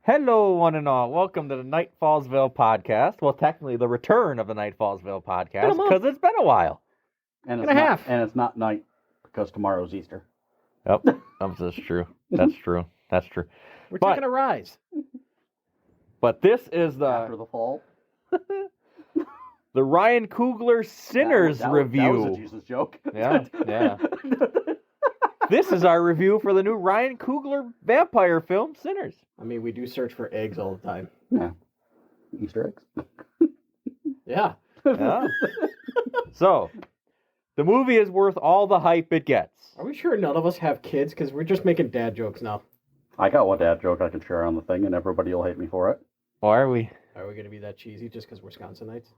Hello, one and all. Welcome to the Night Fallsville podcast. Well, technically, the return of the Night Fallsville podcast because it's been a while. And it's not night because tomorrow's Easter. Yep, that's true. That's true. That's true. We're taking a rise. But this is After the fall. the Ryan Coogler Sinners review. That was a Jesus joke. Yeah. This is our review for the new Ryan Coogler vampire film, Sinners. I mean, we do search for eggs all the time. Yeah. Easter eggs. Yeah. So, the movie is worth all the hype it gets. Are we sure none of us have kids? Because we're just making dad jokes now. I got one dad joke I can share on the thing, and everybody will hate me for it. Why are we? Are we going to be that cheesy just because Wisconsinites?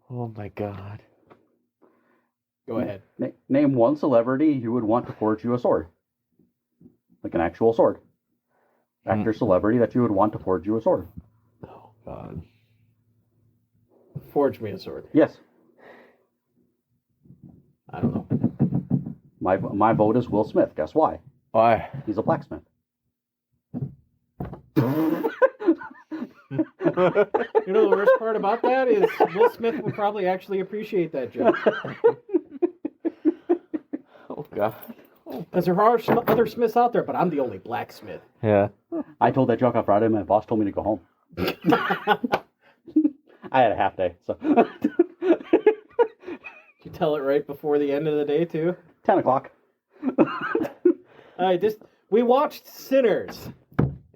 Oh my God. Go ahead. Name one celebrity you would want to forge you a sword. Like an actual sword. Actor celebrity that you would want to forge you a sword. Oh God. Forge me a sword. Yes. I don't know. My vote is Will Smith. Guess why? Why? He's a blacksmith. You know, the worst part about that is Will Smith will probably actually appreciate that joke. Oh God. Because there are some other Smiths out there, but I'm the only blacksmith. Yeah. I told that joke on Friday, and my boss told me to go home. I had a half day, so. Did you tell it right before the end of the day, too? 10 o'clock. We watched Sinners.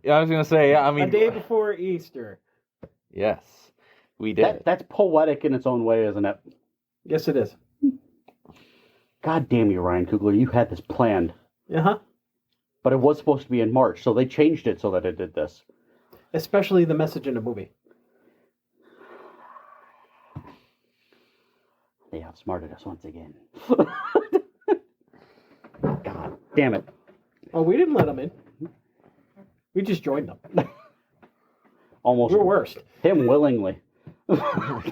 Yeah, I was going to say, I mean... A day before Easter. Yes, we did. That's poetic in its own way, isn't it? Yes, it is. God damn you, Ryan Coogler. You had this planned. Uh-huh. But it was supposed to be in March, so they changed it so that it did this. Especially the message in the movie. They outsmarted us once again. God damn it. Oh, we didn't let them in. We just joined them. Almost. We're worst. Him willingly. Oh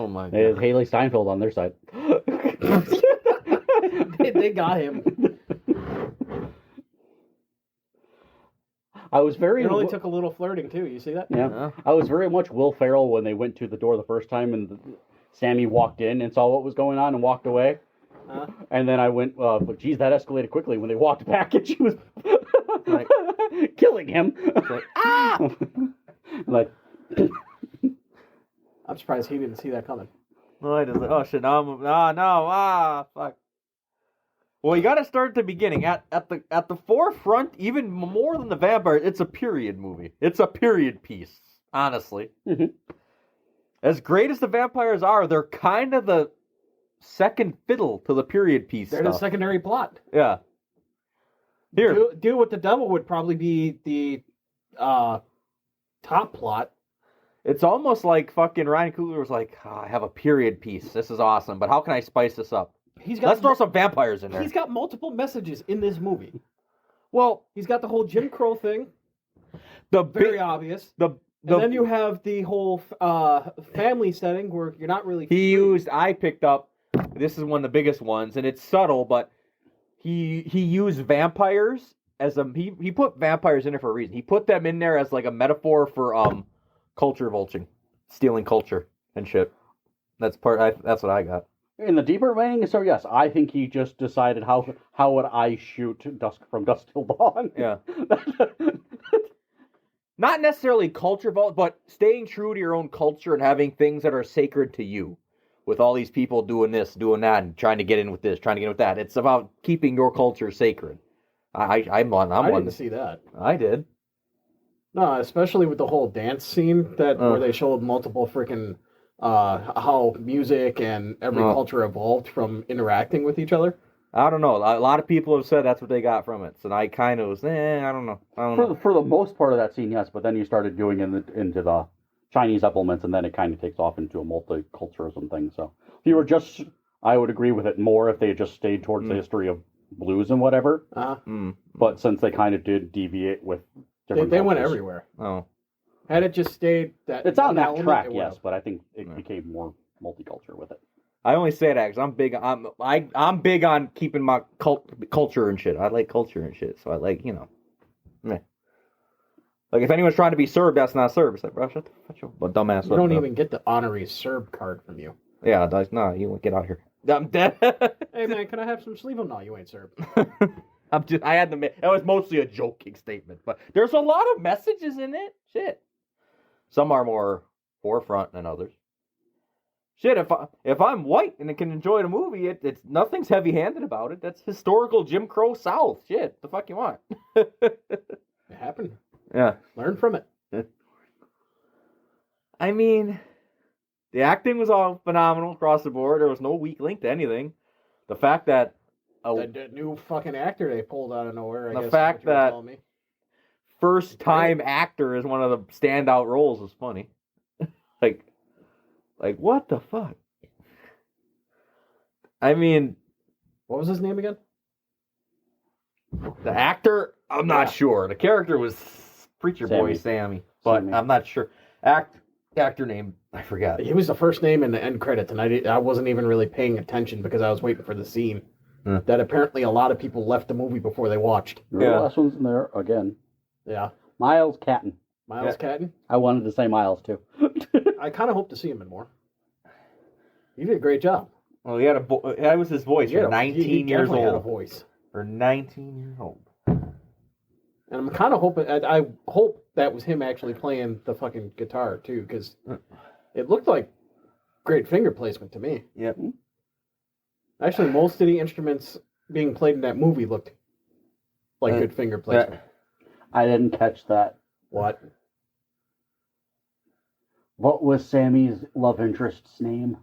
my God. They have Haley Steinfeld on their side. They got him. It only took a little flirting, too. You see that? Yeah. I was very much Will Ferrell when they went to the door the first time and Sammy walked in and saw what was going on and walked away. And then I went, but geez, that escalated quickly when they walked back and she was like, killing him. Like, ah! Like, I'm surprised he didn't see that coming. No, I just like, oh shit, fuck. Well, you got to start at the beginning. At the forefront, even more than the vampires, it's a period movie. It's a period piece, honestly. Mm-hmm. As great as the vampires are, they're kind of the second fiddle to the period piece. They're the secondary plot. Yeah. Here, Deal with the Devil would probably be the top plot. it's almost like fucking Ryan Coogler was like, I have a period piece. This is awesome, but how can I spice this up? Let's throw some vampires in there. He's got multiple messages in this movie. Well, he's got the whole Jim Crow thing. Very obvious. And then you have the whole family setting where you're not really... I picked up, this is one of the biggest ones, and it's subtle, but he used vampires as he put vampires in there for a reason. He put them in there as like a metaphor for culture vulturing, stealing culture and shit. That's what I got. In the deeper meaning, so yes, I think he just decided how would I shoot from dusk till dawn. Yeah. Not necessarily culture vault, but staying true to your own culture and having things that are sacred to you. With all these people doing this, doing that, and trying to get in with this, trying to get in with that. It's about keeping your culture sacred. I didn't see that. I did. No, especially with the whole dance scene where they showed multiple freaking how music and every culture evolved from interacting with each other. I don't know. A lot of people have said that's what they got from it. So I kind of was, I don't know. For the most part of that scene, yes. But then you started doing into the Chinese elements, and then it kind of takes off into a multiculturalism thing. So if you were just, I would agree with it more if they had just stayed towards the history of blues and whatever. But since they kind of did deviate with different they went everywhere. Oh. Had it just stayed that It's on one that element, track, it yes, would've. but I think it became more multicultural with it. I only say that because I'm big. I'm big on keeping my culture and shit. I like culture and shit, so I like meh. Like if anyone's trying to be Serb, that's not Serb. It's like, bro, shut the fuck up, but dumbass. You don't even get the honorary Serb card from you. Yeah, no, you won't get out of here. I'm dead. Hey man, can I have some sleeve? No, you ain't Serb. I had to make. That was mostly a joking statement, but there's a lot of messages in it. Shit. Some are more forefront than others. Shit, if I'm white and I can enjoy the movie, it's nothing's heavy-handed about it. That's historical Jim Crow South. Shit, the fuck you want? It happened. Yeah. Learn from it. I mean, the acting was all phenomenal across the board. There was no weak link to anything. The fact that The new fucking actor they pulled out of nowhere. I The guess is fact what you were that- telling me. first-time actor is one of the standout roles is funny. Like what the fuck? I mean, What was his name again? the actor, I'm not sure. The character was Preacher Boy Sammy, but Sammy. I'm not sure. Actor name, I forgot. He was the first name in the end credits, and I wasn't even really paying attention because I was waiting for the scene. That apparently a lot of people left the movie before they watched. The last one's in there again. Yeah. Miles Catton. Miles Catton? I wanted to say Miles, too. I kind of hope to see him in more. He did a great job. Well, he had that was his voice for 19 he years definitely had a old. voice. For 19 years old. And I'm kind of hoping, I hope that was him actually playing the fucking guitar, too, because it looked like great finger placement to me. Yep. Actually, most of the instruments being played in that movie looked like good finger placement. I didn't catch that. What? What was Sammy's love interest's name?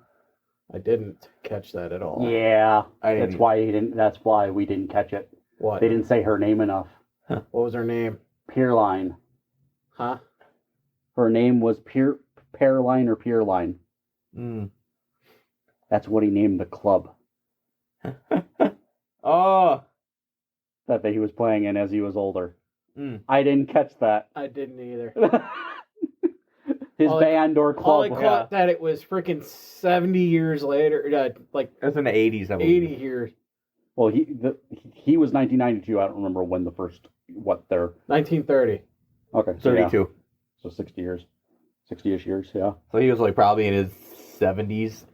I didn't catch that at all. Yeah, I didn't that's why he didn't. That's why we didn't catch it. What? They didn't say her name enough. What was her name? Pearline. Huh? Her name was Pearline or Pearline. Mm. That's what he named the club Oh. that he was playing in as he was older. Mm. I didn't catch that. I didn't either. His All I- band or All I club. caught that it was freaking 70 years later, like It was in the 80s. That 80 movie. years. Well, he was 1992. I don't remember when the first their 1930. okay so 32. Yeah. So 60 years, 60ish years. Yeah. So he was like probably in his 70s,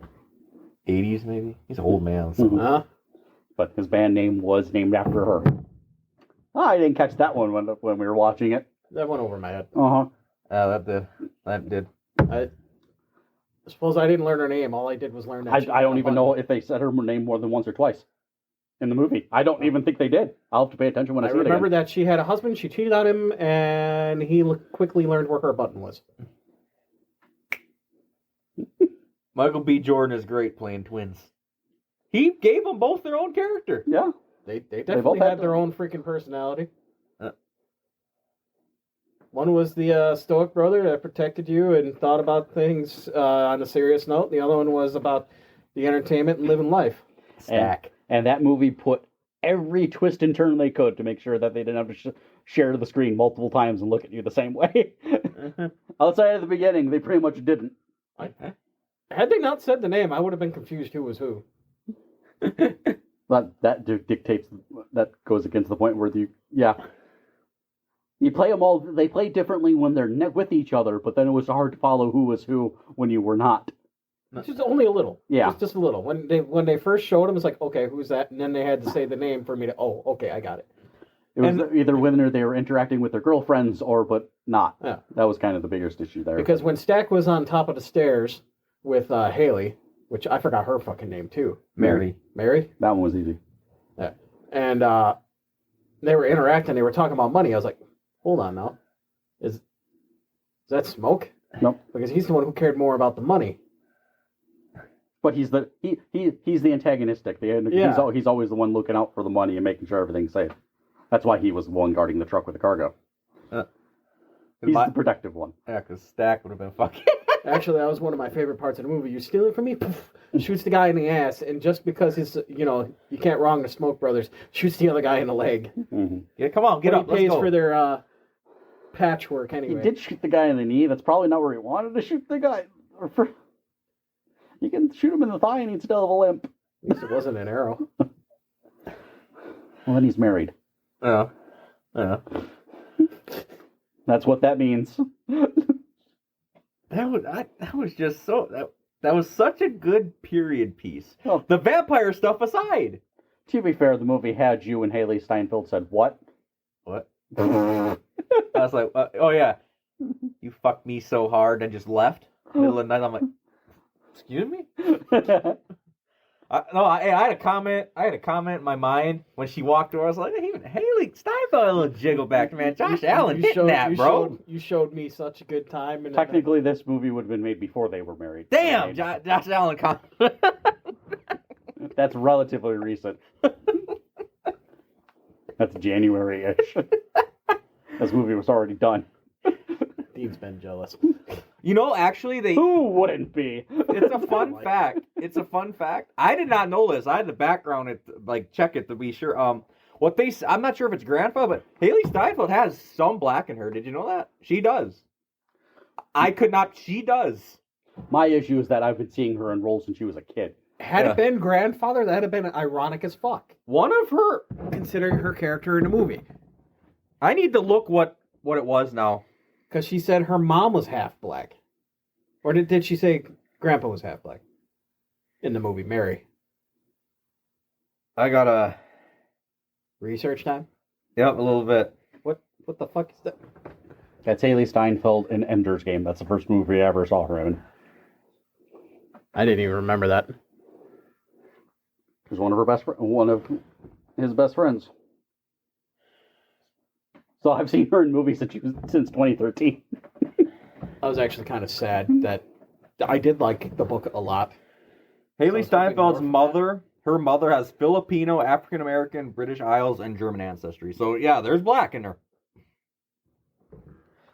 80s maybe. He's an old man. So. Mhm. Huh? But his band name was named after her. Oh, I didn't catch that one when we were watching it. That went over my head. Uh-huh. That did. I suppose I didn't learn her name. All I did was learn that. she I don't had a even button. know if they said her name more than once or twice in the movie. I don't even think they did. I'll have to pay attention when I see it remember again. that she had a husband. She cheated on him, and he quickly learned where her button was. Michael B. Jordan is great playing twins. He gave them both their own character. Yeah. They both definitely had had their them. own freaking personality. Uh. One was the stoic brother that protected you and thought about things on a serious note. The other one was about the entertainment and living life. Stack. And that movie put every twist and turn they could to make sure that they didn't have to share the screen multiple times and look at you the same way. Outside of the beginning, they pretty much didn't. Had they not said the name, I would have been confused who was who. But that dictates, that goes against the point where you play them all, they play differently when they're with each other, but then it was hard to follow who was who when you were not. Just only a little. Yeah. Just a little. When they first showed him, it's like, okay, who's that? And then they had to say the name for me to, oh, okay, I got it. It was either when they were interacting with their girlfriends but not. Yeah. That was kind of the biggest issue there. Because when Stack was on top of the stairs with Haley, which I forgot her fucking name too. Mary. Mary? That one was easy. Yeah. And they were interacting, they were talking about money. I was like, hold on now. Is that Smoke? Nope. Because he's the one who cared more about the money. But he's the antagonistic. He's always the one looking out for the money and making sure everything's safe. That's why he was the one guarding the truck with the cargo. He's the protective one. Yeah, because Stack would have been fucking. Actually, that was one of my favorite parts of the movie. You steal it from me? Poof, shoots the guy in the ass, and just because you can't wrong the Smoke Brothers, shoots the other guy in the leg. Mm-hmm. Yeah, come on, get But up. He pays Let's go. for their patchwork He anyway. did shoot the guy in the knee. That's probably not where he wanted to shoot the guy. You can shoot him in the thigh and he'd still have a limp. At least it wasn't an arrow. Well, then he's married. Yeah. Yeah. That's what that means. That was just so that was such a good period piece. Oh. The vampire stuff aside. To be fair, the movie had you and Haley Steinfeld said, what? What? I was like, oh yeah, you fucked me so hard and just left. Middle of the night, I'm like, excuse me? I had a comment. I had a comment in my mind when she walked over. I was like, even Haley Steinfeld, a little jiggle back, man. Josh Allen hitting that, bro. You showed me such a good time. And Technically, this movie would have been made before they were married. Damn, Josh Allen comment. That's relatively recent. That's January-ish. This movie was already done. Dean's been jealous. You know, actually, Who wouldn't be? It's a fun fact. It's a fun fact. I did not know this. I had the background check it to be sure. I'm not sure if it's grandfather, but Haley Steinfeld has some black in her. Did you know that? She does. I could not. She does. My issue is that I've been seeing her in roles since she was a kid. Had it been grandfather, that'd have been ironic as fuck. One of her. Considering her character in the movie. I need to look what it was now. Because she said her mom was half black. Or did she say grandpa was half black? In the movie, Mary. I got a research time? Yep, a little bit. What the fuck is that? That's Haley Steinfeld in Ender's Game. That's the first movie I ever saw her in. I didn't even remember that. She's one of his best friends. So I've seen her in movies since 2013. I was actually kind of sad that I did like the book a lot. Haley So Steinfeld's mother, her mother has Filipino, African American, British Isles, and German ancestry. So yeah, there's black in her.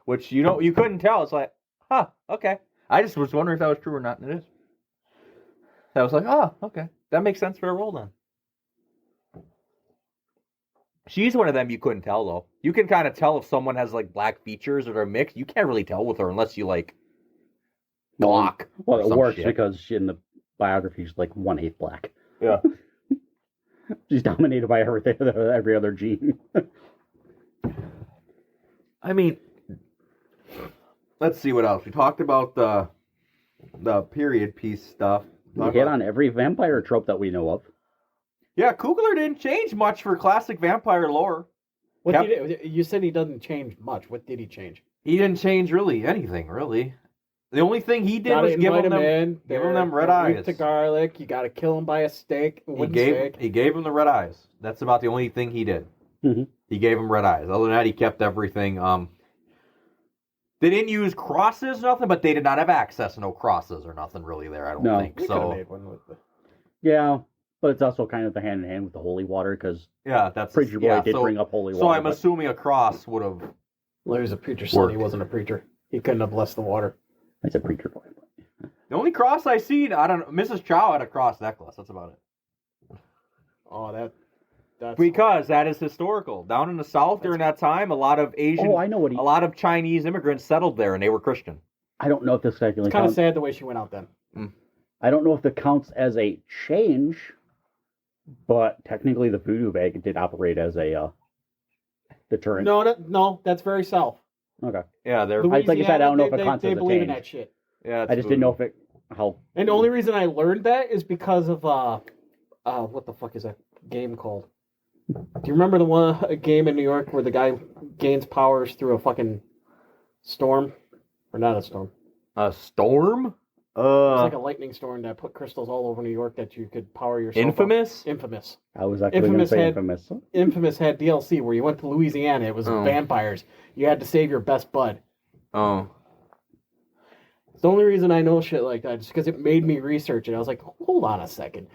Which you couldn't tell. It's like, huh, okay. I just was wondering if that was true or not, and it is. I was like, oh, okay. That makes sense for a role then. She's one of them you couldn't tell, though. You can kind of tell if someone has, like, black features or they're mixed. You can't really tell with her unless you, like, block. Well, it works because in the biography, she's, like, 1/8 black. Yeah. She's dominated by every other gene. I mean, let's see what else. We talked about the period piece stuff. We hit on every vampire trope that we know of. Yeah, Coogler didn't change much for classic vampire lore. You said he doesn't change much. What did he change? He didn't change really anything, really. The only thing he did was give them red eyes. To garlic. You got to kill him by a stake. He gave him the red eyes. That's about the only thing he did. Mm-hmm. He gave him red eyes. Other than that, he kept everything. They didn't use crosses or nothing, but they did not have access to no crosses or nothing really there, I don't think. We So made one with the... Yeah, but it's also kind of the hand in hand with the holy water because that's Preacher Boy did bring up holy water. So I'm assuming a cross would have. Well, he was a preacher's son. He wasn't a preacher. He couldn't have blessed the water. It's a Preacher Boy. The only cross I seen, I don't know. Mrs. Chow had a cross necklace. That's about it. Oh, that's because that is historical. Down in the South during that time, a lot of Asian, I know what a lot of Chinese immigrants settled there, and they were Christian. I don't know if this technically it's kind of sad the way she went out then. I don't know if it counts as a change, but technically the voodoo bag did operate as a deterrent. No, that's very South. Okay. Yeah, they're like I said, I don't know if it counts as a believe change. in that shit. Yeah, I just didn't know if it how. And the only reason I learned that is because of what the fuck is that game called? Do you remember a game in New York where the guy gains powers through a fucking storm? Or not a storm. A storm? It's like a lightning storm that put crystals all over New York that you could power yourself Infamous? up. Infamous. I was actually going to say Infamous. Infamous had DLC where you went to Louisiana. It was vampires. You had to save your best bud. Oh. It's the only reason I know shit like that, just because it made me research it. I was like, hold on a second.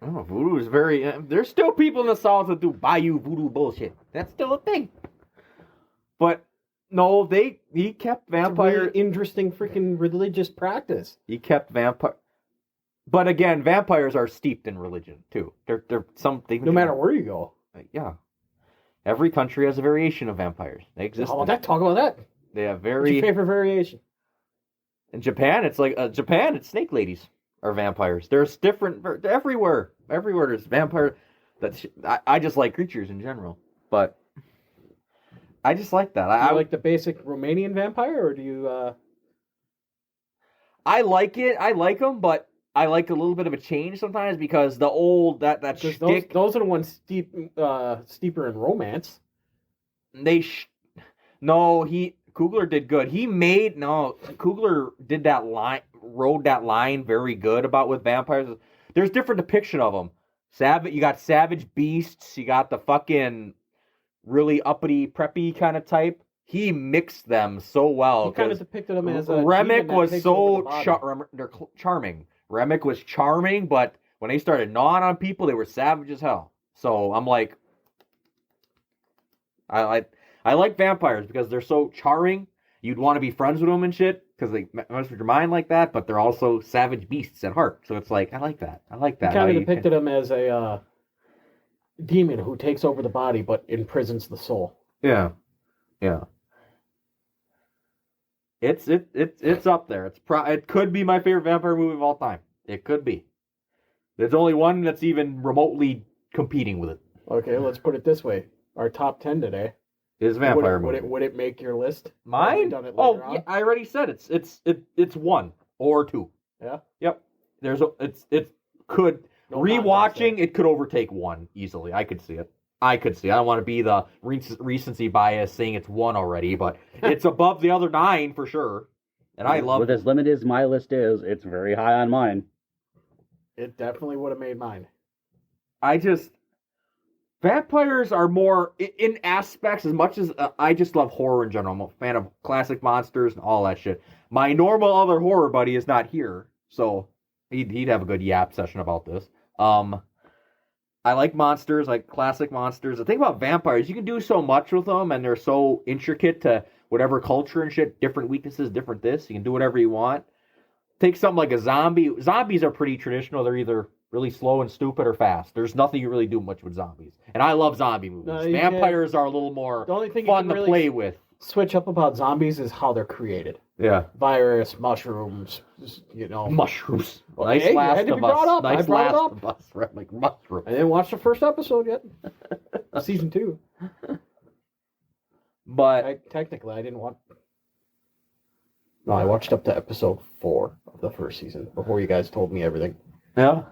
Oh, voodoo is very... there's still people in the South that do bayou voodoo bullshit. That's still a thing. But, no, he kept vampire... It's a really interesting freaking religious practice. He kept vampire... But again, vampires are steeped in religion, too. They're something... No matter where you go. Yeah. Every country has a variation of vampires. They exist. How about that? Talk about that. They have What's very. your favorite variation? In Japan, it's like Japan. It's snake ladies are vampires. There's different everywhere. Everywhere there's vampire. I just like creatures in general, but I just like that. Do you like the basic Romanian vampire, or do you? I like it. I like them, but I like a little bit of a change sometimes because the old that shtick. Those are the ones steeper in romance. Coogler did good. Coogler did that line, rode that line very good about with vampires. There's different depiction of them. You got savage beasts. You got the fucking really uppity, preppy kind of type. He mixed them so well. He kind of depicted them as Remick was so charming. Remick was charming, but when they started gnawing on people, they were savage as hell. So I'm like, I like vampires because they're so charming. You'd want to be friends with them and shit because they mess with your mind like that, but they're also savage beasts at heart. So it's like, I like that. He kind of depicted him as a demon who takes over the body but imprisons the soul. Yeah. It's up there. It could be my favorite vampire movie of all time. It could be. There's only one that's even remotely competing with it. Okay, let's put it this way: our top 10 today is vampire movie. Would it make your list? Mine? Yeah, I already said it's 1 or 2. Yeah. Yep. It could rewatching. It could overtake 1 easily. I could see it. I don't want to be the recency bias saying it's 1 already, but it's above the other 9 for sure. And I love. With as limited as my list is, it's very high on mine. It definitely would have made mine. Vampires are more in aspects as much as I just love horror in general. I'm a fan of classic monsters and all that shit. My normal other horror buddy is not here, so he'd have a good yap session about this. I like monsters, like classic monsters. The thing about vampires, you can do so much with them, and they're so intricate to whatever culture and shit. Different weaknesses, different this. You can do whatever you want. Take something like a zombie. Zombies are pretty traditional. They're either really slow and stupid or fast. There's nothing you really do much with zombies. And I love zombie movies. Vampires are a little more fun to play with. Switch up about zombies is how they're created. Yeah. Virus, mushrooms, Mushrooms. Well, Nice hey, Last had to of be brought Us. up. Nice I brought Last it up. of Us. Right, like mushrooms. I didn't watch the first episode yet. Season 2. But Technically, I didn't watch. No, I watched up to episode 4 of the first season before you guys told me everything. yeah.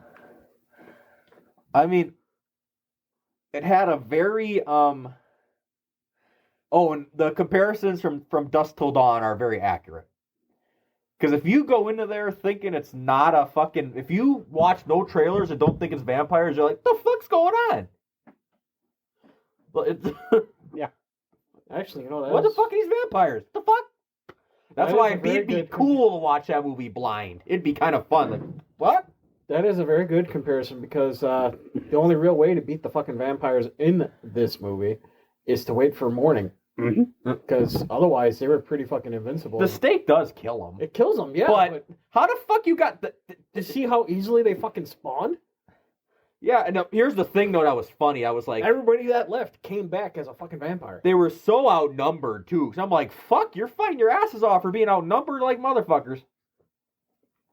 I mean, it had a very and the comparisons from Dusk Till Dawn are very accurate. Because if you go into there thinking it's not a fucking... If you watch no trailers and don't think it's vampires, you're like, the fuck's going on? But it's... Yeah. Actually, what the fuck are these vampires? The fuck? That's why it'd be cool to watch that movie blind. It'd be kind of fun. Like, what? That is a very good comparison because the only real way to beat the fucking vampires in this movie is to wait for morning. Because otherwise, they were pretty fucking invincible. The steak does kill them. It kills them, yeah. But how the fuck you got... To see how easily they fucking spawned? Yeah, and here's the thing, though, that was funny. I was like... Everybody that left came back as a fucking vampire. They were so outnumbered, too. So I'm like, fuck, you're fighting your asses off for being outnumbered like motherfuckers.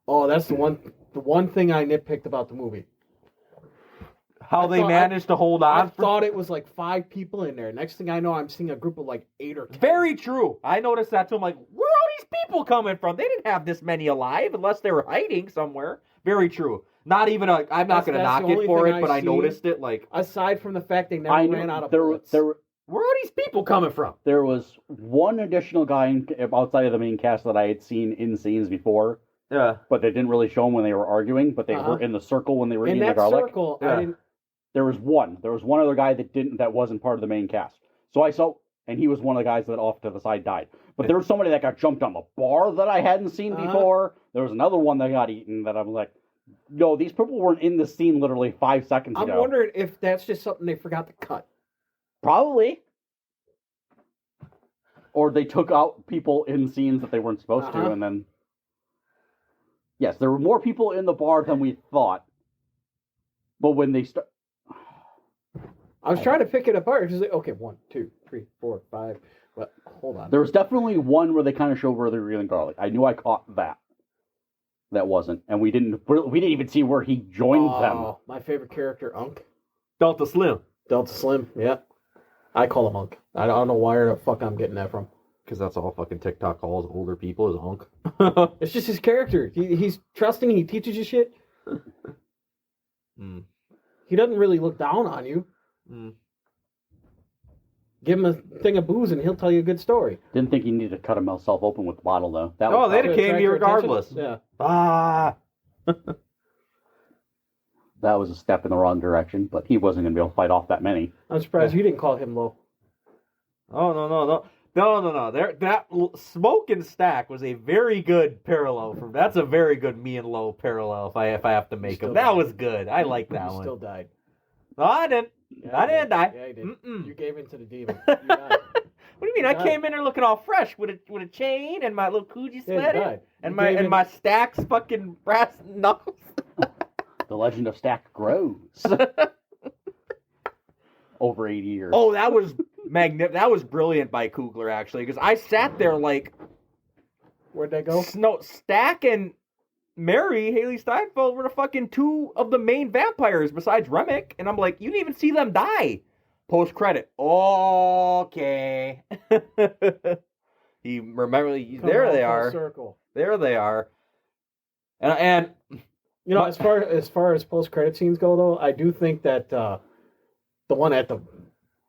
Oh, that's the one thing I nitpicked about the movie. How they managed to hold on. I thought it was like 5 people in there. Next thing I know, I'm seeing a group of like 8 or 10. Very true. I noticed that too. I'm like, where are all these people coming from? They didn't have this many alive unless they were hiding somewhere. Very true. Not even I'm not going to knock it for it, but I noticed it. Like, aside from the fact they never ran out of bullets. Where are these people coming from? There was one additional guy outside of the main cast that I had seen in scenes before. Yeah. But they didn't really show them when they were arguing, but they were in the circle when they were eating the garlic. In that circle, yeah. There was one other guy that wasn't part of the main cast. So I saw, and he was one of the guys that off to the side died. But there was somebody that got jumped on the bar that I hadn't seen before. There was another one that got eaten that I was like, no, these people weren't in the scene literally 5 seconds ago. I'm wondering if that's just something they forgot to cut. Probably. Or they took out people in scenes that they weren't supposed to, and then... Yes, there were more people in the bar than we thought. But when they start... I was trying to pick it apart. Just like, okay, 1, 2, 3, 4, 5. But hold on. There was definitely one where they kind of showed where they're reeling garlic. I knew I caught that. That wasn't, and we didn't even see where he joined them. My favorite character, Unk. Delta Slim. Delta Slim, yeah. I call him Unk. I don't know where the fuck I'm getting that from. Because that's all fucking TikTok calls older people is Unk. It's just his character. He's trusting. He teaches you shit. He doesn't really look down on you. Give him a thing of booze and he'll tell you a good story. Didn't think he needed to cut himself open with the bottle, though. They'd have came to you regardless. Yeah. That was a step in the wrong direction, but he wasn't going to be able to fight off that many. I'm surprised you didn't call him low. Oh, no. That Smoke and Stack was a very good parallel. That's a very good me and Low parallel if I have to make them. That was good. I like that one. Still died. No, I didn't. Yeah, I didn't die. Yeah, you did. Mm-mm. You gave in to the demon. You died. What do you mean? I came in there looking all fresh with a chain and my little Coogee sweater and my Stack's fucking brass knuckles. The legend of Stack grows. Over 80 years. Oh, that was that was brilliant by Coogler, actually, because I sat there like... Where'd they go? No, Stack and Mary, Haley Steinfeld, were the fucking two of the main vampires besides Remick, and I'm like, you didn't even see them die. Post-credit. Okay. There they are. Circle. There they are. And you know, as far as post-credit scenes go, though, I do think that the one at the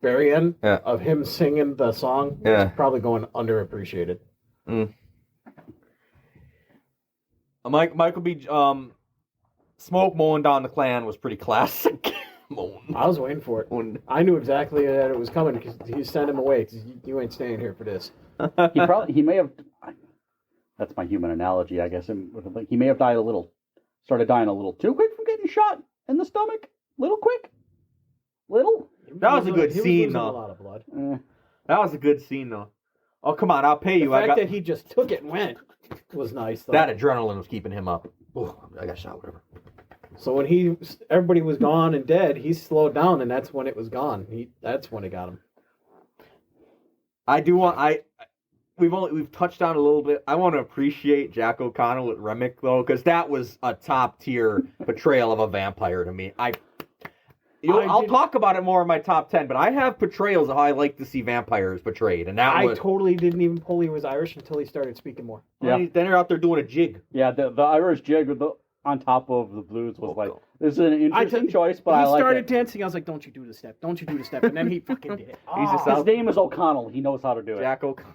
very end of him singing the song is probably going underappreciated. Michael B. Smoke mowing down the Klan was pretty classic. I was waiting for it. I knew exactly that it was coming because he sent him away because you ain't staying here for this. He may have. That's my human analogy, I guess. He may have started dying a little too quick from getting shot in the stomach. Little quick. That was a good scene, though. A lot of blood. That was a good scene, though. Oh, come on, I'll pay you. The fact that he just took it and went was nice, though. That adrenaline was keeping him up. Oh, I got shot, whatever. So when everybody was gone and dead, he slowed down, and that's when it was gone. That's when it got him. We've touched on a little bit. I want to appreciate Jack O'Connell with Remick, though, because that was a top tier portrayal of a vampire to me. I'll talk about it more in my top 10, but I have portrayals of how I like to see vampires portrayed, and I totally didn't even pull he was Irish until he started speaking more. Yeah. Then they're out there doing a jig. Yeah, the Irish jig on top of the blues was like, this is an interesting choice, but I like it. He started dancing, I was like, don't you do the step, and then he fucking did it. His name is O'Connell, he knows how to do it. Jack O'Connell.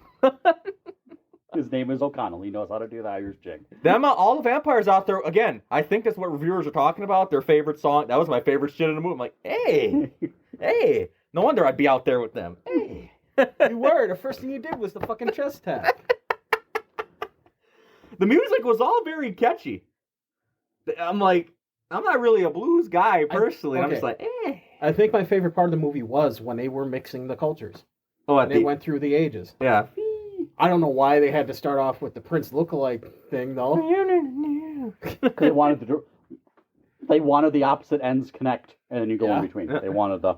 His name is O'Connell, he knows how to do the Irish jig. All the vampires out there, again, I think that's what reviewers are talking about, their favorite song. That was my favorite shit in the movie. I'm like, hey, no wonder I'd be out there with them. Hey. You were. The first thing you did was the fucking chest tap. The music was all very catchy. I'm like, I'm not really a blues guy personally. I'm just like, I think my favorite part of the movie was when they were mixing the cultures. They went through the ages. Yeah. I don't know why they had to start off with the Prince lookalike thing, though. They wanted the opposite ends connect, and then you go in between. They wanted the...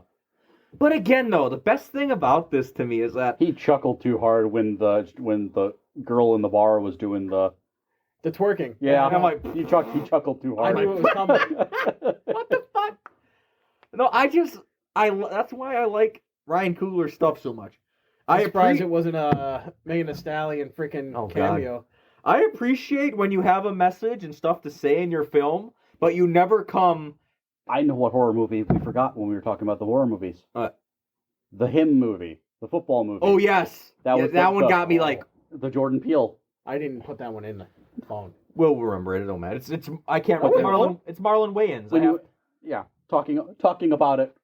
But again, though, the best thing about this to me is that... He chuckled too hard when the girl in the bar was doing the twerking. Yeah, I'm like, he chuckled too hard. I knew it was coming. What the fuck? No, that's why I like Ryan Coogler stuff so much. I'm surprised it wasn't a Megan Thee Stallion freaking cameo. God. I appreciate when you have a message and stuff to say in your film, but you never come... I know what horror movie we forgot when we were talking about the horror movies. The Him movie. The football movie. Oh, yes. That one got me like... The Jordan Peele. I didn't put that one in the phone. We'll remember it. It don't matter. It's I can't remember. It's Marlon Wayans. Talking about it.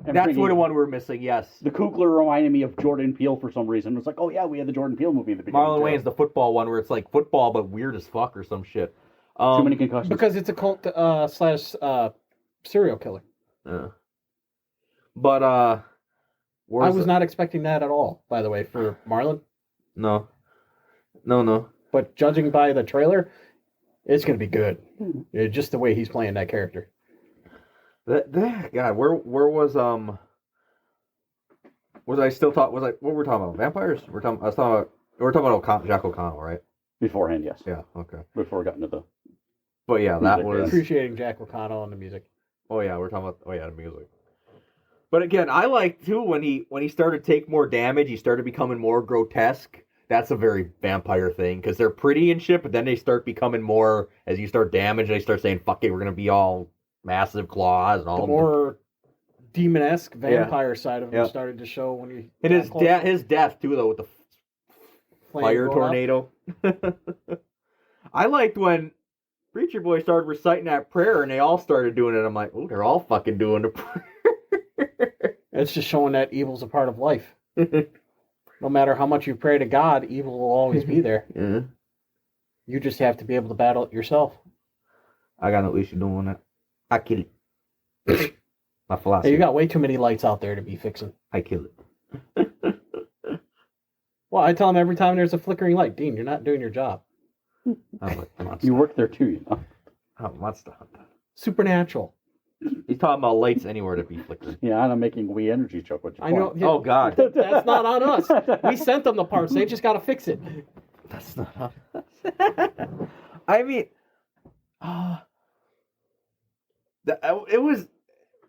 That's what the one we're missing, yes. The Coogler reminded me of Jordan Peele for some reason. It was like, oh yeah, we had the Jordan Peele movie in the beginning. Marlon Wayans, the football one, where it's like football but weird as fuck or some shit. Too many concussions. Because it's a cult / serial killer. Yeah. But I was not expecting that at all, by the way, for Marlon. No. But judging by the trailer, it's going to be good. Just the way he's playing that character. God, where was Was I still talking? What were we talking about? Vampires? We're talking about Jack O'Connell, right? Beforehand, yes. Yeah. Okay. Before we got into the. But yeah, that was appreciating Jack O'Connell and the music. Oh yeah, we're talking about the music. But again, I like too when he started to take more damage, he started becoming more grotesque. That's a very vampire thing because they're pretty and shit, but then they start becoming more as you start damage. They start saying, "Fuck it, we're gonna be all massive claws and all." The more demon-esque vampire side of him started to show when he. And his death too, though, with the fire tornado. I liked when Preacher Boy started reciting that prayer and they all started doing it. I'm like, oh, they're all fucking doing the prayer. It's just showing that evil's a part of life. No matter how much you pray to God, evil will always be there. Yeah. You just have to be able to battle it yourself. I got no issue doing that. I kill it. My philosophy. Hey, you got way too many lights out there to be fixing. I kill it. Well, I tell him every time there's a flickering light, Dean, you're not doing your job. You work there too, you know. Oh, monster. Supernatural. He's talking about lights anywhere to be flickering. Yeah, and I'm making we energy joke. I know. Oh God, that's not on us. We sent them the parts. They just got to fix it. That's not on us. I mean, it was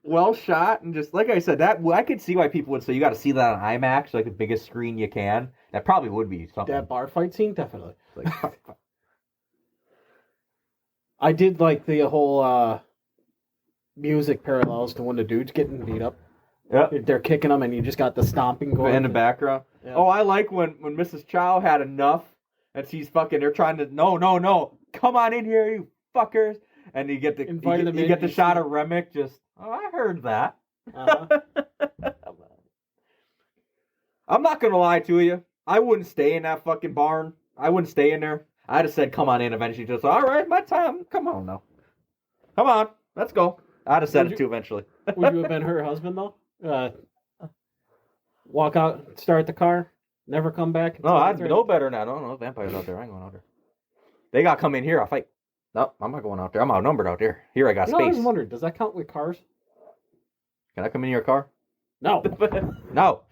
well shot and just like I said, that I could see why people would say you got to see that on IMAX, like the biggest screen you can. That probably would be something. That bar fight scene, definitely. Like, I did like the whole music parallels to when the dude's getting beat up. Yeah, they're kicking them, and you just got the stomping going in the background. Yeah. Oh, I like when Mrs. Chow had enough, and she's fucking. They're trying to no, come on in here, you fuckers, and you get the shot of Remick. Just I heard that. Uh-huh. I'm not gonna lie to you. I wouldn't stay in that fucking barn. I wouldn't stay in there. I'd have said, "Come on in." Eventually, just all right, my time. Come on now. Come on, let's go. I'd have said it too eventually. Would you have been her husband though? Walk out, start the car, never come back. No, I'd know better than that. No, vampires out there. I ain't going out there. They got to come in here. I'll fight. No, I'm not going out there. I'm outnumbered out there. Here I got space. I was wondering, does that count with cars? Can I come in your car? No. No.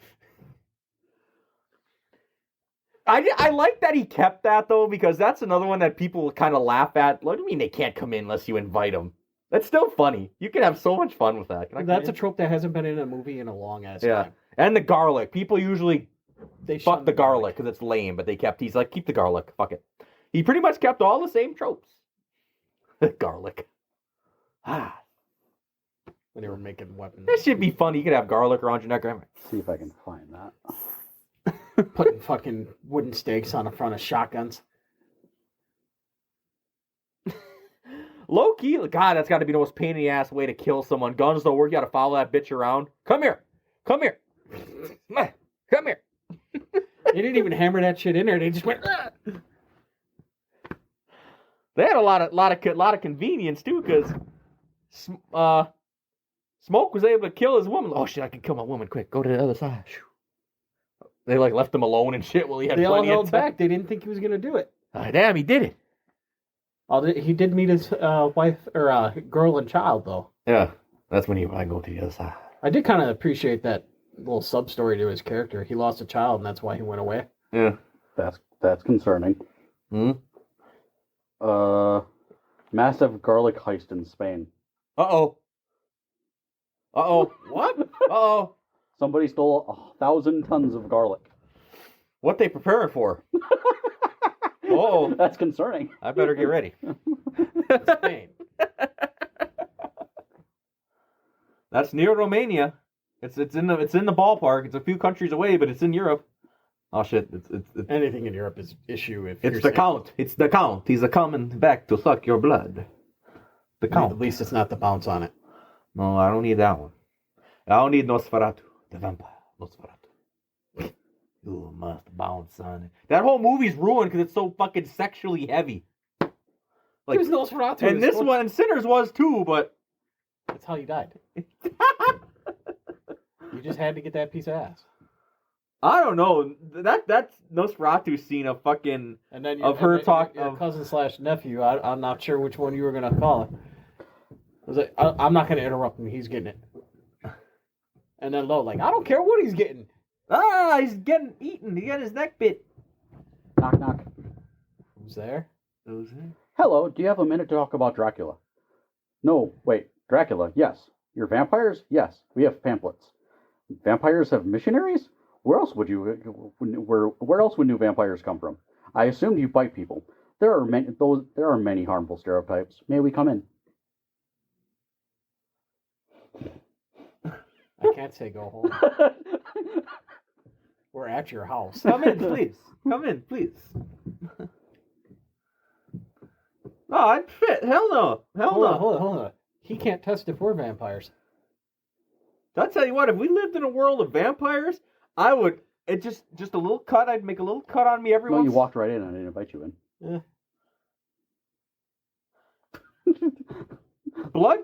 I like that he kept that, though, because that's another one that people kind of laugh at. What do you mean they can't come in unless you invite them? That's still funny. You can have so much fun with that. That's a trope that hasn't been in a movie in a long-ass time. And the garlic. People usually fuck the garlic because it's lame, but he's like, keep the garlic. Fuck it. He pretty much kept all the same tropes. Garlic. When they were making weapons. This should be fun. You could have garlic around your neck. See if I can find that. Putting fucking wooden stakes on the front of shotguns. Low key, God, that's got to be the most pain in the ass way to kill someone. Guns don't work. You got to follow that bitch around. Come here. Come here. Come here. They didn't even hammer that shit in there. They just went. They had a lot of convenience too, because Smoke was able to kill his woman. Oh shit, I can kill my woman quick. Go to the other side. They left him alone and shit while he had plenty of time. They all held of back. They didn't think he was gonna do it. Damn, he did it. Oh, he did meet his wife or girl and child though. Yeah, that's when I go to the other side. I did kind of appreciate that little sub story to his character. He lost a child, and that's why he went away. Yeah, that's concerning. Massive garlic heist in Spain. Uh-oh. What? Uh-oh. Somebody stole 1,000 tons of garlic. What they preparing for? Oh, that's concerning. I better get ready. Spain. That's near Romania. It's in the ballpark. It's a few countries away, but it's in Europe. Oh shit! It's anything in Europe is issue if it's the count. It's the count. He's coming back to suck your blood. The count. At least it's not the bounce on it. No, I don't need that one. I don't need Nosferatu, the vampire. Nosferatu. You must bounce on it. That whole movie's ruined because it's so fucking sexually heavy. Like, there's Nosferatu. And this one, Sinners was too, but that's how he died. You just had to get that piece of ass. I don't know. That's Nosferatu scene of fucking and then her talk your cousin / nephew. I'm not sure which one you were gonna call it. I was like, I'm not gonna interrupt him. He's getting it. And then Lo, like, I don't care what he's getting. Ah, he's getting eaten. He got his neck bit. Knock, knock. Who's there? Hello, do you have a minute to talk about Dracula? No, wait, Dracula, yes. You're vampires? Yes, we have pamphlets. Vampires have missionaries? Where else would new vampires come from? I assumed you bite people. There are many harmful stereotypes. May we come in? I can't say go home. We're at your house. Come in, please. Come in, please. Oh, I'd fit. Hell no. Hold on. He can't test if we're vampires. I'll tell you what, if we lived in a world of vampires, I would. It just a little cut. I'd make a little cut on me every No, once. you walked right in. I didn't invite you in. Blood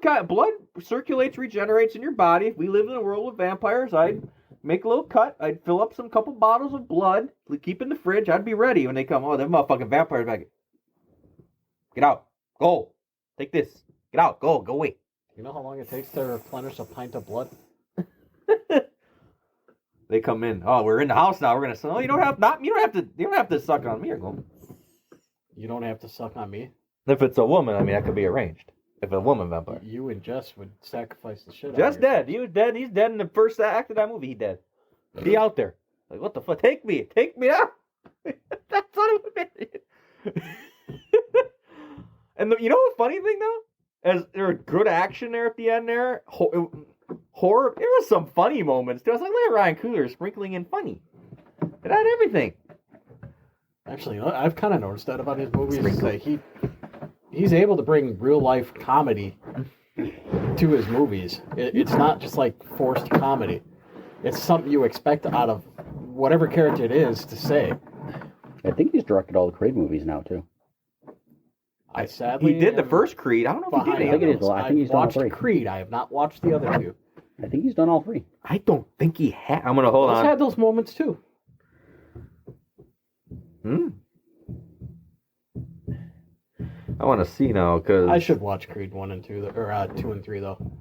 circulates, regenerates in your body. If we lived in a world of vampires, I'd make a little cut. I'd fill up some couple bottles of blood, keep in the fridge. I'd be ready when they come. Oh, them motherfucking vampires back. Get out. Go. Take this. Get out. Go. Go away. You know how long it takes to replenish a pint of blood? They come in. Oh, we're in the house now. We're gonna. Oh, you don't have to suck on me or go. You don't have to suck on me. If it's a woman, I mean, that could be arranged. If a woman vampire. You and Jess would sacrifice the shit out Jess of dead. He was dead. He's dead in the first act of that movie. He dead. He out there. Like, what the fuck? Take me out. That son of a bitch. And you know the funny thing though, as there was good action there at the end there, horror. There was some funny moments too. I was like, look at Ryan Coogler sprinkling in funny. It had everything. Actually, you know, I've kind of noticed that about his movies. Is that he's able to bring real life comedy to his movies. It's not just like forced comedy. It's something you expect out of whatever character it is to say. I think he's directed all the Creed movies now, too. I sadly He did the first Creed. I don't know if he did I think it is. I think he's done all watched three. Creed. I have not watched the other two. I think he's done all three. I don't think he had. I'm gonna hold He's on. had those moments too. I want to see now because I should watch Creed 1 and 2, or 2 and 3 though.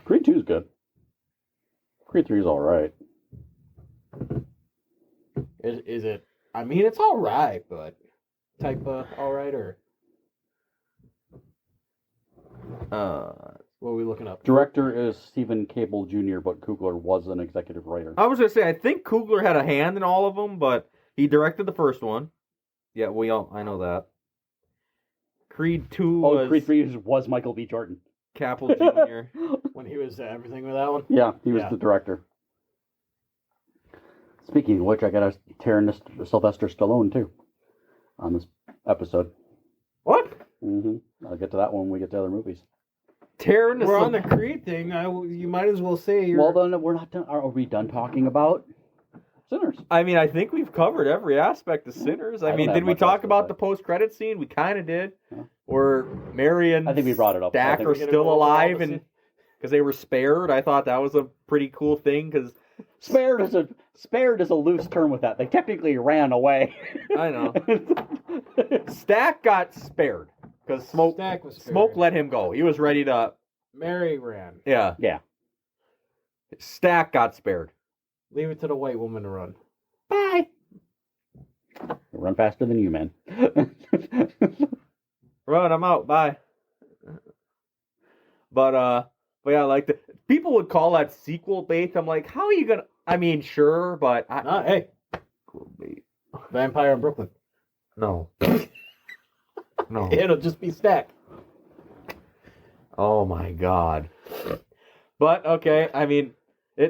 Creed 2 is good. Creed 3 is all right. Is it? I mean, it's all right, but type all right or what are we looking up? Director is Stephen Cable Jr., but Coogler was an executive writer. I was gonna say I think Coogler had a hand in all of them, but he directed the first one. Yeah, I know that. Creed 2 was Creed 3 was Michael B. Jordan. Capel Jr. When he was everything with that one. Yeah, he was the director. Speaking of which, I got a tearing Sylvester Stallone too on this episode. What? I'll get to that when we get to other movies. We're on the Creed thing. You might as well say you're... Well, then we're not done. Are we done talking about Sinners? I mean, I think we've covered every aspect of Sinners. I mean, did we talk about the post-credit scene? We kind of did. Yeah. Where Mary and I think we brought it up. Stack are still alive and because they were spared. I thought that was a pretty cool thing because spared is a loose term with that. They technically ran away. I know. Stack got spared because Smoke let him go. He was ready to. Mary ran. Yeah. Yeah. Stack got spared. Leave it to the white woman to run. Bye. Run faster than you, man. Run, I'm out. Bye. But yeah, like people would call that sequel bait. I'm like, how are you gonna? I mean, sure, but hey, sequel bait. Vampire in Brooklyn. No. No. It'll just be Stack. Oh my god. But okay, I mean, I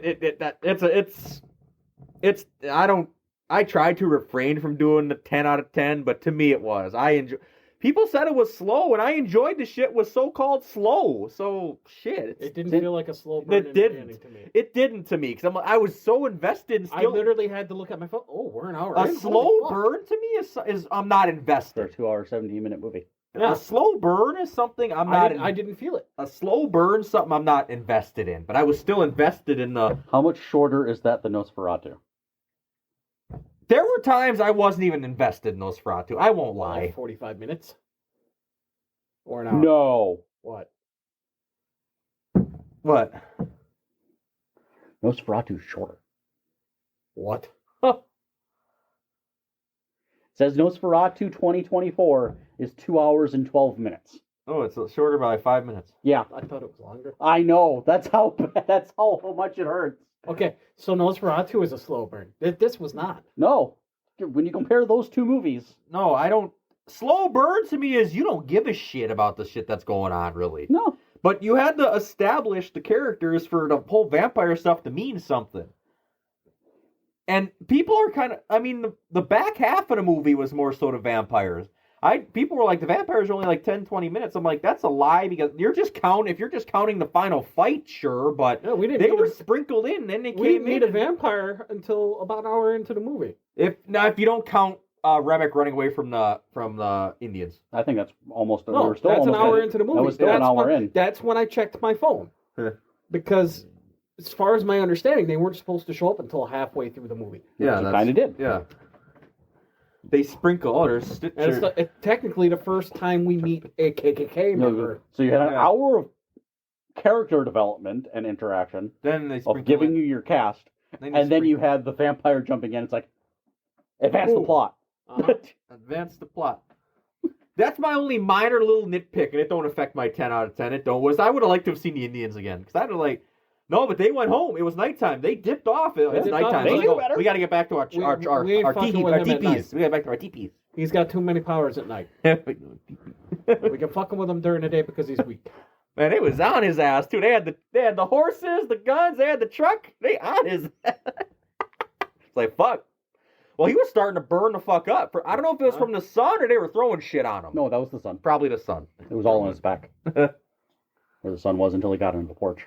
tried to refrain from doing the 10 out of 10, but to me it was. People said it was slow, and I enjoyed the shit was so-called slow. So, shit. It didn't feel like a slow burn. It didn't. To me. It didn't to me, because I was so invested. I literally had to look at my phone. Oh, we're an hour in. A slow burn to me is I'm not invested. For a 2 hour, 17-minute movie. Yeah. A slow burn is something I didn't feel it. A slow burn is something I'm not invested in, but I was still invested in the... How much shorter is that than Nosferatu? There were times I wasn't even invested in Nosferatu. I won't lie. Like 45 minutes? Or an hour? No. What? Nosferatu's shorter. What? Says Nosferatu 2024 is 2 hours and 12 minutes. Oh, it's shorter by 5 minutes. Yeah, I thought it was longer. I know. That's how much it hurts. Okay, so Nosferatu is a slow burn. This was not. No, when you compare those two movies, No, I don't. Slow burn to me is you don't give a shit about the shit that's going on, really. no. But you had to establish the characters for the whole vampire stuff to mean something. And people are kind of, I mean, the back half of the movie was more so to vampires. People were like, the vampires are only like 10, 20 minutes. I'm like, that's a lie, because if you're just counting the final fight, sure, but No, they were sprinkled in, then they We came didn't meet in. a vampire until about an hour into the movie. If you don't count Remick running away from the Indians. I think that's almost. No, we're still that's an almost hour in. into the movie. That was still an hour in. That's when I checked my phone. Huh. Because, as far as my understanding, they weren't supposed to show up until halfway through the movie. Yeah, they kind of did. Yeah. They sprinkle. Oh, there's And it's technically the first time we meet a KKK member. So you had an Yeah. hour of character development and interaction then they of sprinkle giving in. you your cast, Then and then you sprinkle. had the vampire jumping in. It's like, advance the Ooh. plot. Uh-huh. Advance the plot. That's my only minor little nitpick, and it don't affect my 10 out of 10. It don't. I would have liked to have seen the Indians again, because I'd have like, no, but they went home. It was nighttime. They dipped off. It's dipped off. nighttime. They Let's knew go. better. We got to get back to our We ain't fucking with him at night. teepees. We got to get back to our teepees. He's got too many powers at night. We can fuck him with him during the day because he's weak. Man, it was on his ass too. They had the horses, the guns, they had the truck. They on his ass. It's like, fuck. Well, he was starting to burn the fuck up. I don't know if it was from the sun or they were throwing shit on him. No, that was the sun. Probably the sun. It was all on his back. Where the sun was until he got into the porch.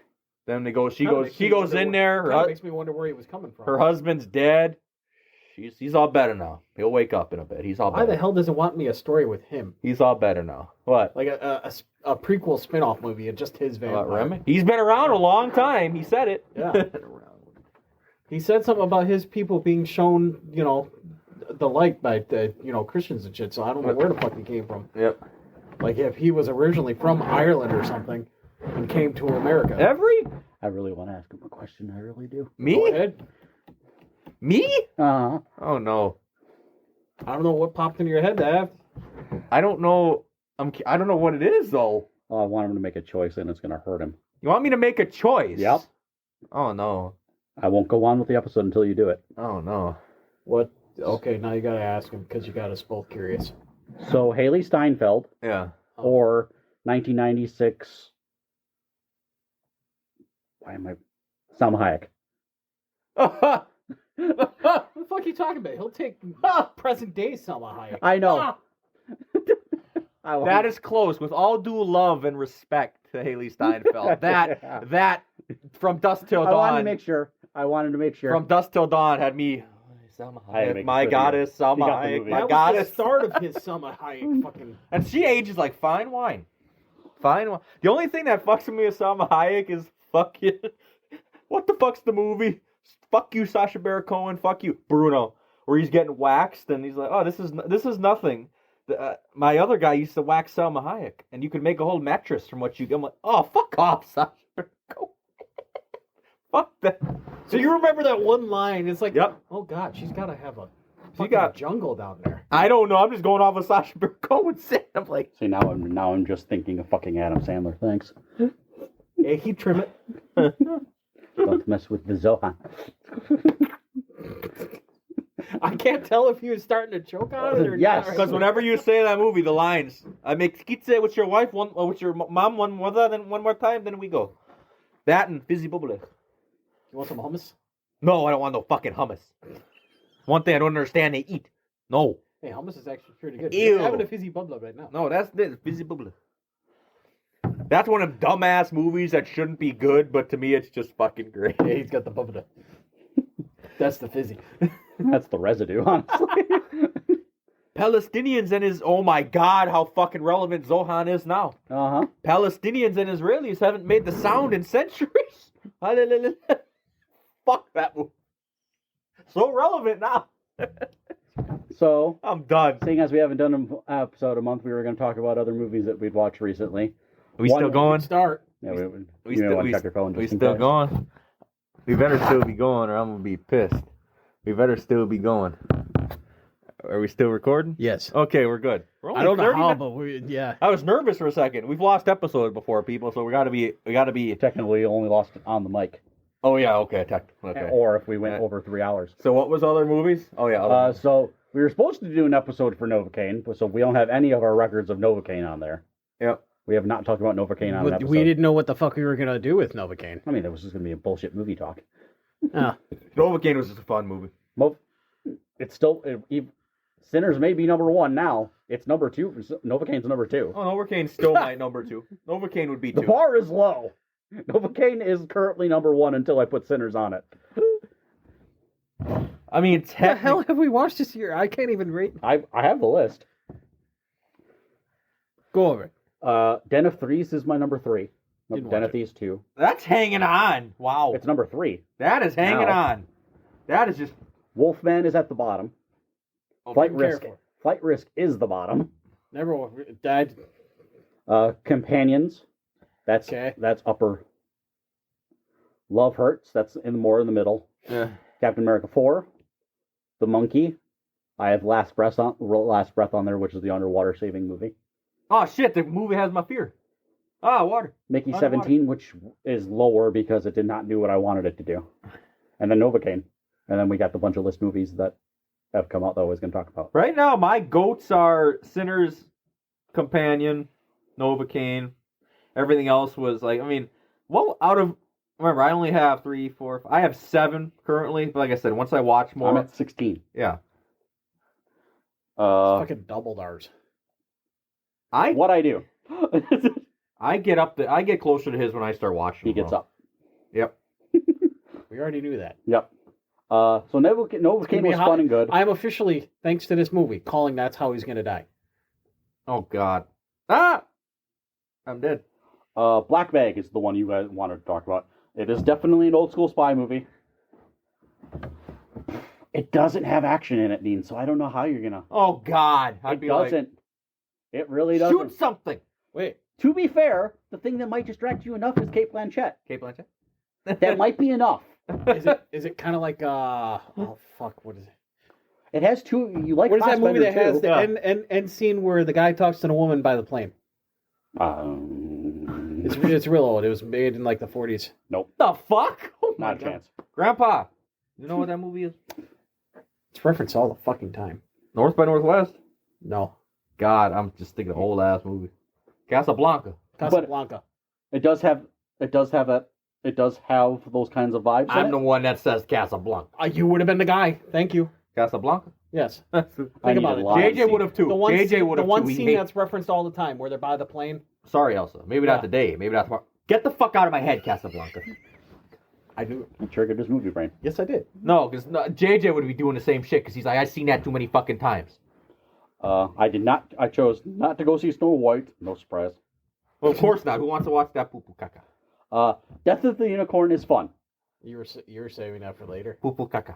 Then she Kinda goes makes me in wonder there. Kinda makes me wonder where he was coming from. Her husband's dead. He's all better now. He'll wake up in a bit. He's all Why better. the hell does it want me a story with him? He's all better now. What? Like a prequel spin-off movie of just his vampire. About Remy? He's been around a long time. He said it. Yeah. He said something about his people being shown, the light by the, Christians and shit, so I don't know where the fuck he came from. Yep. Like, if he was originally from Ireland or something and came to America. I really want to ask him a question. I really do. Go Me? ahead. Me? Uh-huh. Oh no. I don't know what popped into your head, Dave. I don't know. I don't know what it is though. Oh, I want him to make a choice, and it's going to hurt him. You want me to make a choice? Yep. Oh no. I won't go on with the episode until you do it. Oh no. What? Okay, now you gotta ask him because you got us both curious. So, Haley Steinfeld Yeah. or 1996... Salma Hayek. What the fuck are you talking about? He'll take present day Selma Hayek. I know. That is close. With all due love and respect to Haley Steinfeld. That from dusk till dawn. I wanted to make sure. From dusk till dawn had me. Salma Hayek, my goddess, Salma Hayek, my That goddess. was the start of his Selma Hayek fucking. And she ages like fine wine. Fine wine. The only thing that fucks with me with Salma Hayek is fucking. What the fuck's the movie? Fuck you, Sacha Baron Cohen. Fuck you, Bruno. Where he's getting waxed and he's like, oh, this is nothing. My other guy used to wax Salma Hayek, and you could make a whole mattress from what you get. I'm like, oh, fuck off, Sacha Baron Cohen. Fuck that. So you remember that one line? It's like, Yep. oh god, she's got to have a She fucking got jungle down there. I don't know. I'm just going off of Sacha Baron Cohen saying. I'm like, See, now I'm just thinking of fucking Adam Sandler. Thanks. Hey, he trim it. Don't mess with the Zohan. I can't tell if he was starting to choke on it or Yes. not. because whenever you say that movie, the lines, I make skizze with your wife, with your mom one mother, then one more time, then we go. That and fizzy bubble. You want some hummus? No, I don't want no fucking hummus. One thing I don't understand, they eat. No. Hey, hummus is actually pretty good. Ew. You're having a fizzy bubbler right now. No, that's the fizzy bubble. That's one of them dumbass movies that shouldn't be good, but to me it's just fucking great. Yeah, he's got the bubbler. That's the fizzy. That's the residue, honestly. Palestinians and his, oh my god, how fucking relevant Zohan is now. Uh-huh. Palestinians and Israelis haven't made the sound in centuries. Fuck that movie. So relevant now. So, I'm done. seeing as we haven't done an episode a month, we were going to talk about other movies that we'd watched recently. Are we still going? Start. Yeah, We you may want to check your phone just in still case. going? We better still be going or I'm going to be pissed. We better still be going. Are we still recording? Yes. Okay, we're good. We're only I don't know 30 how, min- but yeah. I was nervous for a second. We've lost episodes before, people, so we gotta be. Technically, only lost it on the mic. Oh yeah, okay, okay. Or if we went over 3 hours. So what was other movies? Oh yeah. Other movies. So we were supposed to do an episode for Novocaine, but so we don't have any of our records of Novocaine on there. Yep. We have not talked about Novocaine on an episode. We didn't know what the fuck we were gonna do with Novocaine. I mean, that was just going to be a bullshit movie talk. Novocaine was just a fun movie. It's still... Sinners may be number 1 now. It's number 2. Novocaine's number 2. Oh, Novocaine's still my number 2. Novocaine would be 2. The bar is low. Novocaine is currently number 1 until I put Sinners on it. I mean, What the hell have we watched this year? I can't even rate. I have the list. Go over it. Den of Thieves is my number 3. Didn't Den watch of Thieves 2. That's hanging on. Wow. It's number 3. That is hanging on. That is just... Wolfman is at the bottom. Oh, Flight be Risk. careful. Flight Risk is the bottom. Never died. Companions. That's Okay. That's upper. Love Hurts. That's more in the middle. Yeah. Captain America 4. The Monkey. I have Last Breath on there, which is the underwater saving movie. Oh, shit, the movie has my fear. Ah, water. Mickey Underwater. 17, which is lower because it did not do what I wanted it to do. And then Novocaine. And then we got the bunch of list movies that have come out that I was going to talk about. Right now, my goats are Sinners, Companion, Novocaine. Everything else was like, I mean, well, remember, I only have 3, 4, 5, I have 7 currently. But like I said, once I watch more. I'm at 16. Yeah. Fucking doubled ours. What I do? I get closer to his when I start watching. He gets up. Yep. We already knew that. Yep. So Novocaine was fun and good. I'm officially, thanks to this movie, calling that's how he's gonna die. Oh God. Ah! I'm dead. Black Bag is the one you guys wanted to talk about. It is definitely an old school spy movie. It doesn't have action in it, Dean, so I don't know how you're gonna. Oh God. It doesn't. It really doesn't. Shoot something. Wait. To be fair, the thing that might distract you enough is Kate Blanchett. Kate Blanchett. That might be enough. Is it kind of like oh fuck, what is it? It has two. You like What is that movie that has the Yeah. end scene where the guy talks to the woman by the plane? It's real old. It was made in like the 40s. Nope. The fuck? Oh my Not a God. chance. Grandpa, you know what that movie is? It's referenced all the fucking time. North by Northwest. No. God, I'm just thinking of old ass movie. Casablanca. Casablanca. It does have those kinds of vibes. I'm in the it. one that says Casablanca. You would have been the guy. Thank you. Casablanca. Yes. I Think need about a it. lot. JJ would have too. The one JJ scene, would the have one too. He scene hate- that's referenced all the time where they're by the plane. Sorry, Elsa. Maybe not Yeah. today. Maybe not tomorrow. Get the fuck out of my head, Casablanca. I knew it. You triggered his movie brain. Yes, I did. No, because JJ would be doing the same shit because he's like, I've seen that too many fucking times. I did not. I chose not to go see Snow White. No surprise. Well, of course not. Who wants to watch that poo poo caca? Death of the Unicorn is fun. You were saving that for later. Poo poo caca.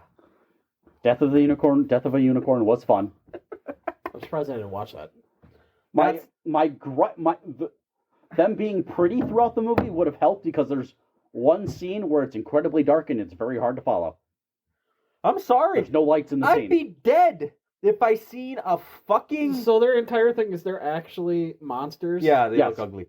Death of a Unicorn was fun. I'm surprised I didn't watch that. Them being pretty throughout the movie would have helped because there's one scene where it's incredibly dark and it's very hard to follow. I'm sorry. There's no lights in the I'd scene. be dead if I seen a fucking. So their entire thing is they're actually monsters? Yeah, they Yes. look ugly.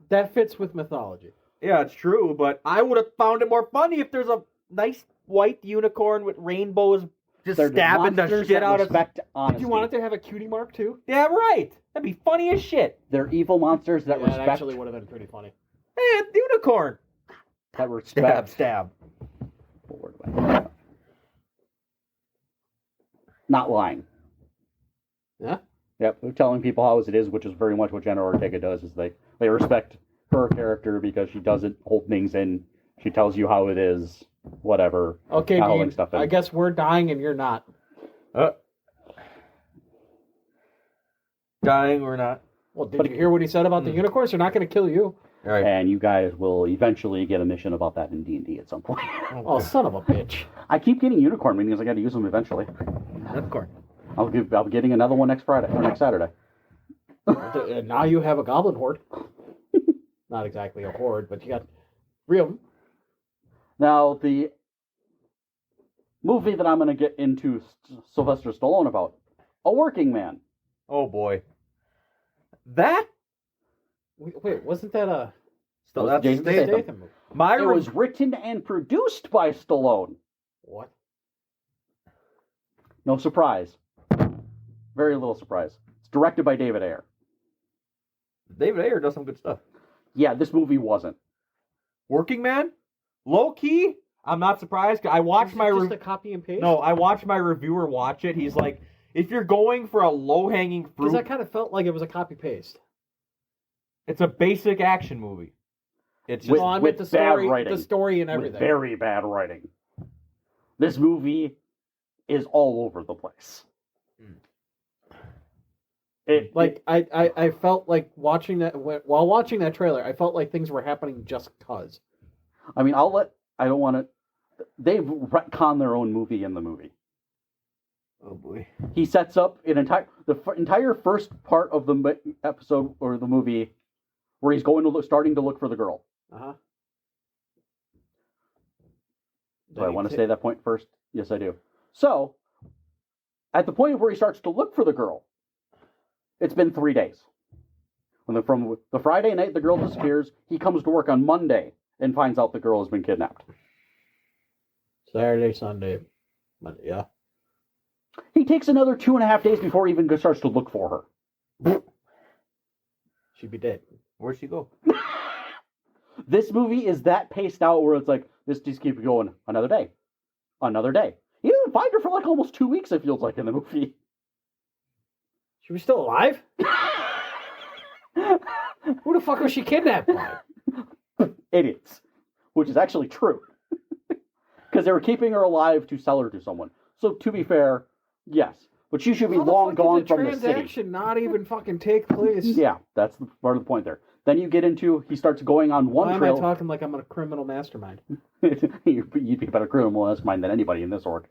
That fits with mythology. Yeah, it's true, but I would have found it more funny if there's a nice white unicorn with rainbows just They're stabbing the monsters shit that out of. respect Do honesty. you want it to have a cutie mark too? Yeah, right. That'd be funny as shit. They're evil monsters that Yeah, it respect. actually would have been pretty funny. Hey, it's unicorn. That respect. Stab. What word am I- Not lying. Yeah? Yep, they're telling people how it is, which is very much what Jenna Ortega does. Is they respect her character because she doesn't hold things in. She tells you how it is, whatever. Okay, not holding Dean, stuff in. I guess we're dying and you're not. Dying or not. Well, did you hear what he said about the unicorns? They're not going to kill you. All right. And you guys will eventually get a mission about that in D&D at some point. Oh, son of a bitch. I keep getting unicorn meetings. I got to use them eventually. Unicorn. I'll be getting another one next Friday or next Saturday. And now you have a goblin horde. Not exactly a horde, but you got 3 of them. Now Movie that I'm going to get into Sylvester Stallone about. A Working Man. Oh boy. That? Wait, wasn't that a So that's Jason Statham. Statham movie? My It was written and produced by Stallone. What? No surprise. Very little surprise. It's directed by David Ayer. David Ayer does some good stuff. Yeah, this movie wasn't. Working Man? Low key? I'm not surprised. I watched my just a copy and paste. No, I watched my reviewer watch it. He's like, if you're going for a low-hanging because fruit, that kind of felt like it was a copy paste. it's a basic action movie. It's just With- No, I with meant the bad story, writing. the story and With everything. very bad writing. This movie is all over the place. I felt like watching that while watching that trailer. I felt like things were happening just cause. I mean, I don't want to... They've retconned their own movie in the movie. oh boy. He sets up an entire first part of the episode or the movie where he's starting to look for the girl. Uh-huh. Do I want to say that point first? Yes, I do. So, at the point where he starts to look for the girl, it's been 3 days. From the Friday night the girl disappears, he comes to work on Monday and finds out the girl has been kidnapped. Saturday, Sunday, Monday, yeah. He takes another 2.5 days before he even starts to look for her. She'd be dead. Where'd she go? This movie is that paced out where it's like, this just keeps going another day. Another day. He doesn't find her for like almost 2 weeks, it feels like, in the movie. She was still alive? Who the fuck was she kidnapped by? Idiots. Which is actually true. Because they were keeping her alive to sell her to someone. So, to be fair, yes. But she should be How the long fuck did gone from the transaction city. not even fucking take place? Yeah, that's part of the point there. Then you get into, he starts going on one Why am trail. I talking like I'm a criminal mastermind? You'd be a better criminal mastermind than anybody in this org.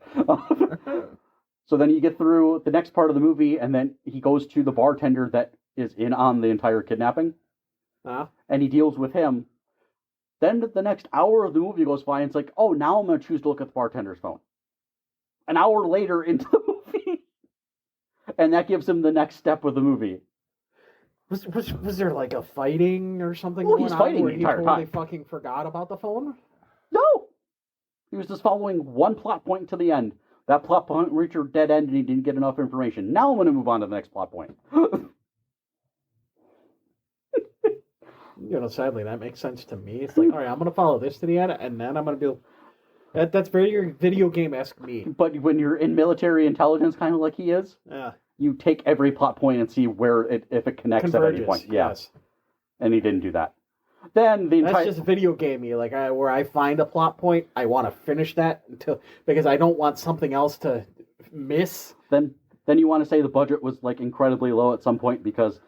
So then you get through the next part of the movie, and then he goes to the bartender that is in on the entire kidnapping, and he deals with him. Then the next hour of the movie goes by, and it's like, oh, now I'm going to choose to look at the bartender's phone. An hour later into the movie. And that gives him the next step of the movie. Was there like a fighting or something Well, going he's on fighting where the he entire totally time. fucking forgot about the phone? No! He was just following one plot point to the end. That plot point reached a dead end and he didn't get enough information. Now I'm going to move on to the next plot point. Sadly, that makes sense to me. It's like, all right, I'm going to follow this to the end, and then I'm going to be... That's very video game-esque me. But when you're in military intelligence, kind of like he is, Yeah. you take every plot point and see if it connects at any point. Yeah. Yes. And he didn't do that. Then the That's entire... just video gamey. Like, where I find a plot point, I want to finish that because I don't want something else to miss. Then you want to say the budget was like incredibly low at some point because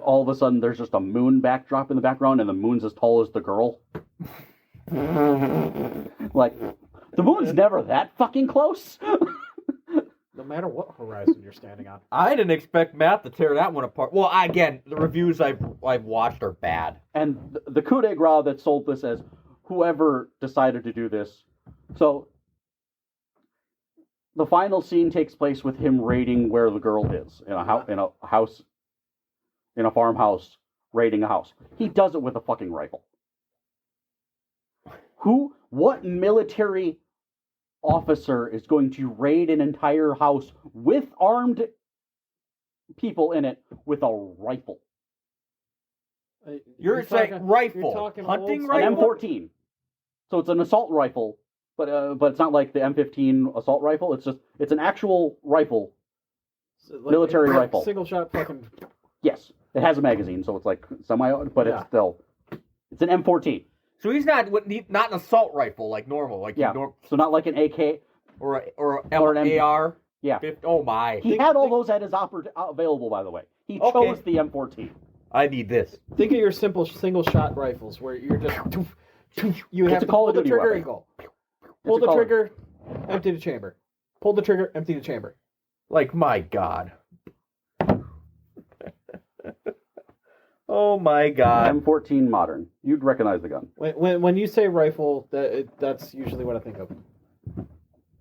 all of a sudden there's just a moon backdrop in the background and the moon's as tall as the girl. Like, the moon's never that fucking close. No matter what horizon you're standing on. I didn't expect Matt to tear that one apart. Well, again, the reviews I've watched are bad. And the coup de grace that sold this as whoever decided to do this. So the final scene takes place with him raiding where the girl is in a house, in a farmhouse, raiding a house. He does it with a fucking rifle. What military officer is going to raid an entire house with armed people in it with a rifle? You're saying rifle, you're talking hunting old- rifle? An M14. So it's an assault rifle, but it's not like the M15 assault rifle. It's an actual rifle, military rifle. Single shot fucking... Yes, it has a magazine, so it's like semi, but Yeah. it's an M14. So he's not an assault rifle like normal, like Yeah, so not like an AK. or an AR. Yeah. Oh my! He had all those at his available, by the way. He chose the M14. I need this. Think of your simple single shot rifles where you're just... You have It's a to Call pull of the Duty trigger weapon. and go. Pull a the Call of- trigger, empty the chamber. Pull the trigger, empty the chamber. Like, my God. Oh my God. M14 modern. You'd recognize the gun. When you say rifle, that's usually what I think of.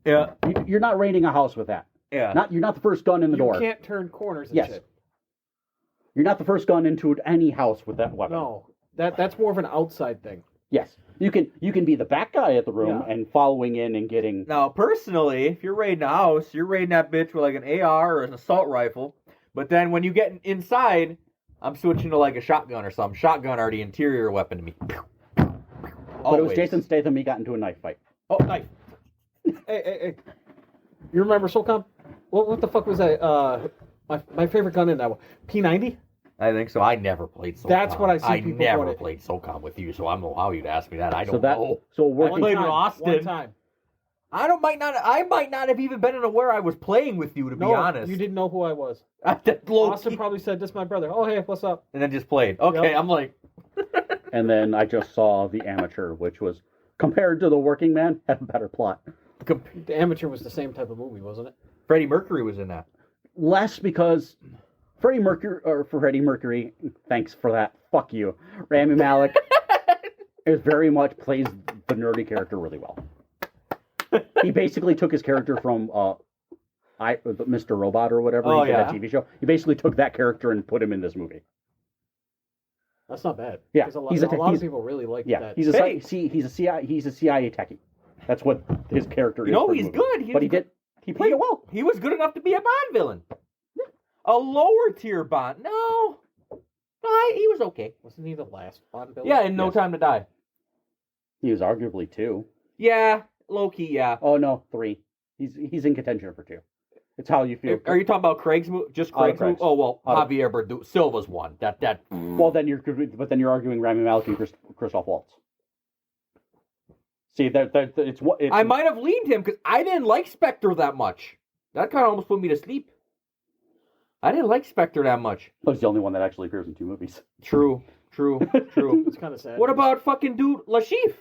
Yeah. You're not raiding a house with that. Yeah. You're not the first gun in the door. You can't turn corners and Yes. shit. You're not the first gun into any house with that weapon. No. That's more of an outside thing. Yes. You can be the back guy at the room Yeah. and following in and getting... Now, personally, if you're raiding a house, you're raiding that bitch with like an AR or an assault rifle. But then when you get inside, I'm switching to like a shotgun or something. Shotgun are the interior weapon to me. But Always. it was Jason Statham, he got into a knife fight. Oh, knife. Hey. You remember SOCOM? What the fuck was that? My favorite gun in that one. P90? I think so. I never played SOCOM. That's what I see people never doing it. played SOCOM with you, so I don't know how you'd ask me that. I don't know. So I working played One with time, Austin. One time. I might not have even been aware I was playing with you, to be honest. You didn't know who I was. Low Austin key. probably said, "This is my brother." Oh, hey, what's up? And then just played. Okay, Yep. I'm like, And then I just saw The Amateur, which was, compared to The Working Man, had a better plot. The Amateur was the same type of movie, wasn't it? Freddie Mercury was in that. Less because Freddie Mercury, thanks for that, fuck you. Rami Malek is very much plays the nerdy character really well. He basically took his character from Mr. Robot or whatever, Oh, he did yeah. that TV show. He basically took that character and put him in this movie. That's not bad. Yeah, 'Cause a lot, he's a a- lot he's- of people really like Yeah, that. he's a CIA techie. That's what his character is. You know, for the he's movie. good. But he played it well. He was good enough to be a Bond villain. A lower tier Bond. No, he was okay. Wasn't he the last Bond villain? Yeah, in No Yes. Time to Die. He was arguably 2. Yeah, low key. Yeah. Oh no, 3. He's in contention for 2. It's how you feel. Are you talking about Craig's movie? Just Craig's movie? Craig's. Oh well, Out of- Javier Bardem. Silva's one. That. Well, then you're arguing Rami Malek and Christoph Waltz. See, it's what I might have leaned him because I didn't like Spectre that much. That kind of almost put me to sleep. I didn't like Spectre that much. He's the only one that actually appears in 2 movies. True. It's kind of sad. What about fucking dude Lashif?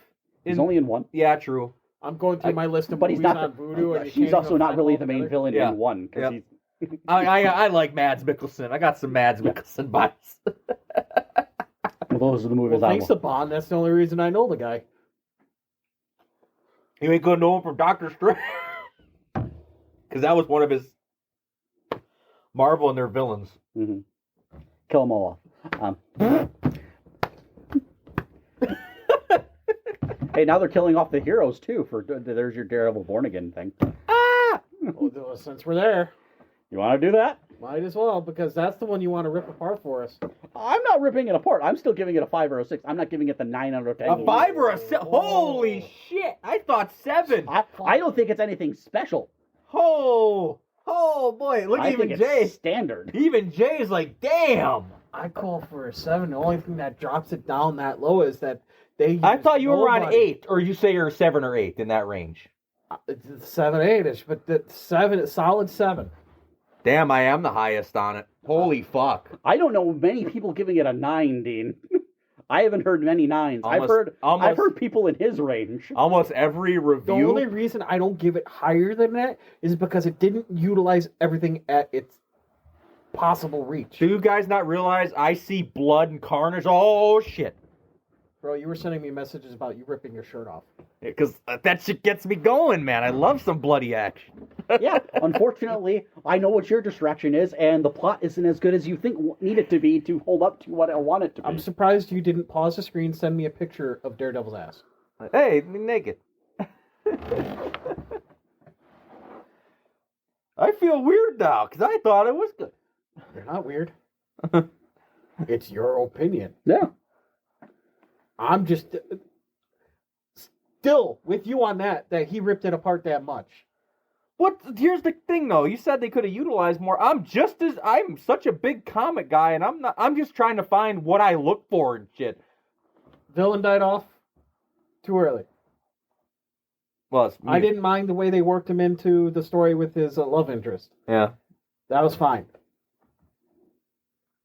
He's only in 1. Yeah, true. I'm going through my list of But he's movies not. on Voodoo, and He's also not really the main villain Yeah. in 1 because Yeah. he's. I like Mads Mikkelsen. I got some Mads Mikkelsen bias. Well, those are the movies Well, I thanks to Bond, that's the only reason I know the guy. You ain't gonna know him from Doctor Strange. Because that was one of his Marvel and their villains. Mm-hmm. Kill them all off. Hey, now they're killing off the heroes too. There's your Daredevil Born Again thing. Well, since we're there, You want to do that? might as well, because that's the one you want to rip apart for us. I'm not ripping it apart. I'm still giving it a 5 or a 6. I'm not giving it the 9 out of 10. A 5 or a 7? Holy shit! I thought 7. I don't think it's anything special. Oh boy! Look, I even think Jay. it's standard. Even Jay's like, damn. I call for a 7. The only thing that drops it down that low is that they. I use thought you were on nobody. 8, or you say you're 7 or 8 in that range. It's 7, 8ish, but the 7, solid 7. Damn, I am the highest on it. Holy fuck! I don't know many people giving it a 9, Dean. I haven't heard many 9s. I've heard people in his range. Almost every The review. only reason I don't give it higher than that is because it didn't utilize everything at its possible reach. Do you guys not realize I see blood and carnage? Oh shit! Bro, you were sending me messages about you ripping your shirt off. Because that shit gets me going, man. I love some bloody action. Yeah, unfortunately, I know what your distraction is, and the plot isn't as good as you think need it to be to hold up to what I want it to be. I'm surprised you didn't pause the screen, send me a picture of Daredevil's ass. Hey, naked. I feel weird now because I thought it was good. You're not weird. It's your opinion. Yeah. I'm just still with you on that he ripped it apart that much. What? Here's the thing, though. You said they could have utilized more. I'm such a big comic guy, and I'm just trying to find what I look for and shit. Villain died off too early. Well, it's I didn't mind the way they worked him into the story with his love interest. Yeah. That was fine.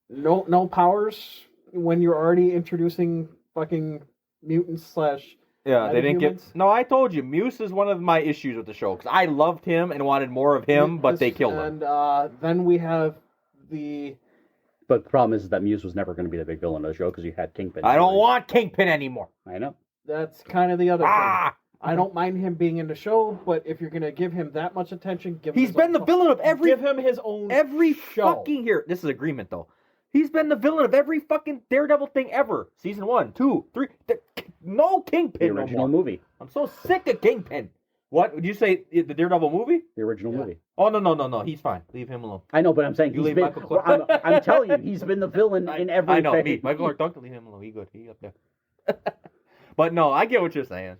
No powers when you're already introducing fucking mutants / Yeah, they didn't get. Metahumans? No, I told you, Muse is one of my issues with the show because I loved him and wanted more of him, but they killed him. And then we have the. But the problem is that Muse was never going to be the big villain of the show because you had Kingpin. I don't want Kingpin anymore. I know. That's kind of the other thing. I don't mind him being in the show, but if you're gonna give him that much attention, give him He's his been own the villain of give him his own every show. fucking here. This is agreement though. He's been the villain of every fucking Daredevil thing ever. Season 1, 2, 3. No Kingpin. The original no more. movie. I'm so sick of Kingpin. What would you say? The Daredevil movie? The original movie. Oh no. He's fine. Leave him alone. I know, but I'm saying You he's leave been. Michael Clark. I'm telling you, he's been the villain in everything. I know. Me, Michael Clark Duncan. Leave him alone. He good. He up there. But no, I get what you're saying.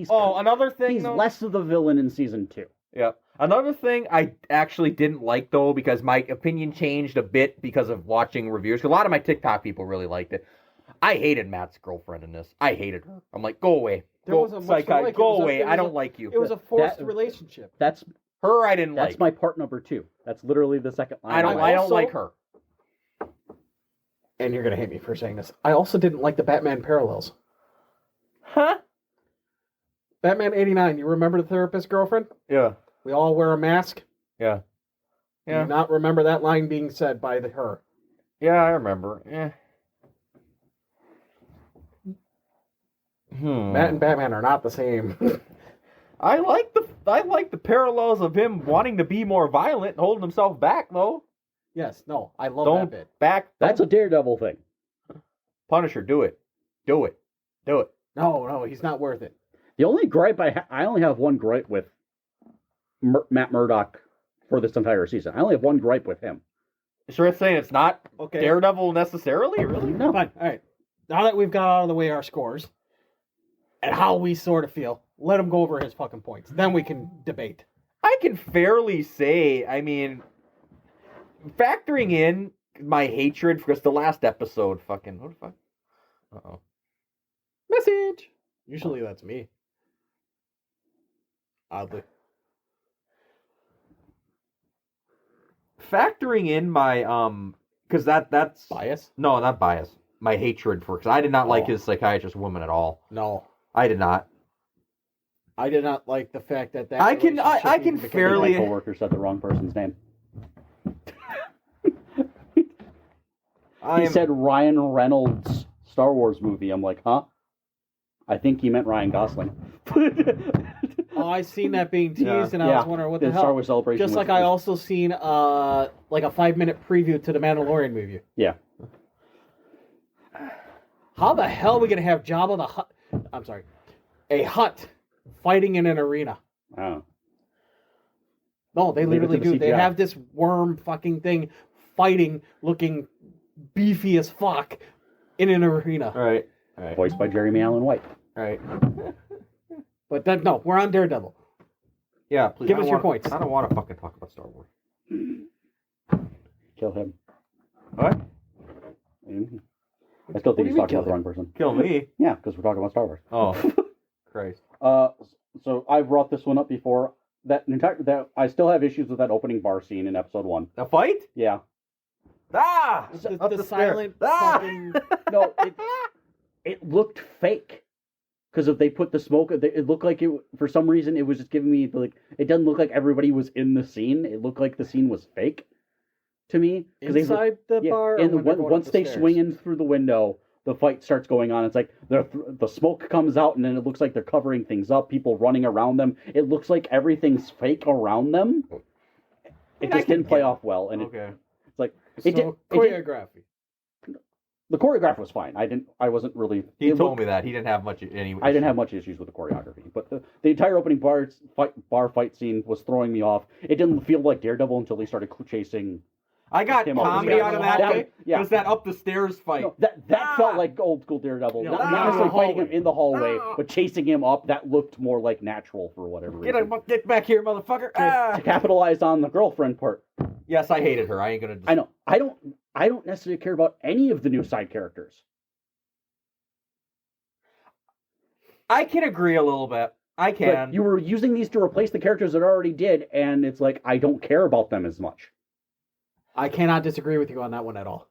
Another thing. He's though, less of the villain in season 2. Yeah. Another thing I actually didn't like, though, because my opinion changed a bit because of watching reviews. Because a lot of my TikTok people really liked it. I hated Matt's girlfriend in this. I hated her. I'm like, go away. Go away. I don't like you. It was a forced relationship. That's her. I didn't like. That's my part number 2. That's literally the second line. I don't like her. And you're gonna hate me for saying this. I also didn't like the Batman parallels. Huh? Batman 89. You remember the therapist girlfriend? Yeah. We all wear a mask. Yeah. Do you not remember that line being said by her? Yeah, I remember. Yeah. Matt and Batman are not the same. I like the parallels of him wanting to be more violent and holding himself back, though. Yes, no, I love Don't that bit. That's a Daredevil thing. Punisher, do it. Do it. Do it. No, he's not worth it. The only gripe I only have one gripe with Matt Murdock for this entire season. I only have one gripe with him. Sure, it's saying it's not Okay. Daredevil necessarily, really? No. Fine. All right. Now that we've got out of the way our scores and how we sort of feel, let him go over his fucking points. Then we can debate. I can fairly say, I mean, factoring in my hatred because the last episode, fucking, what the fuck? Uh-oh. Message. Usually that's me. Oddly. Factoring in my, because that's... Bias? No, not bias. My hatred for, because I did not like his psychiatrist woman at all. No. I did not. I did not like the fact that I can relationship became- fairly- My coworker said the wrong person's name. He said Ryan Reynolds Star Wars movie. I'm like, huh? I think he meant Ryan Gosling. Oh, I seen that being teased, and I was wondering what the hell. Star Wars Celebration. Just like I also seen like a 5-minute preview to the Mandalorian movie. Yeah. How the hell are we gonna have Jabba the Hutt? I'm sorry, a Hutt fighting in an arena? Oh. No, they Leave it literally to the do. They CGI. have this worm fucking thing fighting, looking beefy as fuck in an arena. All right. Voiced by Jeremy Allen White. All right. But that no, we're on Daredevil. Yeah, please. Give us your points. I don't want to fucking talk about Star Wars. Kill him. What? I still What do think you he's mean talking kill about the wrong person. Kill me? Yeah, because we're talking about Star Wars. Oh, Christ. So I brought this one up before. That I still have issues with that opening bar scene in episode 1. A fight? Yeah. Ah! Up The stair. silent Ah! fucking. No, it looked fake. Because if they put the smoke, it looked like it. For some reason, it was just giving me like it doesn't look like everybody was in the scene. It looked like the scene was fake to me. Inside the bar. And or when they're going once up the they stairs? swing in through the window, the fight starts going on. It's like the smoke comes out, and then it looks like they're covering things up. People running around them. It looks like everything's fake around them. It just didn't play off well, and Okay. it's like So it did. choreography. The choreography was fine. I wasn't really. He told me that. He didn't have much any... I didn't have much issues with the choreography, but the entire opening bar fight scene was throwing me off. It didn't feel like Daredevil until he started chasing. I got Him up the comedy stairs. out of that. That- yeah. Because that up the stairs fight. No, that felt like old school Daredevil. Yeah, Not in necessarily the fighting him hallway. in the hallway, Ah. but chasing him up. That looked more like natural for whatever reason. Get back here, motherfucker. Ah! To capitalize on the girlfriend part. Yes, I hated her. I ain't gonna... I know. I don't necessarily care about any of the new side characters. I can agree a little bit. I can. But you were using these to replace the characters that already did, and it's like I don't care about them as much. I cannot disagree with you on that one at all.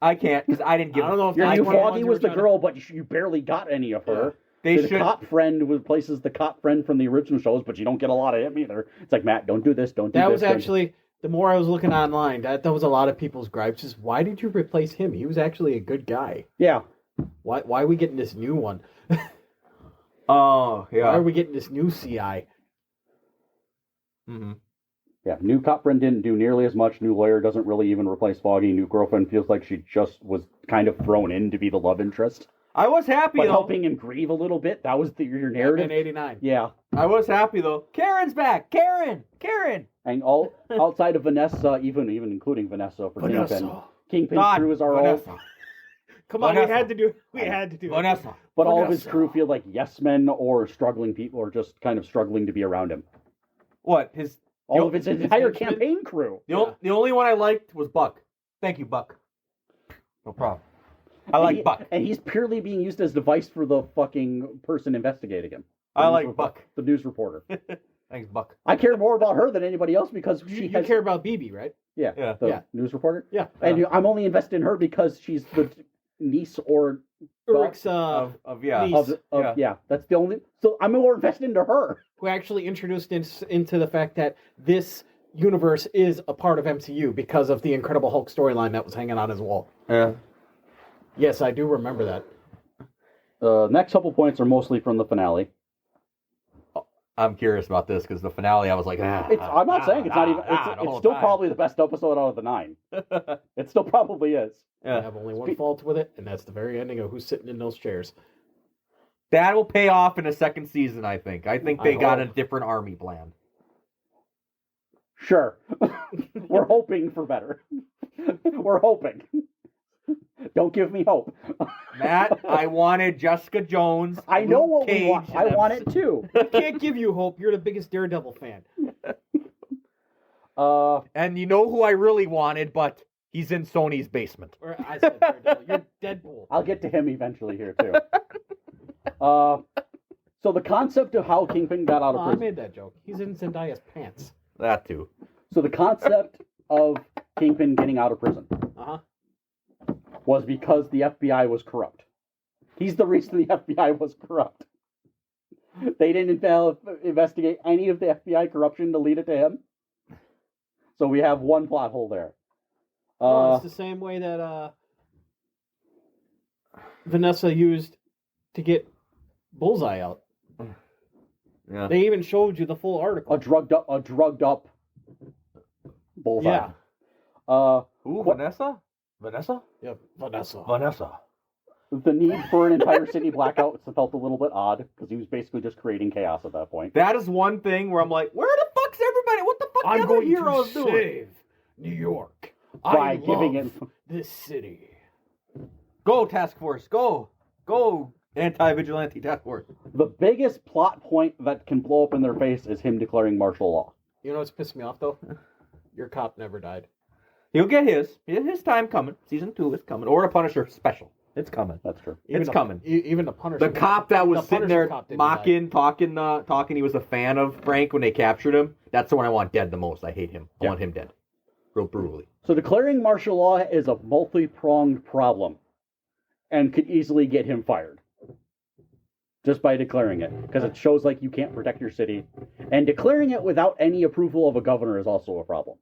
I can't, because I didn't give... I don't know if Your that's new one of the ones Foggy you was were the trying to- girl, but you barely got any of her. They The should... cop friend replaces the cop friend from the original shows, but you don't get a lot of him either. It's like, Matt, don't do this, don't do That this. was don't- actually, the more I was looking online, that was a lot of people's gripes. Is why did you replace him? He was actually a good guy. Yeah. Why are we getting this new one? Oh, Why yeah. are we getting this new CI? Mm-hmm. Yeah, new cop friend didn't do nearly as much. New lawyer doesn't really even replace Foggy. New girlfriend feels like she just was kind of thrown in to be the love interest. I was happy, But though. helping him grieve a little bit, that was your narrative. Batman 89. Yeah. I was happy, though. Karen's back! Karen! And all outside of Vanessa, even including Vanessa for Kingpin God, crew is our Vanessa. own. Come on, Vanessa. we had to do it. Vanessa. But all of his Vanessa. crew feel like yes men or struggling people or just kind of struggling to be around him. What? His... All of his entire henchmen? campaign crew. The only one I liked was Buck. Thank you, Buck. No problem. I like Buck. And he's purely being used as device for the fucking person investigating him. I like Buck. The news reporter. Thanks, Buck. I care more about her than anybody else because You, she you has... care about BB, right? Yeah, Yeah. the news reporter. Yeah. And I'm only invested in her because she's the niece or... Urik's, Niece. Yeah, that's the only... So I'm more invested into her. who actually introduced into the fact that this universe is a part of MCU because of the Incredible Hulk storyline that was hanging on his wall. Yeah. Yes, I do remember that. Next couple points are mostly from the finale. I'm curious about this because the finale, I was like, I'm not saying it's not even... It's still probably the best episode out of the 9. It still probably is. I Yeah. have only one fault with it, and that's the very ending of who's sitting in those chairs. That will pay off in a second season, I think. I think they I got a hope. different army plan. Sure. We're hoping for better. We're hoping. Don't give me hope. Matt, I wanted Jessica Jones. I know Luke what we Cage, want. I and want it too. I can't give you hope. You're the biggest Daredevil fan. And you know who I really wanted, but he's in Sony's basement. Or I said Daredevil. You're Deadpool. I'll get to him eventually here too. So the concept of how Kingpin got out Oh, of I prison. made that joke. He's in Zendaya's pants. That too. So the concept of Kingpin getting out of prison Uh-huh. was because the FBI was corrupt. He's the reason the FBI was corrupt. They didn't investigate any of the FBI corruption to lead it to him. So we have one plot hole there. No, it's the same way that Vanessa used to get Bullseye out. Yeah. They even showed you the full article. a drugged up Bullseye. Yeah. Who? What- Vanessa? Vanessa? Yep, Vanessa. Vanessa. The need for an entire city blackout felt a little bit odd because he was basically just creating chaos at that point. That is one thing where I'm like, where the fuck's everybody? What the fuck I'm the other going heroes to doing? save New York. By I giving love it- this city. Go, task force. Go. Go, anti-vigilante task force. The biggest plot point that can blow up in their face is him declaring martial law. You know what's pissed me off though? Your cop never died. He'll get his. His time coming. Season 2 is coming. Or a Punisher special. It's coming. That's true. Even It's the- coming. Even the Punisher. The cop that was the sitting Punisher there cop didn't mocking, talking, he was a fan of Frank when they captured him. That's the one I want dead the most. I hate him. I want him dead. Real brutally. So declaring martial law is a multi-pronged problem and could easily get him fired. Just by declaring it. Because it shows like you can't protect your city. And declaring it without any approval of a governor is also a problem.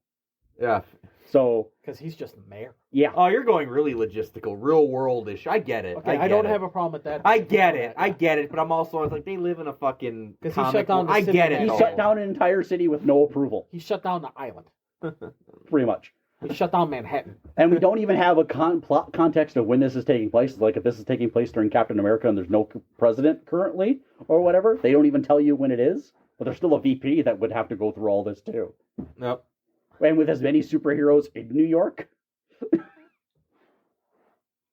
Yeah. So, Because he's just the mayor. yeah. Oh, you're going really logistical, real world-ish. I get it. Okay, I don't have a problem with that. I get it. I get it. But I'm also like, they live in a fucking 'Cause he comic shut down world. the I city get that it. He all. shut down an entire city with no approval. He shut down the island. Pretty much. He shut down Manhattan. And we don't even have a plot context of when this is taking place. Like if this is taking place during Captain America and there's no president currently or whatever, they don't even tell you when it is. But there's still a VP that would have to go through all this too. Nope. And with as many superheroes in New York,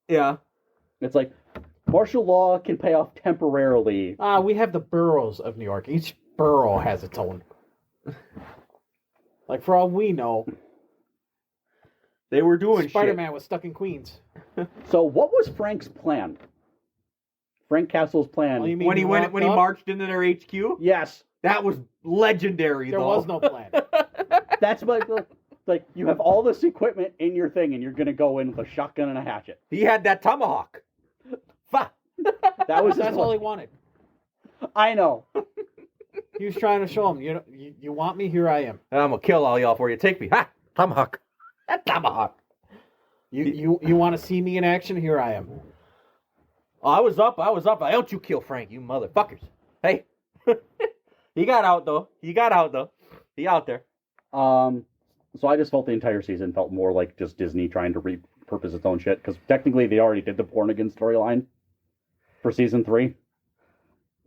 Yeah. it's like martial law can pay off temporarily. We have the boroughs of New York. Each borough has its own. Like for all we know, They were doing Spider-Man was stuck in Queens. So what was Frank's plan? Frank Castle's plan. Oh, you shit. mean When he locked up? marched into their HQ, Yes. that was legendary. There though. was no plan. That's like you have all this equipment in your thing and you're going to go in with a shotgun and a hatchet. He had that tomahawk. Fuck. That was That's all he wanted. I know. He was trying to show him, you want me? Here I am. And I'm gonna kill all y'all for you. Take me. Ha! Tomahawk. That tomahawk. You want to see me in action? Here I am. Oh, I was up. Why don't you kill Frank, you motherfuckers? Hey, he got out though. He out there. So I just felt the entire season felt more like just Disney trying to repurpose its own shit, because technically they already did the Born Again storyline for season 3.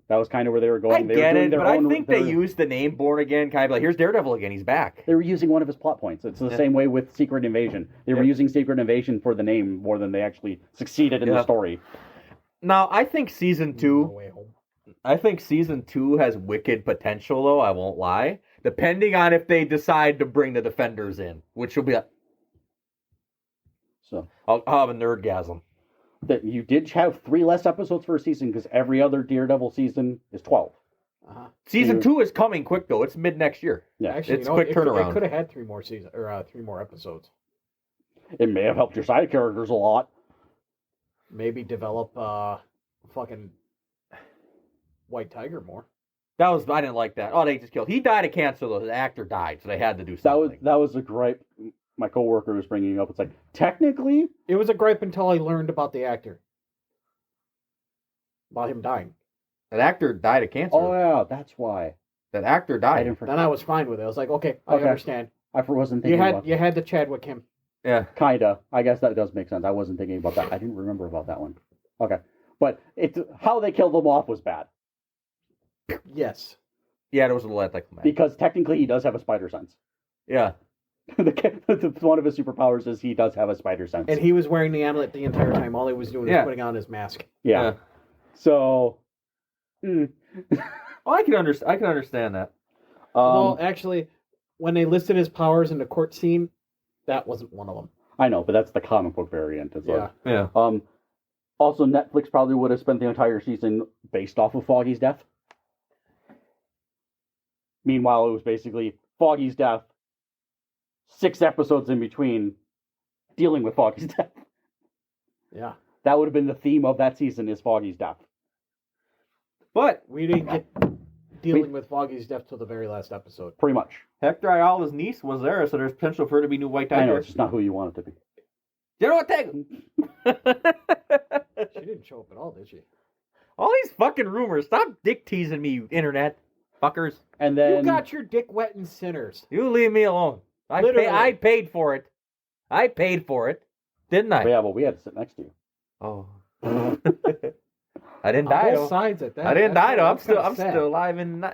That was kind of where they were going. I get it, but I think they used the name Born Again kind of like, here's Daredevil again, he's back. They were using one of his plot points. It's the same way with Secret Invasion. They were using Secret Invasion for the name more than they actually succeeded in the story. Now, I think season 2 has wicked potential, though, I won't lie. Depending on if they decide to bring the Defenders in, which will be So I'll have a nerdgasm. That you did have 3 less episodes for a season, because every other Daredevil season is 12. Season 2 is coming quick, though. It's mid next year. Yeah, actually, it's quick turnaround. It could have had 3 more seasons or 3 more episodes. It may have helped your side characters a lot. Maybe develop fucking White Tiger more. I didn't like that. Oh, they just killed. He died of cancer, though. The actor died, so they had to do something. That was a gripe my coworker was bringing up. It's like, technically, it was a gripe until I learned about the actor, about him dying. That actor died of cancer. Oh yeah, that's why. That actor died. Then I was fine with it. I was like, okay, I understand. I wasn't thinking about you had the Chadwick him. Yeah, kinda. I guess that does make sense. I wasn't thinking about that. I didn't remember about that one. Okay, but how they killed him off was bad. Yes. Yeah, it was a little anticlimactic. Because technically he does have a spider sense. Yeah. One of his superpowers is he does have a spider sense. And he was wearing the amulet the entire time. All he was doing was putting on his mask. Yeah. So... I can understand that. Well, actually, when they listed his powers in the court scene, that wasn't one of them. I know, but that's the comic book variant. Yeah. Also, Netflix probably would have spent the entire season based off of Foggy's death. Meanwhile, it was basically Foggy's death, 6 episodes in between dealing with Foggy's death. Yeah. That would have been the theme of that season, is Foggy's death. But we didn't get dealing with Foggy's death till the very last episode. Pretty much. Hector Ayala's niece was there, so there's potential for her to be new White Tiger. I know, it's just not who you want it to be. You know what, Tiger? She didn't show up at all, did she? All these fucking rumors. Stop dick teasing me, internet fuckers. And then you got your dick wet in Sinners. You leave me alone. I paid for it. I paid for it, didn't I? Yeah, but we had to sit next to you. Oh. I didn't die. Both sides at that. I didn't die though. I'm still sad. alive in.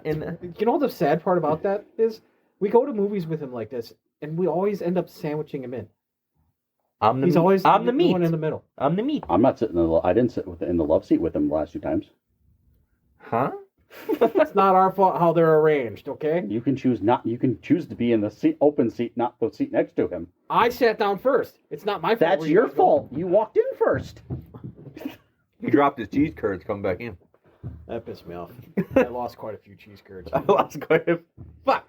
You know the sad part about that is we go to movies with him like this, and we always end up sandwiching him in. I'm the meat. One in the middle. I'm the meat. I'm not sitting I didn't sit in the love seat with him the last 2 times. Huh? It's not our fault how they're arranged, okay? You can choose to be in the open seat, not the seat next to him. I sat down first. It's not my fault. That's your fault. You walked in first. He dropped his cheese curds coming back in. That pissed me off. I lost quite a few cheese curds. Fuck.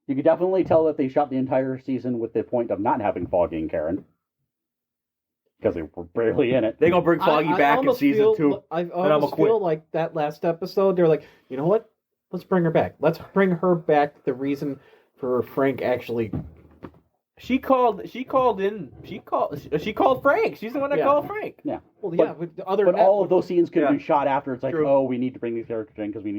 You could definitely tell that they shot the entire season with the point of not having Foggy and Karen. Because they were barely in it. They're going to bring Foggy back in season 2. I almost feel like that last episode, they're like, you know what? Let's bring her back. Let's bring her back. The reason for Frank actually... She called Frank. She's the one that called Frank. Yeah. Well, yeah, but all of those scenes could have been shot after. It's like, oh, we need to bring these characters in because we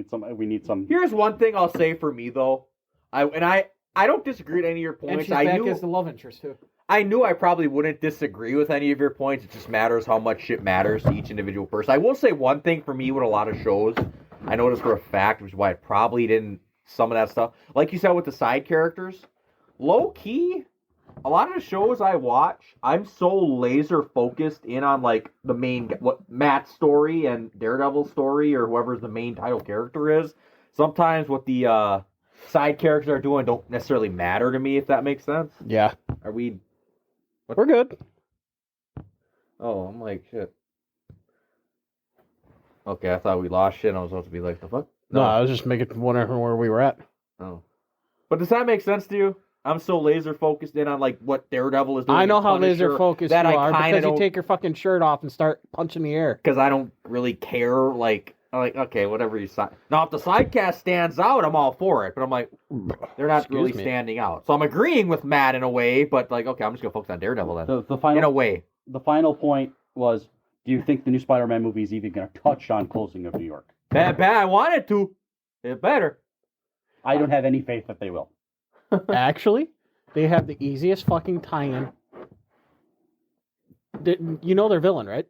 need some. Here's one thing I'll say for me though. I don't disagree with any of your points. And she's back as the love interest too. I knew I probably wouldn't disagree with any of your points. It just matters how much shit matters to each individual person. I will say one thing for me with a lot of shows, I noticed for a fact, which is why I probably didn't some of that stuff. Like you said with the side characters, low key. A lot of the shows I watch, I'm so laser focused in on like the main, what Matt's story and Daredevil's story or whoever's the main title character is. Sometimes what the side characters are doing don't necessarily matter to me, if that makes sense. Yeah. Are we? We're good. Oh, I'm like shit. Okay, I thought we lost shit. I was supposed to be like the fuck. No, I was just wondering where we were at. Oh, but does that make sense to you? I'm so laser focused in on like what Daredevil is doing. I know how laser focused you are because you take your fucking shirt off and start punching the air. Because I don't really care. Like okay, whatever you say. Now if the sidecast stands out, I'm all for it. But I'm like, they're not really standing out. So I'm agreeing with Matt in a way. But like, okay, I'm just gonna focus on Daredevil then. The final, in a way, the final point was: do you think the new Spider-Man movie is even going to touch on closing of New York? Bad. I wanted to. It better. I don't have any faith that they will. Actually, they have the easiest fucking tie-in. You know their villain, right?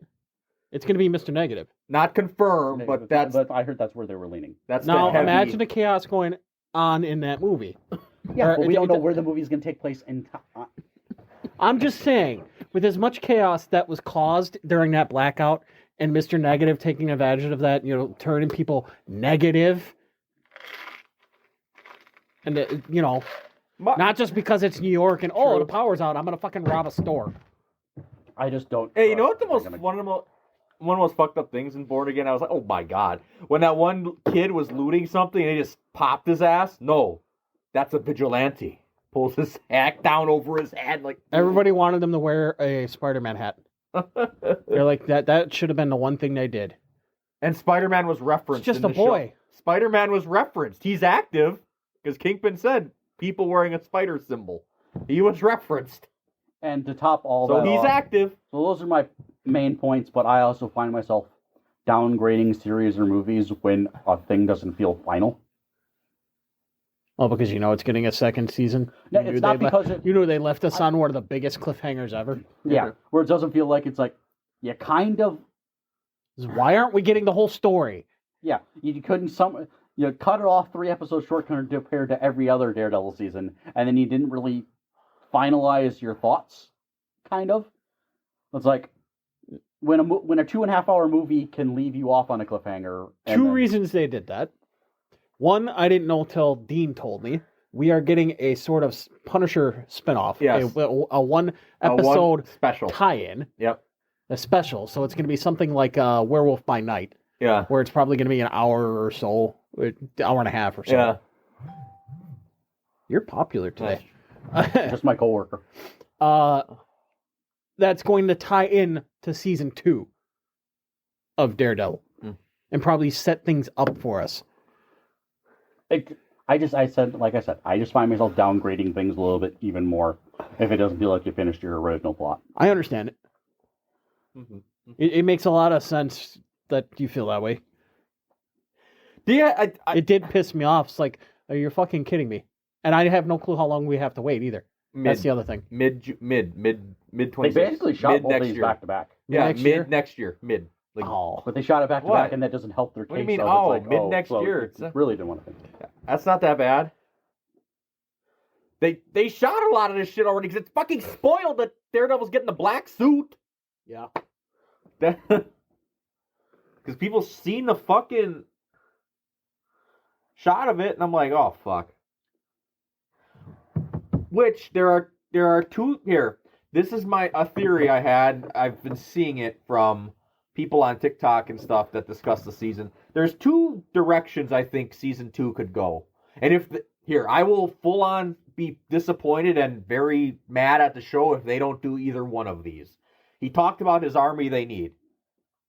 It's going to be Mr. Negative. Not confirmed, but that's... But I heard that's where they were leaning. That's Now, the heavy... imagine the chaos going on in that movie. Yeah, but we don't know where the movie's going to take place in time. I'm just saying, with as much chaos that was caused during that blackout, and Mr. Negative taking advantage of that, turning people negative, and, not just because it's New York and, the power's out, I'm going to fucking rob a store. I just don't... Hey, you know what one of the most fucked up things in Born Again? I was like, oh my god. When that one kid was looting something and he just popped his ass? No. That's a vigilante. Pulls his hat down over his head like... Everybody wanted him to wear a Spider-Man hat. They're like, that should have been the one thing they did. And Spider-Man was referenced. It's just a boy. Spider-Man was referenced. He's active, because Kingpin said, people wearing a spider symbol. He was referenced. And to top all that off... So he's active. So those are my main points, but I also find myself downgrading series or movies when a thing doesn't feel final. Oh, because it's getting a second season? No, it's not because they left us on one of the biggest cliffhangers ever? Yeah, where it doesn't feel like it's like, you kind of... Why aren't we getting the whole story? Yeah, you couldn't... You cut it off 3 episodes short compared to every other Daredevil season, and then you didn't really finalize your thoughts, kind of. It's like, when a 2.5 hour movie can leave you off on a cliffhanger... Two reasons they did that. One, I didn't know till Dean told me. We are getting a sort of Punisher spinoff. Yes. A one episode special tie-in. Yep. A special. So it's going to be something like Werewolf by Night. Yeah. Where it's probably going to be an hour or so. Hour and a half or so. Yeah. You're popular today. Just my coworker. That's going to tie in to season 2 of Daredevil. And probably set things up for us. I just find myself downgrading things a little bit even more if it doesn't feel like you finished your original plot. I understand it. Mm-hmm. It makes a lot of sense that you feel that way. Yeah, it did piss me off. It's like, are you fucking kidding me? And I have no clue how long we have to wait either. That's the other thing. Mid 26. They basically shot both these back to back. Yeah, next year. Mid. But they shot it back to back, and that doesn't help their case. What do you mean? So Next year. Really didn't want to think. That's not that bad. They shot a lot of this shit already because it's fucking spoiled that Daredevil's getting the black suit. Yeah. Because people seen the fucking shot of it, and I'm like, oh fuck. Which there are two here. This is a theory I had. I've been seeing it from people on TikTok and stuff that discuss the season. There's 2 directions I think season 2 could go. And I will full on be disappointed and very mad at the show if they don't do either one of these. He talked about his army they need.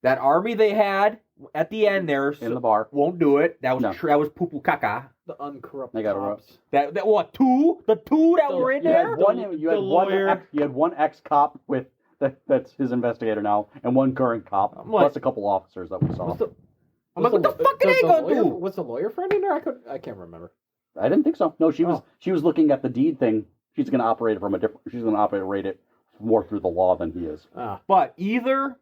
That army they had at the end there in the bar won't do it. That was poo poo caca. The uncorrupt. They got cops. That what 2? The 2 that were in there. You had one ex cop with that's his investigator now, and one current cop, plus a couple officers that we saw. What the fuck are they gonna do? Was the lawyer friend in there? I can't remember. I didn't think so. No, she was looking at the deed thing. She's going to operate from she's going to operate it more through the law than he is. But either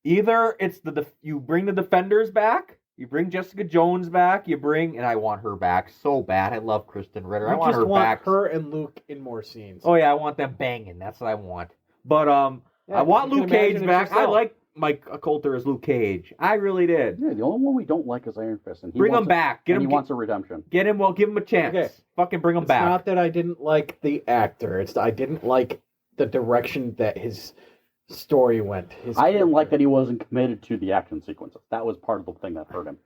it's you bring the Defenders back, you bring Jessica Jones back, and I want her back so bad. I love Kristen Ritter. I want her back. Her and Luke in more scenes. Oh yeah, I want them banging. That's what I want. But I want Luke Cage back. I like Mike Coulter as Luke Cage. I really did. Yeah, the only one we don't like is Iron Fist, and bring him back. He wants a redemption. Get him. Well, give him a chance. Okay. Fucking bring him back. It's not that I didn't like the actor. I didn't like the direction that his story went. I didn't like that he wasn't committed to the action sequences. That was part of the thing that hurt him.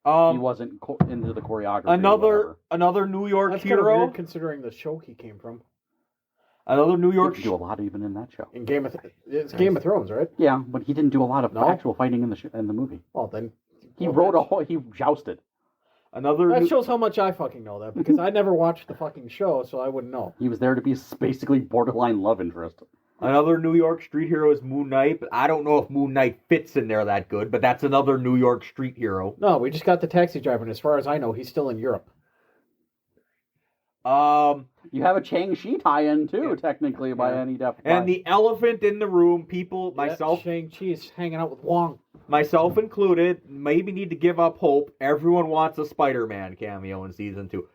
He wasn't into the choreography. Another New York That's hero. Kind of weird considering the show he came from. Another New York. He didn't do a lot even in that show. In Game of Thrones, right? Yeah, but he didn't do a lot of actual fighting in the movie. Well, then he jousted. That shows how much I fucking know that, because I never watched the fucking show, so I wouldn't know. He was there to be basically borderline love interest. Another New York street hero is Moon Knight, but I don't know if Moon Knight fits in there that good, but that's another New York street hero. No, we just got the taxi driver, and as far as I know, he's still in Europe. You have a Chang-Chi tie-in, too, technically, by any definition. And the elephant in the room, people, myself... Shang-Chi is hanging out with Wong. Myself included, maybe need to give up hope. Everyone wants a Spider-Man cameo in Season 2.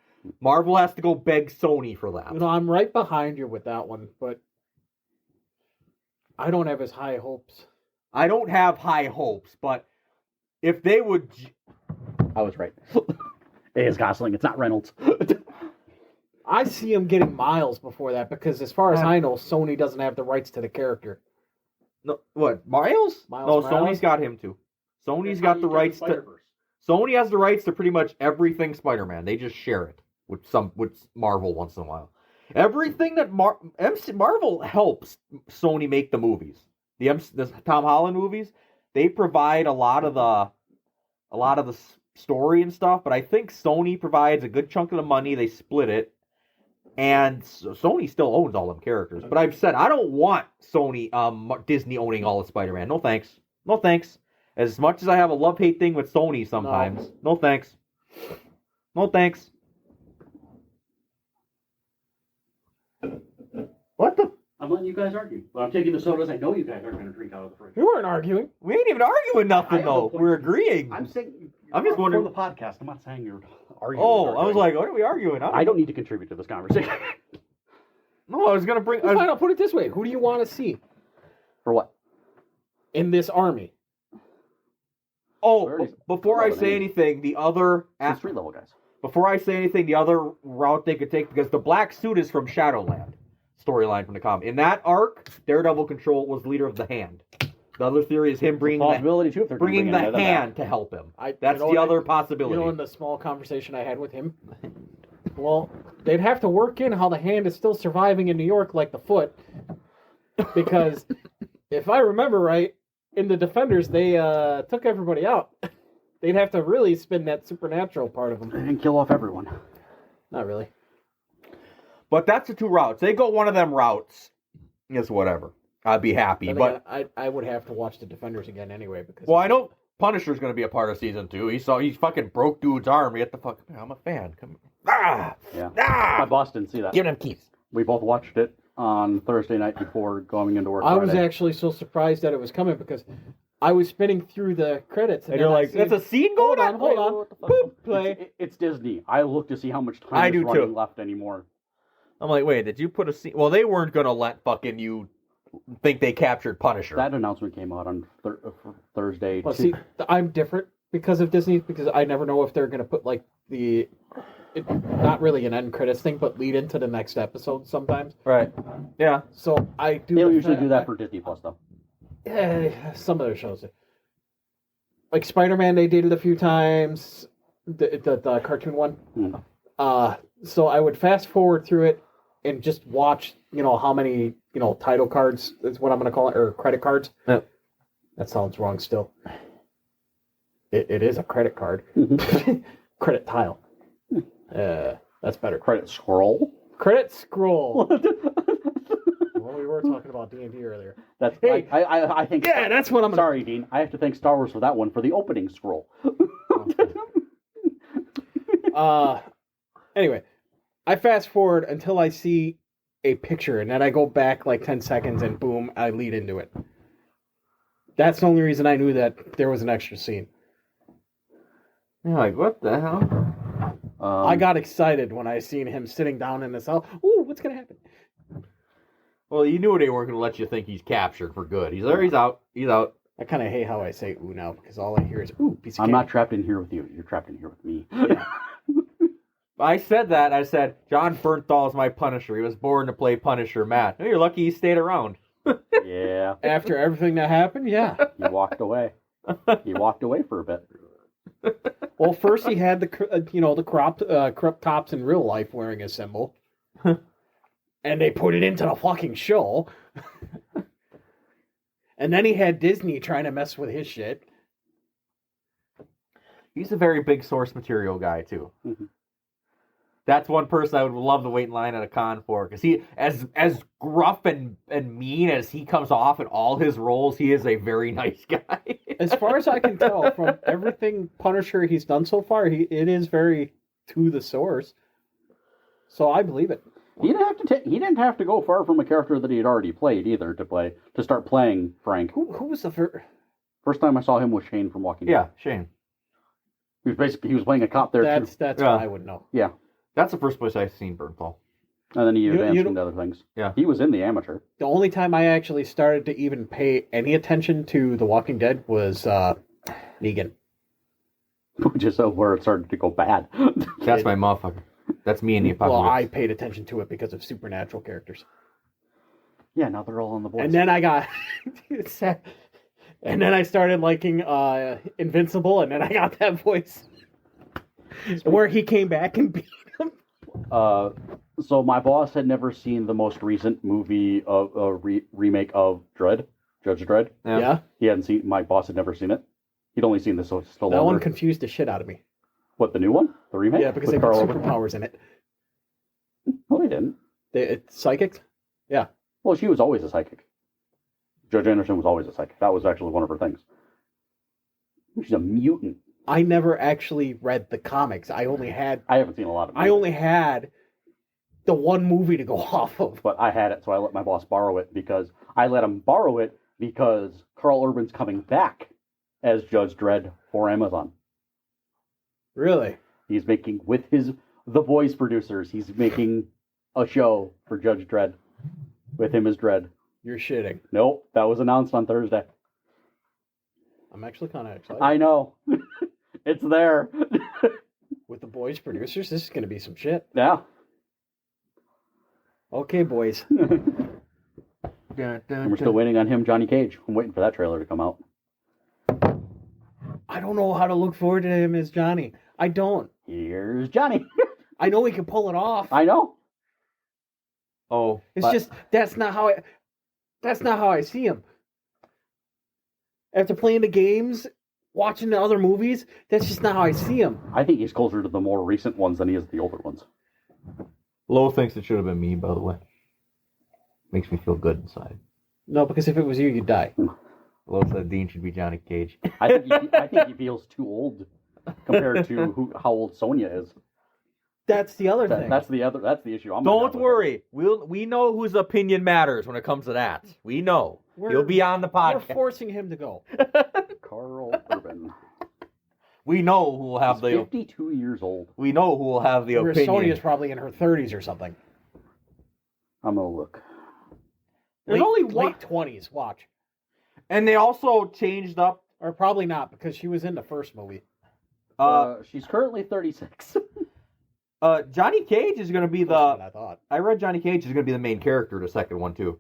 Marvel has to go beg Sony for that. You know, I'm right behind you with that one, but I don't have as high hopes. I don't have high hopes, but if they would... I was right. It is Gosling, it's not Reynolds. I see him getting Miles before that, because as far as I know, Sony doesn't have the rights to the character. No, what, Miles? Miles No, Morales? Sony's got him too. Sony's got the rights to... Sony has the rights to pretty much everything Spider-Man. They just share it with Marvel once in a while. Everything that Marvel helps Sony make the movies. The Tom Holland movies, they provide a lot of the story and stuff, but I think Sony provides a good chunk of the money. They split it. And Sony still owns all them characters. But I've said, I don't want Sony, Disney owning all of Spider-Man. No thanks. No thanks. As much as I have a love-hate thing with Sony sometimes. No thanks. No thanks. What the? I'm letting you guys argue. But I'm taking the sodas I know you guys aren't going to drink out of the fridge. We weren't arguing. We ain't even arguing nothing, though. We're agreeing. I'm saying... I'm just wondering... For the podcast, I'm not saying you're arguing. Oh, I was like, what are we arguing? I don't need to contribute to this conversation. No, I was going to bring... Fine, I'll put it this way. Who do you want to see For what? in this army? Oh, before I say anything, the other... Street level guys. Before I say anything, the other route they could take, because the black suit is from Shadowland storyline from the comic. In that arc, Daredevil was leader of the Hand. The other theory is him bringing the hand to help him. That's the other possibility. You know, in the small conversation I had with him, well, they'd have to work in how the hand is still surviving in New York like the foot, because if I remember right, in the Defenders, they took everybody out. They'd have to really spin that supernatural part of them. And kill off everyone. Not really. But that's the two routes. They go one of them routes. It's whatever. I'd be happy. But I would have to watch the Defenders again anyway, because... Well, I know Punisher's going to be a part of Season 2. He fucking broke dude's arm. Get the fuck... I'm a fan. Come on. Yeah. My boss didn't see that. Give him keys. We both watched it on Thursday night before going into work. I was actually so surprised that it was coming, because I was spinning through the credits. And you're like, there's a scene going on? Hold on. Boop, play. It's Disney. I look to see how much time is running left anymore. I'm like, wait, did you put a scene? Well, they weren't going to let fucking you think they captured Punisher. That announcement came out on Thursday. Well, see, I'm different because of Disney, because I never know if they're going to put, like, not really an end credits thing, but lead into the next episode sometimes. Right. Yeah. So I do... They'll usually do that for Disney Plus, though. Yeah, some of their shows. Like Spider-Man, they did it a few times. The cartoon one. So I would fast forward through it and just watch, how many, title cards is what I'm going to call it, or credit cards. Yep. That sounds wrong still. It is a credit card. Credit tile. That's better. Credit scroll? Credit scroll. Well, we were talking about D&D earlier. I think... Yeah, that's what I'm... Sorry, Dean. I have to thank Star Wars for that one, for the opening scroll. Anyway, I fast forward until I see a picture, and then I go back like 10 seconds, and boom, I lead into it. That's the only reason I knew that there was an extra scene. You're like, what the hell? I got excited when I seen him sitting down in the cell. Ooh, what's going to happen? Well, you knew they weren't going to let you think he's captured for good. He's there, he's out. He's out. I kind of hate how I say ooh now, because all I hear is ooh, piece of I'm cake. not trapped in here with you. You're trapped in here with me. Yeah. I said that. I said, John Bernthal is my Punisher. He was born to play Punisher, Matt. Oh, you're lucky he stayed around. Yeah. After everything that happened, yeah. He walked away. He walked away for a bit. Well, first he had the crop tops in real life wearing a symbol. And they put it into the fucking show. And then he had Disney trying to mess with his shit. He's a very big source material guy, too. Mm-hmm. That's one person I would love to wait in line at a con for, because he, as gruff and mean as he comes off in all his roles, he is a very nice guy. As far as I can tell from everything Punisher he's done so far, it is very to the source. So I believe it. He didn't have to go far from a character that he had already played either to start playing Frank. Who was the First time I saw him was Shane from Walking Dead. Yeah, Shane. He was playing a cop there too. That's what I would know. Yeah. That's the first place I've seen Bernthal. And then he advanced into other things. Yeah. He was in The Amateur. The only time I actually started to even pay any attention to The Walking Dead was Negan. Which is where it started to go bad. That's my motherfucker. That's me in the apocalypse. Well, I paid attention to it because of supernatural characters. Yeah, now they're all on the boys. And then I got... and then I started liking Invincible, and then I got that voice. Where he came back and beat him. So my boss had never seen the most recent movie of remake of Dredd, Judge Dredd. Yeah. He hadn't seen. My boss had never seen it. He'd only seen this. So it's still That older. one confused the shit out of me. What, the new one? The remake? Yeah, because With they put Carl Urban? superpowers in it. No, they didn't. It's psychics? Yeah. Well, she was always a psychic. Judge Anderson was always a psychic. That was actually one of her things. She's a mutant. I never actually read the comics. I haven't seen a lot of it. I only had the one movie to go off of. But I had it, so I let my boss borrow it because Carl Urban's coming back as Judge Dredd for Amazon. Really? He's making, with The Boys producers, he's making a show for Judge Dredd with him as Dredd. You're shitting. Nope, that was announced on Thursday. I'm actually kind of excited. I know. It's there. With the Boys producers, this is going to be some shit. Yeah. Okay, boys. And we're still waiting on him, Johnny Cage. I'm waiting for that trailer to come out. I don't know how to look forward to him as Johnny. I don't. Here's Johnny. I know he can pull it off. I know. Oh, It's just that's not how I see him. After playing the games, watching the other movies, that's just not how I see him. I think he's closer to the more recent ones than he is the older ones. Lo thinks it should have been me, by the way. Makes me feel good inside. No, because if it was you, you'd die. Lo said Dean should be Johnny Cage. I think he feels too old compared to how old Sonya is. That's the other thing. That's the issue. Don't worry. We know whose opinion matters when it comes to that. We know. He'll be on the podcast. We're forcing him to go. Carl Urban. We know who will have He's 52 years old. We know who will have the Where opinion. Sonya's probably in her 30s or something. I'm gonna look. There's only one. Late 20s. Watch. And they also changed up. Or probably not, because she was in the first movie. She's currently 36. Johnny Cage is going to be Closer than I thought. I read Johnny Cage is going to be the main character in the second one too.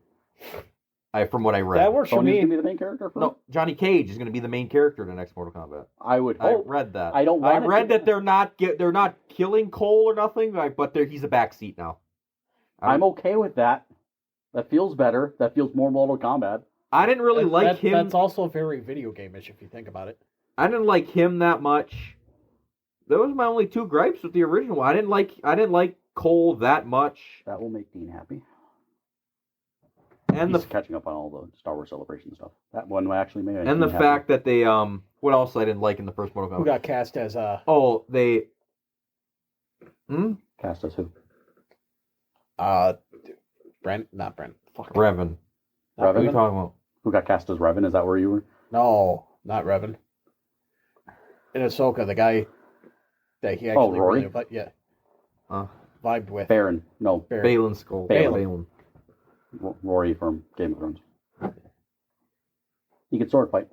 From what I read. That works for Sonya's me. gonna be the main character. No, Johnny Cage is going to be the main character in the next Mortal Kombat. I would I hope. read that. I don't. I read that they're not killing Cole or nothing, but he's a backseat now. I'm okay with that. That feels better. That feels more Mortal Kombat. I didn't really like him. That's also very video game-ish if you think about it. I didn't like him that much. Those were my only two gripes with the original one. I didn't like Cole that much. That will make Dean happy. And He's catching up on all the Star Wars Celebration stuff. That one actually made. And the fact that they what else I didn't like in the first Mortal Kombat? Who got cast as Oh, they. Cast as who? Brent? Not Brent. Fuck. Revan. Not What are you Revan? talking about? Who got cast as Revan? Is that where you were? No, not Revan. In Ahsoka, the guy that he actually Rory? really, but yeah, Uh, vibed with. Baron. No, Baron. Balin Skull. Balin. Rory from Game of Thrones. He could sword fight.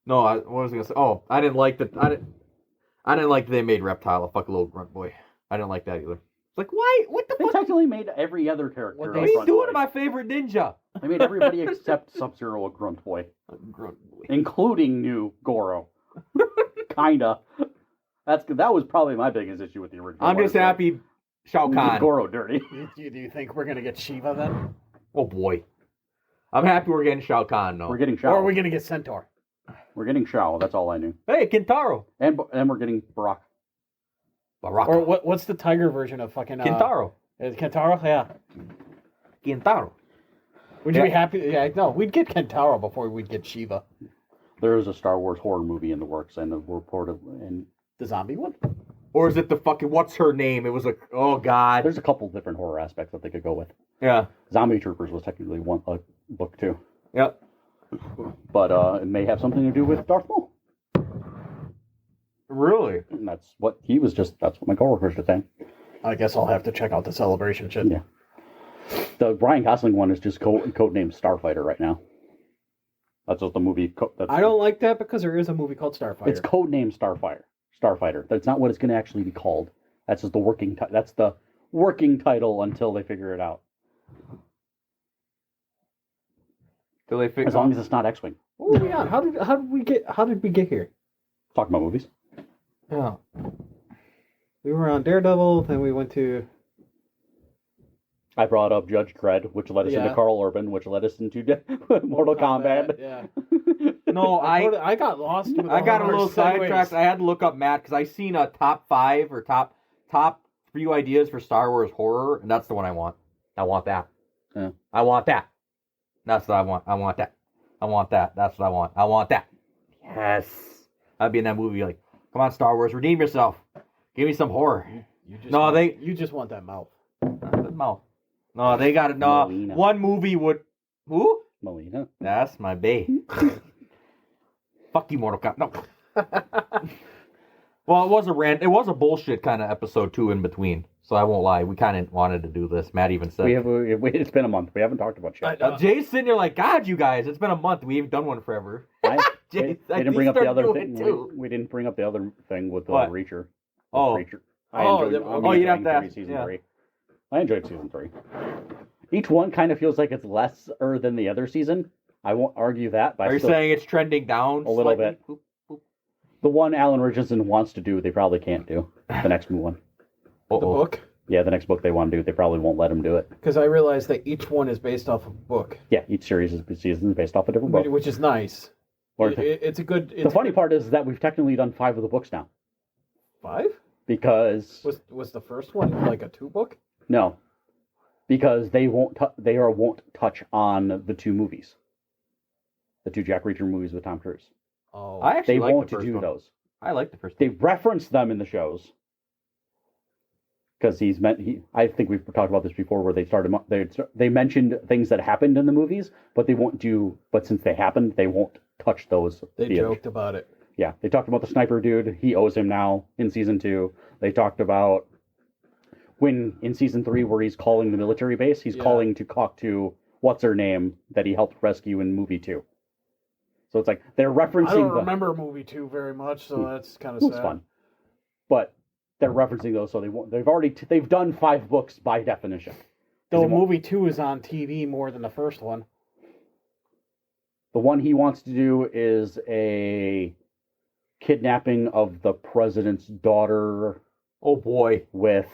No, what was I gonna say? Oh, I didn't like that. I didn't like that they made Reptile a fucking little grunt boy. I didn't like that either. It's like, why? What the They fuck? technically made every other character What a What are you grunt doing boy. to my favorite ninja? They made everybody except Sub-Zero a grunt boy, Grunt boy. including new Goro. Kinda. That was probably my biggest issue with the original. I'm just happy Shao Kahn. Goro dirty. Do you think we're gonna get Shiva then, Oh boy. I'm happy we're getting Shao Kahn though. We're getting or Shao. are we gonna get Centaur? We're getting Shao. That's all I knew. Hey, Kintaro. And we're getting Barack. Baraka. Or what's the tiger version of fucking Kintaro. Kentaro? Yeah. Kintaro. Would you be happy? Yeah, no, we'd get Kentaro before we'd get Shiva. There is a Star Wars horror movie in the works, and we're reported, and The zombie one? Or is it the fucking, what's her name? It was like, oh god. there's a couple different horror aspects that they could go with. Yeah. Zombie Troopers was technically one book too, Yep. but it may have something to do with Darth Maul. Really? And that's what my coworkers were saying. I guess I'll have to check out the Celebration shit. Yeah. The Ryan Gosling one is just codenamed Starfighter right now. That's what the movie. I don't like that because there is a movie called Starfighter. It's codenamed Starfighter. That's not what it's going to actually be called. That's just the working. That's the working title until they figure it out. Till they figure. As long as it's not X-wing. What are we on? How did we get here? Talking about movies. Yeah. We were on Daredevil, then we went to... I brought up Judge Dredd, which led us into Carl Urban, which led us into Mortal Kombat. Yeah. No, I got lost. I got a little sidetracked. I had to look up Matt because I seen a top 5 or top few ideas for Star Wars horror, and that's the one I want. I want that. Yeah. I want that. That's what I want. I want that. I want that. That's what I want. I want that. Yes. I'd be in that movie like, come on, Star Wars, redeem yourself. Give me some horror. You just want that mouth. Good mouth. No, they got it. No, Melina. one movie would. Who? Melina. That's my bae. Fuck you, Mortal Kombat. No. Well, it was a rant. It was a bullshit kind of episode too in between. So I won't lie. We kind of wanted to do this. Matt even said. It's been a month. We haven't talked about shit. Jay's sitting there like, God, you guys, it's been a month. We haven't done one forever. We didn't bring up the other thing. We didn't bring up the other thing with the Reacher. Reacher. You have to ask. Season 3. I enjoyed season 3. Each one kind of feels like it's lesser than the other season. I won't argue that. But Are you saying it's trending down a little slightly? bit? Boop, boop. The one Alan Richardson wants to do, they probably can't do. The next one. The book? Yeah, the next book they want to do, they probably won't let him do it. Because I realized that each one is based off of a book. Yeah, each season is based off a different book. Which is nice. It's a good... The funny part is that we've technically done 5 of the books now. 5? Because... Was the first one like a 2-book? No. Because they won't touch on the 2 movies. The 2 Jack Reacher movies with Tom Cruise. Oh. I actually They like won't the first do one. those. I like the first They one. reference them in the shows. Because I think we've talked about this before, where they mentioned things that happened in the movies, but they won't do. But since they happened, they won't touch those. They joked about it. Yeah, they talked about the sniper dude. He owes him now in season 2. They talked about when in season 3, where he's calling the military base, he's calling to talk to what's her name that he helped rescue in movie 2. So it's like they're referencing. I don't remember movie 2 very much, so that's kind of sad. It's fun, but they're referencing those, so they've done 5 books by definition. Though movie 2 is on TV more than the first one. The one he wants to do is a kidnapping of the president's daughter. Oh boy. With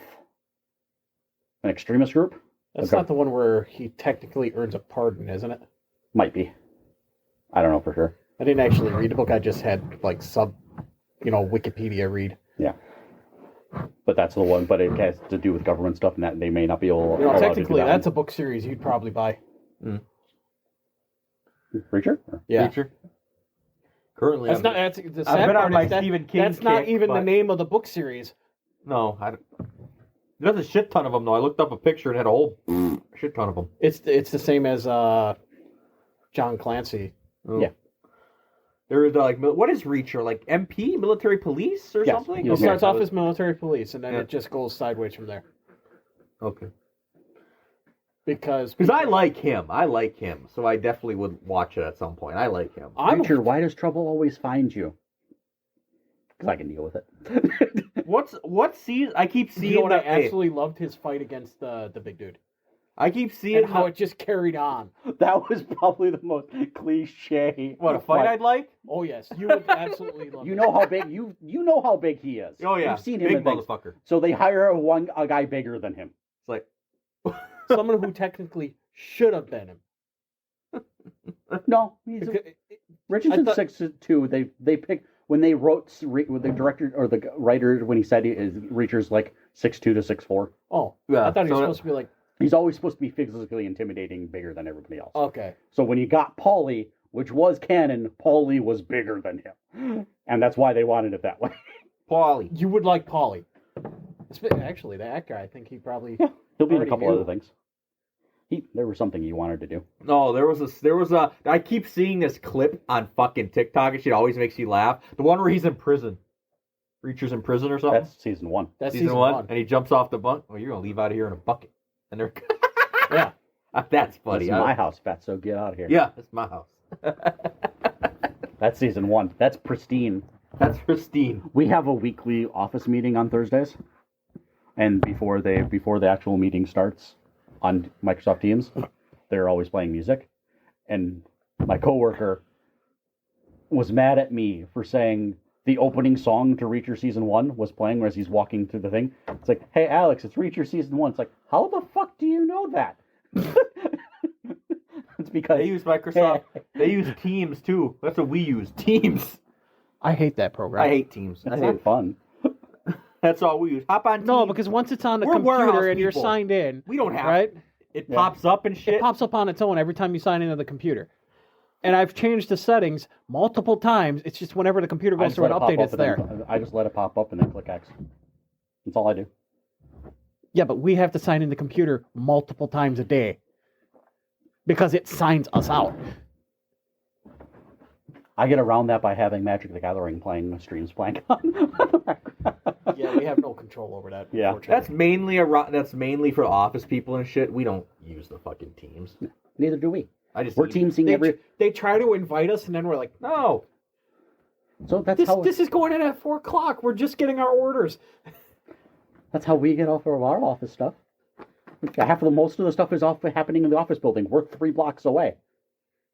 an extremist group. That's not the one where he technically earns a pardon, isn't it? Might be. I don't know for sure. I didn't actually read the book. I just had like Wikipedia read. Yeah. But that's the one. But it has to do with government stuff, and that they may not be able. Technically, that's a book series you'd probably buy. Preacher? Yeah. Preacher. Currently, That's not. That's the I've sad been on part my is that Stephen King that's not kick, even the but- name of the book series. No, I don't. There's a shit ton of them though. I looked up a picture and had a whole shit ton of them. It's the same as John Clancy. Oh. Yeah. There is like, what is Reacher? Like MP, military police or Yes. something? It starts off as military police, and then Yeah. it just goes sideways from there. Okay. Because I like him. So I definitely would watch it at some point. I like him. Preacher, why does trouble always find you? Because I can deal with it. What season? I keep seeing You know what? I that. Hey, absolutely loved his fight against the big dude, I keep seeing and how it just carried on. That was probably the most cliche. What, a fight I'd like? Oh yes, you would absolutely love. You know how big you know how big he is. Oh yeah, You've seen him big in things. motherfucker. So they hire a guy bigger than him. It's like someone who technically should have been him. No, he's Because- Richardson's I thought- 6'2". They pick when they wrote with the director or the writer when he said Reacher's like 6'2" to 6'4". Oh, Yeah, I thought he was so supposed to be like. He's always supposed to be physically intimidating, bigger than everybody else. Okay. So when you got Paulie, which was canon, Paulie was bigger than him, and that's why they wanted it that way. Paulie. You would like Paulie. Actually, the actor, I think he probably. Yeah, he'll be in a already couple knew. other things. There was something he wanted to do. No, there was a. I keep seeing this clip on fucking TikTok, and shit always makes you laugh. The one where he's in prison. Reacher's in prison or something. That's season 1. That's season one, and he jumps off the bunk. Well, you're gonna leave out of here in a bucket, and they're. Yeah, That's funny. This is my house, Pat. So get out of here. Yeah, it's my house. That's season 1. That's pristine. That's pristine. We have a weekly office meeting on Thursdays, and before the actual meeting starts on Microsoft Teams, they're always playing music, and my coworker was mad at me for saying the opening song to Reacher season 1 was playing as he's walking through the thing. It's like, hey Alex, it's Reacher season 1. It's like, how the fuck do you know that? It's because They use Microsoft. They use Teams too. That's what we use. Teams. I hate that program. I hate Teams. it's not fun. That's all we use. Hop on Teams. No, because once it's on the We're warehouse computer and you're people. signed in, we don't have right? It Yeah. pops up and shit. It pops up on its own every time you sign into the computer. And I've changed the settings multiple times. It's just whenever the computer I goes just through an let it pop update, up it's and there. then- I just let it pop up and then click X. That's all I do. Yeah, but we have to sign in the computer multiple times a day because it signs us out. I get around that by having Magic the Gathering streams playing on. Yeah, we have no control over that. Yeah. That's mainly for office people and shit. We don't use the fucking Teams. Neither do we. We're Teamsing They try to invite us, and then we're like, No. So this is going in at 4 o'clock. We're just getting our orders. That's how we get off of our office stuff. Most of the stuff is happening in the office building. We're 3 blocks away.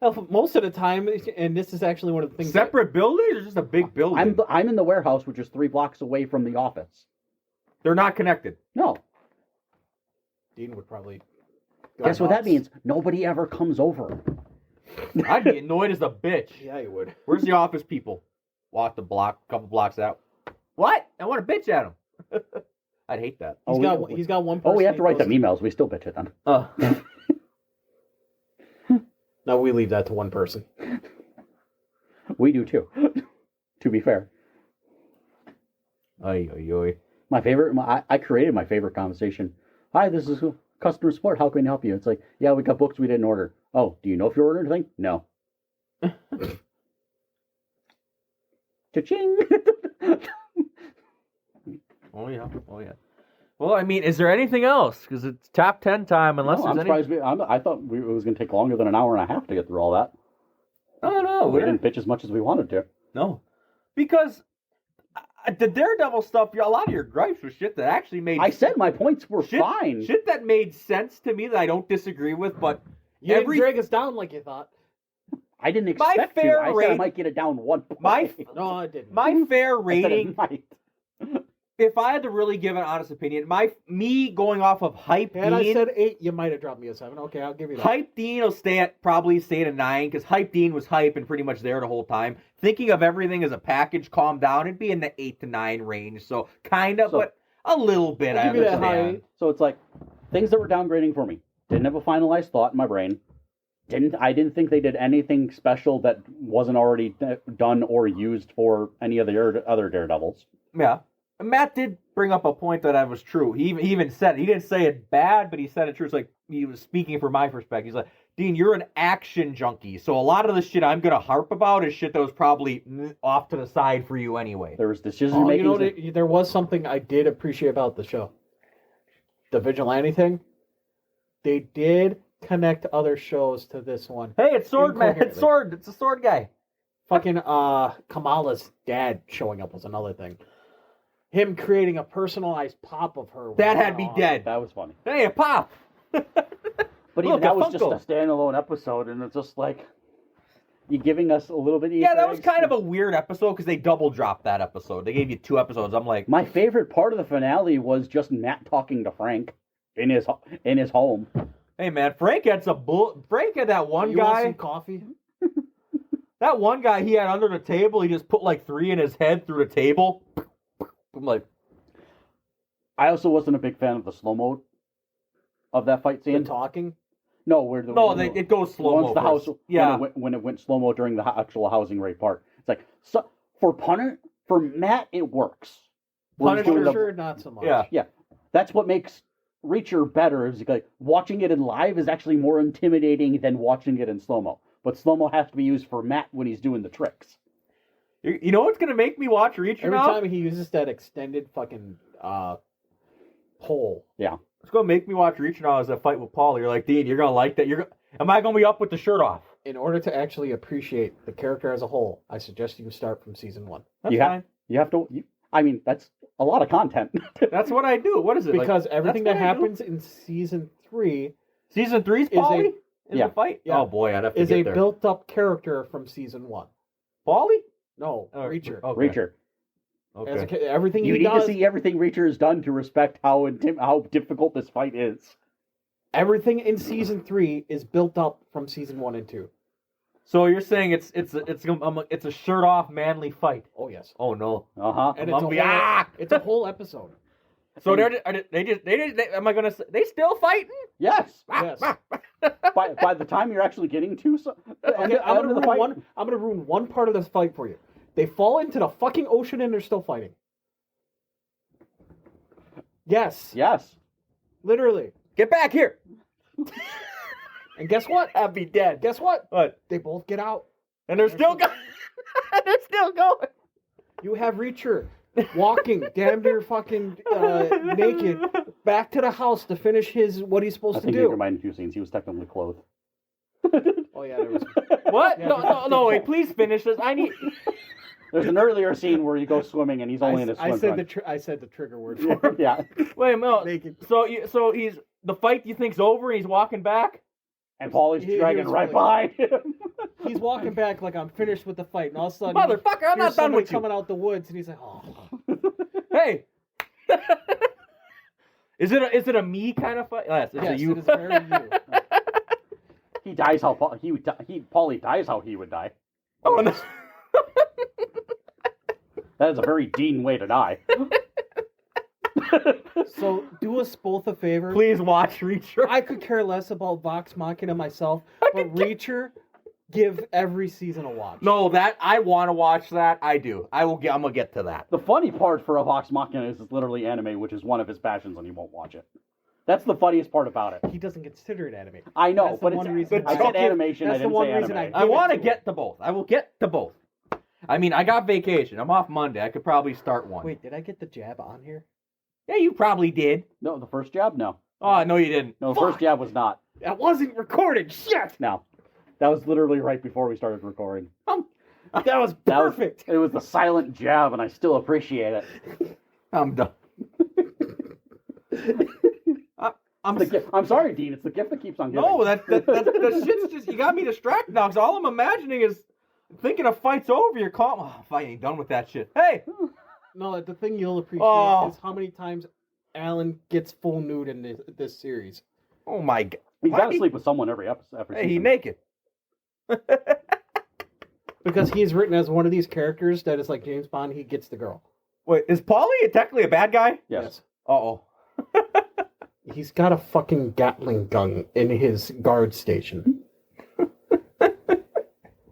Well, most of the time, and this is actually one of the things. Separate buildings or just a big building? I'm in the warehouse, which is 3 blocks away from the office. They're not connected. No. Dean would probably. Guess what that means? Nobody ever comes over. I'd be annoyed as a bitch. Yeah, you would. Where's the office people? Walk the block, couple blocks out. What? I want to bitch at them. I'd hate that. He's got one person. Oh, we have to write he them emails. We still bitch at them. No, we leave that to one person. We do too. To be fair. Oy, oy, oy. I created my favorite conversation. Hi, this is customer support. How can I help you? It's like, yeah, we got books we didn't order. Oh, do you know if you ordered anything? No. Cha-ching! Oh, yeah. Oh, yeah. Well, I mean, is there anything else? Because it's top 10 time, unless No, I'm there's surprised any... I thought it was going to take longer than an hour and a half to get through all that. No, We didn't bitch as much as we wanted to. No. Because the Daredevil stuff, a lot of your gripes was shit that actually made... I said my points were shit, fine. Shit that made sense to me that I don't disagree with, but... You didn't drag us down like you thought. I didn't My expect to. fair I said I rate- might get it down 1 point. No, I didn't. My fair I said it rating... might. If I had to really give an honest opinion, me going off of hype Had Dean... I said 8, you might have dropped me a 7. Okay, I'll give you that. Hype Dean will probably stay at a 9 because Hype Dean was hype and pretty much there the whole time. Thinking of everything as a package, calm down, it'd be in the 8 to 9 range. So kind of, but a little bit. I'll I give you that understand. high. So it's like things that were downgrading for me. Didn't have a finalized thought in my brain. I didn't think they did anything special that wasn't already done or used for any of the other Daredevils. Yeah. And Matt did bring up a point that was true. He even said it. He didn't say it bad, but he said it true. It's like he was speaking from my perspective. He's like, Dean, you're an action junkie. So a lot of the shit I'm going to harp about is shit that was probably off to the side for you anyway. There was decision making. You know, there was something I did appreciate about the show. The Vigilante thing. They did connect other shows to this one. Hey, it's Sword Man. Incoherently. It's Sword. It's a Sword guy. Fucking Kamala's dad showing up was another thing. Him creating a personalized pop of her. That had me dead. That was funny. Hey, a pop. But even Look, that a was just Funko. a standalone episode, and it's just like you giving us a little bit. Of Yeah, that Easter was eggs. kind of a weird episode because they double dropped that episode. They gave you 2 episodes. I'm like, My favorite part of the finale was just Matt talking to Frank in his home. hey man, Frank had that one You want guy. some coffee? That one guy he had under the table, he just put like 3 in his head through the table. I'm like, I also wasn't a big fan of the slow-mo of that fight The scene. talking. No, where the it goes slow-mo. once the house, yeah. when it went slow-mo during the actual housing rape part. It's like, for Matt, it works. Where he's doing Punisher, not so much. Yeah. That's what makes Reacher better. Is like watching it in live is actually more intimidating than watching it in slow-mo. But slow-mo has to be used for Matt when he's doing the tricks. You know what's going to make me watch Reacher Every now? time he uses that extended fucking pole. Yeah. It's going to make me watch Reacher now as a fight with Paul. You're like, Dean, you're going to like that. Am I going to be up with the shirt off? In order to actually appreciate the character as a whole, I suggest you start from season 1. That's fine. You have to. I mean, that's a lot of content. That's what I do. What is it? Because like, everything that that's what I do? happens in season 3 Season 3's is Paulie? In yeah. the fight? Yeah. Oh, boy, I'd have to is get a there. built-up character from season 1. Paulie? No, Reacher. Okay. Reacher. Okay. Everything You he need does, to see everything Reacher has done to respect how difficult this fight is. everything in season 3 is built up from season 1 and 2. So you're saying it's a shirt off manly fight? Oh yes, Oh no! and it's a whole episode. So am I gonna? They still fighting? Yes. Yes. by the time you're actually getting to Okay, I'm gonna ruin one part of this fight for you. They fall into the fucking ocean and they're still fighting. Yes, Yes. literally. Get back here! And guess what? I'd be dead. Guess what? What? They both get out. And they're still going. They're still going. You have Reacher walking damn near fucking naked back to the house to finish what he's supposed I to think you do. reminded two scenes. He was technically clothed. Oh yeah, there was. What? Yeah, No, wait. Please finish this. I need. There's an earlier scene where he goes swimming and he's only in his swim trunks. I said the trigger word for him. Yeah. Wait a minute. Naked. So he's the fight. You think's over, and he's walking back. And Paulie's He dragging was right really- behind him. He's walking back like I'm finished with the fight, and all of a sudden, Motherfucker, I'm not here's done someone with you. coming out the woods, and he's like, "Oh, Hey. Is it a me kind of fight? Yes, it's yes, a you. it is very you." He dies how Paulie dies how he would die. Oh no. That is a very Dean way to die. So do us both a favor. Please watch Reacher. I could care less about Vox Machina myself, but Reacher, give every season a watch. No, that I want to watch that. I do. I'm gonna get to that. The funny part for a Vox Machina is it's literally anime, which is one of his passions, and he won't watch it. That's the funniest part about it. He doesn't consider it anime. I know, That's the but one it's, reason I why- said animation, I That's the didn't one say reason anime. I Give it want to to get to both. I will get to both. I mean, I got vacation. I'm off Monday. I could probably start one. Wait, did I get the jab on here? Yeah, you probably did. No, the first jab? No. Oh, no, you didn't. No, the first jab was not. That wasn't recorded. Shit. No. That was literally right before we started recording. That was That was- perfect. It was the silent jab, and I still appreciate it. I'm done. I'm sorry, Dean. It's the gift that keeps on giving. No, that shit's just, you got me distracted now, because all I'm imagining is thinking a fight's over, you're calm. Oh, if I ain't done with that shit. Hey! No, the thing you'll appreciate is how many times Alan gets full nude in this series. Oh my god. He's got to sleep with someone every episode. Hey, he naked. Because he's written as one of these characters that is like James Bond, he gets the girl. Wait, is Paulie technically a bad guy? Yes. Uh-oh. He's got a fucking Gatling gun in his guard station.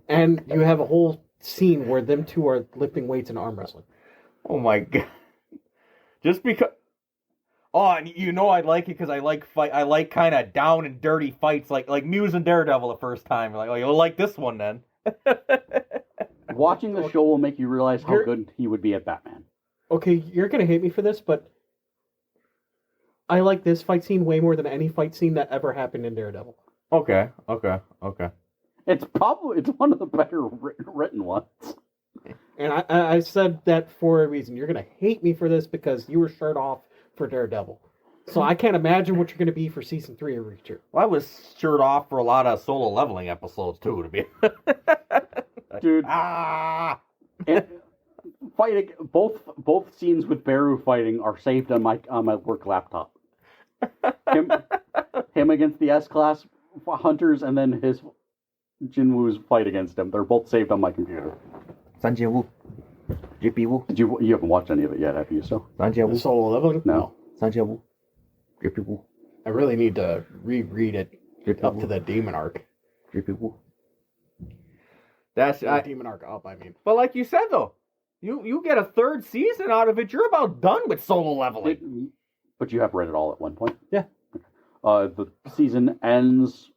And you have a whole scene where them two are lifting weights and arm wrestling. Oh my god. Just because... Oh, and you know I like it because I like kind of down and dirty fights, like Muse and Daredevil the first time. Like, oh, you'll like this one then. Watching the show will make you realize how You're- good he would be at Batman. Okay, you're gonna hate me for this, but I like this fight scene way more than any fight scene that ever happened in Daredevil. Okay. It's one of the better written ones. And I said that for a reason. You're gonna hate me for this because you were shirt off for Daredevil. So I can't imagine what you're gonna be for season 3 of Reacher. Well, I was shirt off for a lot of solo leveling episodes too, to be. Dude. Ah. And fighting both scenes with Beru fighting are saved on my work laptop. Him against the S-class hunters, and then his Jinwoo's fight against him. They're both saved on my computer. Sanjay Wu. JP Wu. You haven't watched any of it yet, have you? So Sanjay Wu. The solo leveling? No. Sanjay Wu. JP Wu. I really need to reread it up to the demon arc. JP Wu. That's Demon arc up, I mean. But like you said though, you get a third season out of it, you're about done with solo leveling. But you have read it all at one point? Yeah. The season ends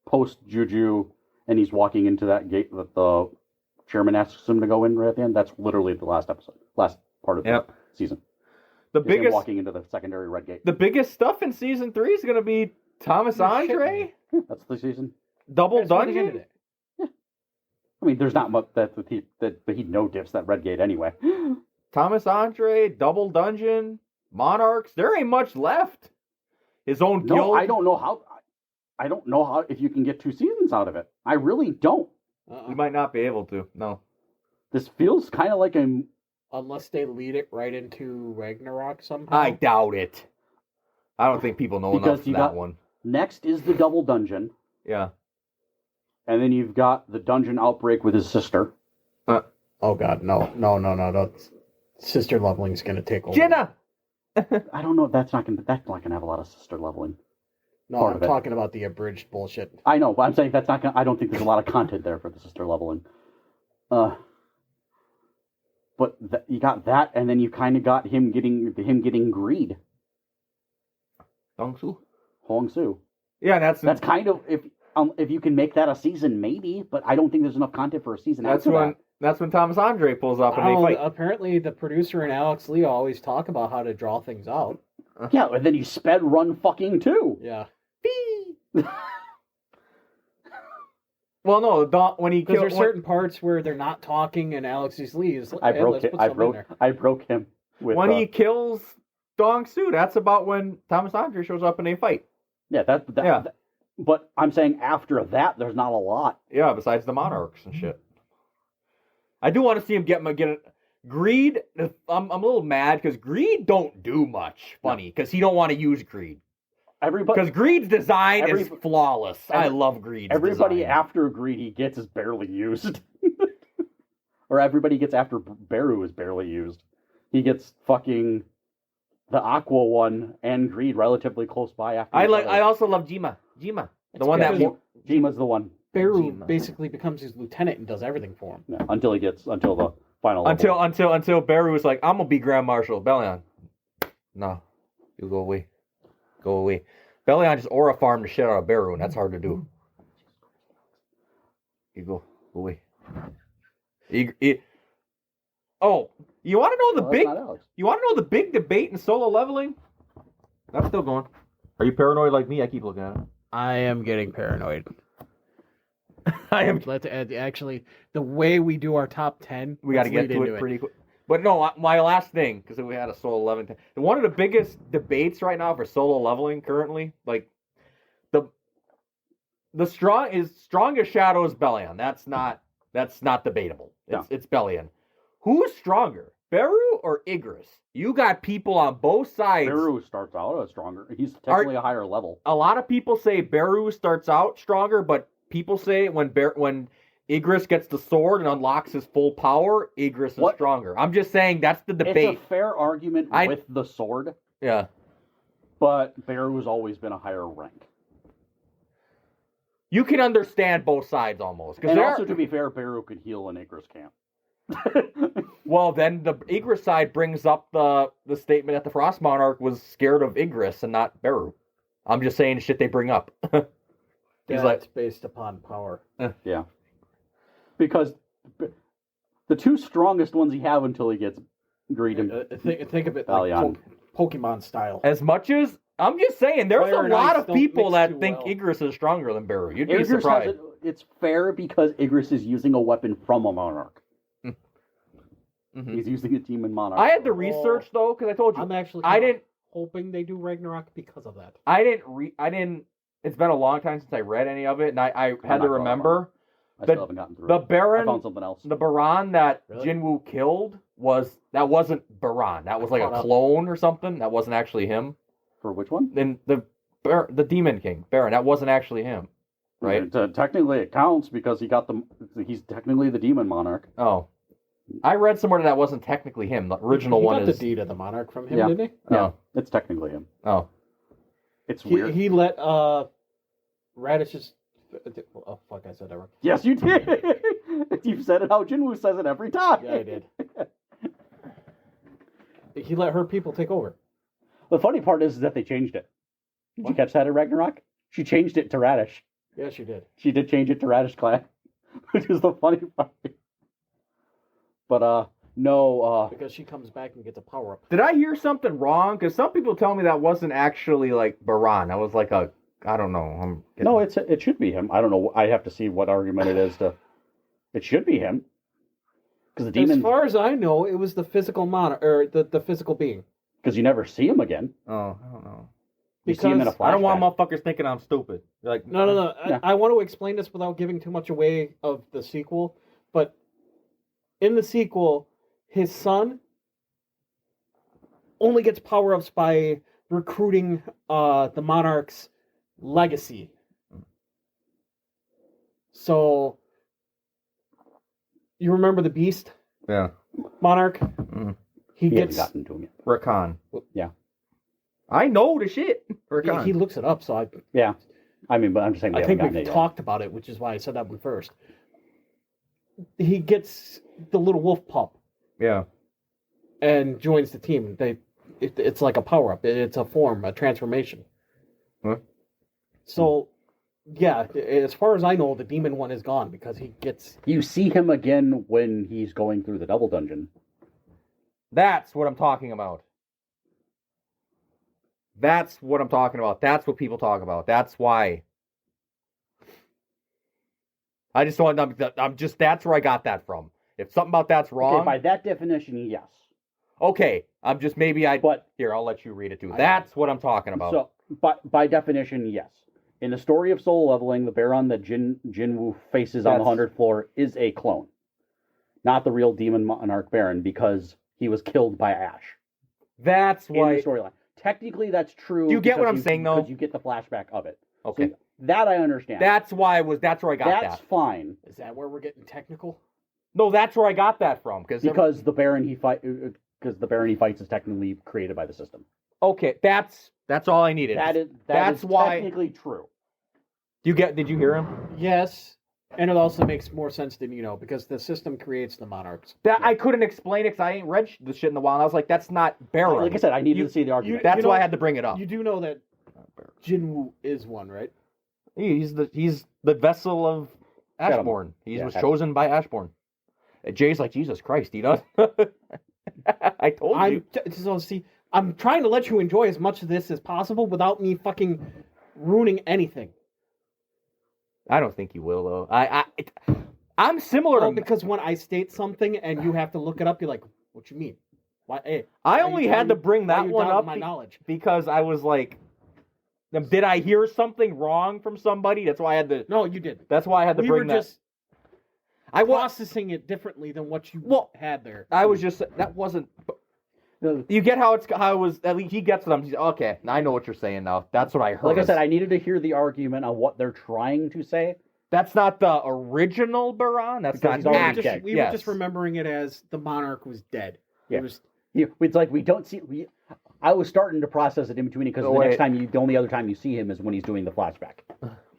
post Juju, and he's walking into that gate that the chairman asks him to go in right at the end. That's literally the last part of the season. The Is him biggest walking into the secondary red gate. The biggest stuff in season 3 is going to be Thomas Andre, That's the season. Double That's why they Dungeon. ended it. I mean, there's not much that he no dips that red gate anyway. Thomas Andre, Double Dungeon, Monarchs. There ain't much left. His own guild. No, I don't know how if you can get 2 seasons out of it. I really don't. We might not be able to. No. This feels kind of like a. Unless they lead it right into Ragnarok somehow. I doubt it. I don't think people know Because enough for you that got- one. Next is the double dungeon, Yeah. and then you've got the dungeon outbreak with his sister. Oh god, no. Sister leveling's gonna take over. Jenna! I don't know if that's not gonna have a lot of sister leveling. No, part I'm of it. talking about the abridged bullshit. I know, but I'm saying that's not gonna. I don't think there's a lot of content there for the sister leveling. But you got that, and then you kind of got him getting greed. Dongsu? Hong Su. Yeah, that's kind of if you can make that a season, maybe. But I don't think there's enough content for a season. After that. That's when Thomas Andre pulls up and they fight. Apparently, the producer and Alex Leo always talk about how to draw things out. Yeah, and then you sped run fucking too. Yeah. Well, no, when he Because killed... there's certain parts where they're not talking and Alex Lee is... I broke him with when he kills Dong Su, that's about when Thomas Andre shows up and they fight. Yeah, but I'm saying after that, there's not a lot. Yeah, besides the Monarchs and shit. I do want to see him get Greed. I'm a little mad because Greed don't do much. Funny, because he don't want to use Greed. Because Greed's design is flawless. I love Greed's Everybody design. after Greed he gets is barely used. Or everybody gets after Beru is barely used. He gets fucking the Aqua one and Greed relatively close by after. I also love Jima. The one that Jima's the one. Beru basically becomes his lieutenant and does everything for him. Yeah, until the final level. Until Beru is like, I'm gonna be Grand Marshal. Belian. No. You go away. Go away. Belian just aura farmed the shit out of Beru, and that's hard to do. You go away. Oh, you want to know You want to know the big debate in solo leveling? That's still going. Are you paranoid like me? I keep looking at it. I am getting paranoid. I am. Actually, the way we do our top 10, We got to get to it pretty quick. But no, my last thing, because we had a solo leveling. One of the biggest debates right now for solo leveling currently, like the strongest shadow is Belian. That's not debatable. It's Belian. Who's stronger, Beru or Igris? You got people on both sides. Beru starts out as stronger. He's technically a higher level. A lot of people say Beru starts out stronger, but people say when Igris gets the sword and unlocks his full power, Igris is stronger. I'm just saying that's the debate. It's a fair argument with the sword. Yeah. But Beru's always been a higher rank. You can understand both sides almost. And also, to be fair, Beru could heal and Igris can't. Well, then the Igris side brings up the statement that the Frost Monarch was scared of Igris and not Beru. I'm just saying the shit they bring up. He's like, based upon power. Yeah. Because the 2 strongest ones he have until he gets Greed and think of it like Pokemon style. As much as I'm just saying, there's Fire a and lot ice of don't people mix that too think well. Igris is stronger than Beru. You'd be Igris surprised. it's fair because Igris is using a weapon from a Monarch. Mm-hmm. He's using a Demon Monarch. I had to research though, because I told you I'm actually hoping they do Ragnarok because of that. I didn't. It's been a long time since I read any of it, and I had to remember. I still haven't gotten through the it. Baron, I found something else. The Baron that Really? Jinwoo killed wasn't Baron. That was like a clone or something. That wasn't actually him. For which one? Then the Demon King Baron. That wasn't actually him. right? Technically, it counts because he's technically the demon monarch. Oh. I read somewhere that wasn't technically him. The original he one got is... the deed of the monarch from him, Yeah. didn't he? Yeah, Oh. it's technically him. Oh. It's weird. He let Radish's... Oh, fuck, I said that wrong. Yes, you did. You've said it how Jinwoo says it every time. Yeah, I did. He let her people take over. The funny part is that they changed it. Did you catch that at Ragnarok? She changed it to Radish. Yeah, she did. She did change it to Radish Clan, which is the funny part. But, no, Because she comes back and gets a power-up. Did I hear something wrong? Because some people tell me that wasn't actually, like, Baran. That was like a... I don't know. No, it should be him. I don't know. I have to see what argument it is to... It should be him. Because the demon... As far as I know, it was the physical monarch, or the physical being. Because you never see him again. Oh, I don't know. You see him in a flashback. I don't want motherfuckers thinking I'm stupid. Like, No. Yeah. I want to explain this without giving too much away of the sequel, but in the sequel, his son only gets power-ups by recruiting the monarch's legacy. So, you remember the Beast Yeah. monarch? Mm. He He hasn't gets... gotten to him yet. Rakan. Yeah. I know the shit. Rakan. He looks it up, so Yeah. I mean, but I'm just saying we I haven't think gotten we've it yet. talked about it, which is why I said that one first. He gets the little wolf pup Yeah. and joins the team. It's like a power up. It's a form, a transformation. Huh? So, yeah, as far as I know, the demon one is gone because he gets. You see him again when he's going through the double dungeon. That's what I'm talking about. That's what I'm talking about. That's what people talk about. That's why. I just don't. That's where I got that from. If something about that's wrong. Okay, by that definition, yes. Okay, I'm just maybe I. But Here, I'll let you read it too. That's what I'm talking about. So, by definition, yes. In the story of soul leveling, the Baron that Jinwoo faces on the 100th floor is a clone, not the real demon monarch Baron, because he was killed by Ash. That's In why. the storyline, technically, that's true. Do you get what I'm because saying, though? Because you get the flashback of it. Okay. So that I understand. That's why That's where I got That's that. fine. Is that where we're getting technical? No, that's where I got that from. Because the Baron he fights is technically created by the system. Okay, that's all I needed. That's why. technically true. Did you hear him? Yes, and it also makes more sense than you know because the system creates the monarchs. I couldn't explain it because I ain't read the shit in a while. And I was like, that's not Baron. Like I said, I needed to see the argument. That's why I had to bring it up. You do know that Jinwoo is one, right? He's the vessel of Ashbourne. He was chosen by Ashbourne. And Jay's like, Jesus Christ, he does. I told you. I'm trying to let you enjoy as much of this as possible without me fucking ruining anything. I don't think you will though. I'm similar to because when I state something and you have to look it up, you're like, "What you mean?" Why? Hey, I only had to bring that one up my knowledge because I was like, did I hear something wrong from somebody? That's why I had to. No, you didn't. That's why I had to bring that. I was processing it differently than what you had there. I was just that wasn't. You get how it was. At least he gets it. He's okay. I know what you're saying now. That's what I heard. Like I said, I needed to hear the argument of what they're trying to say. That's not the original Baron. That's Because not we were just remembering it as the monarch was dead. Yeah. It's like we don't see. I was starting to process it in between because the only other time you see him is when he's doing the flashback.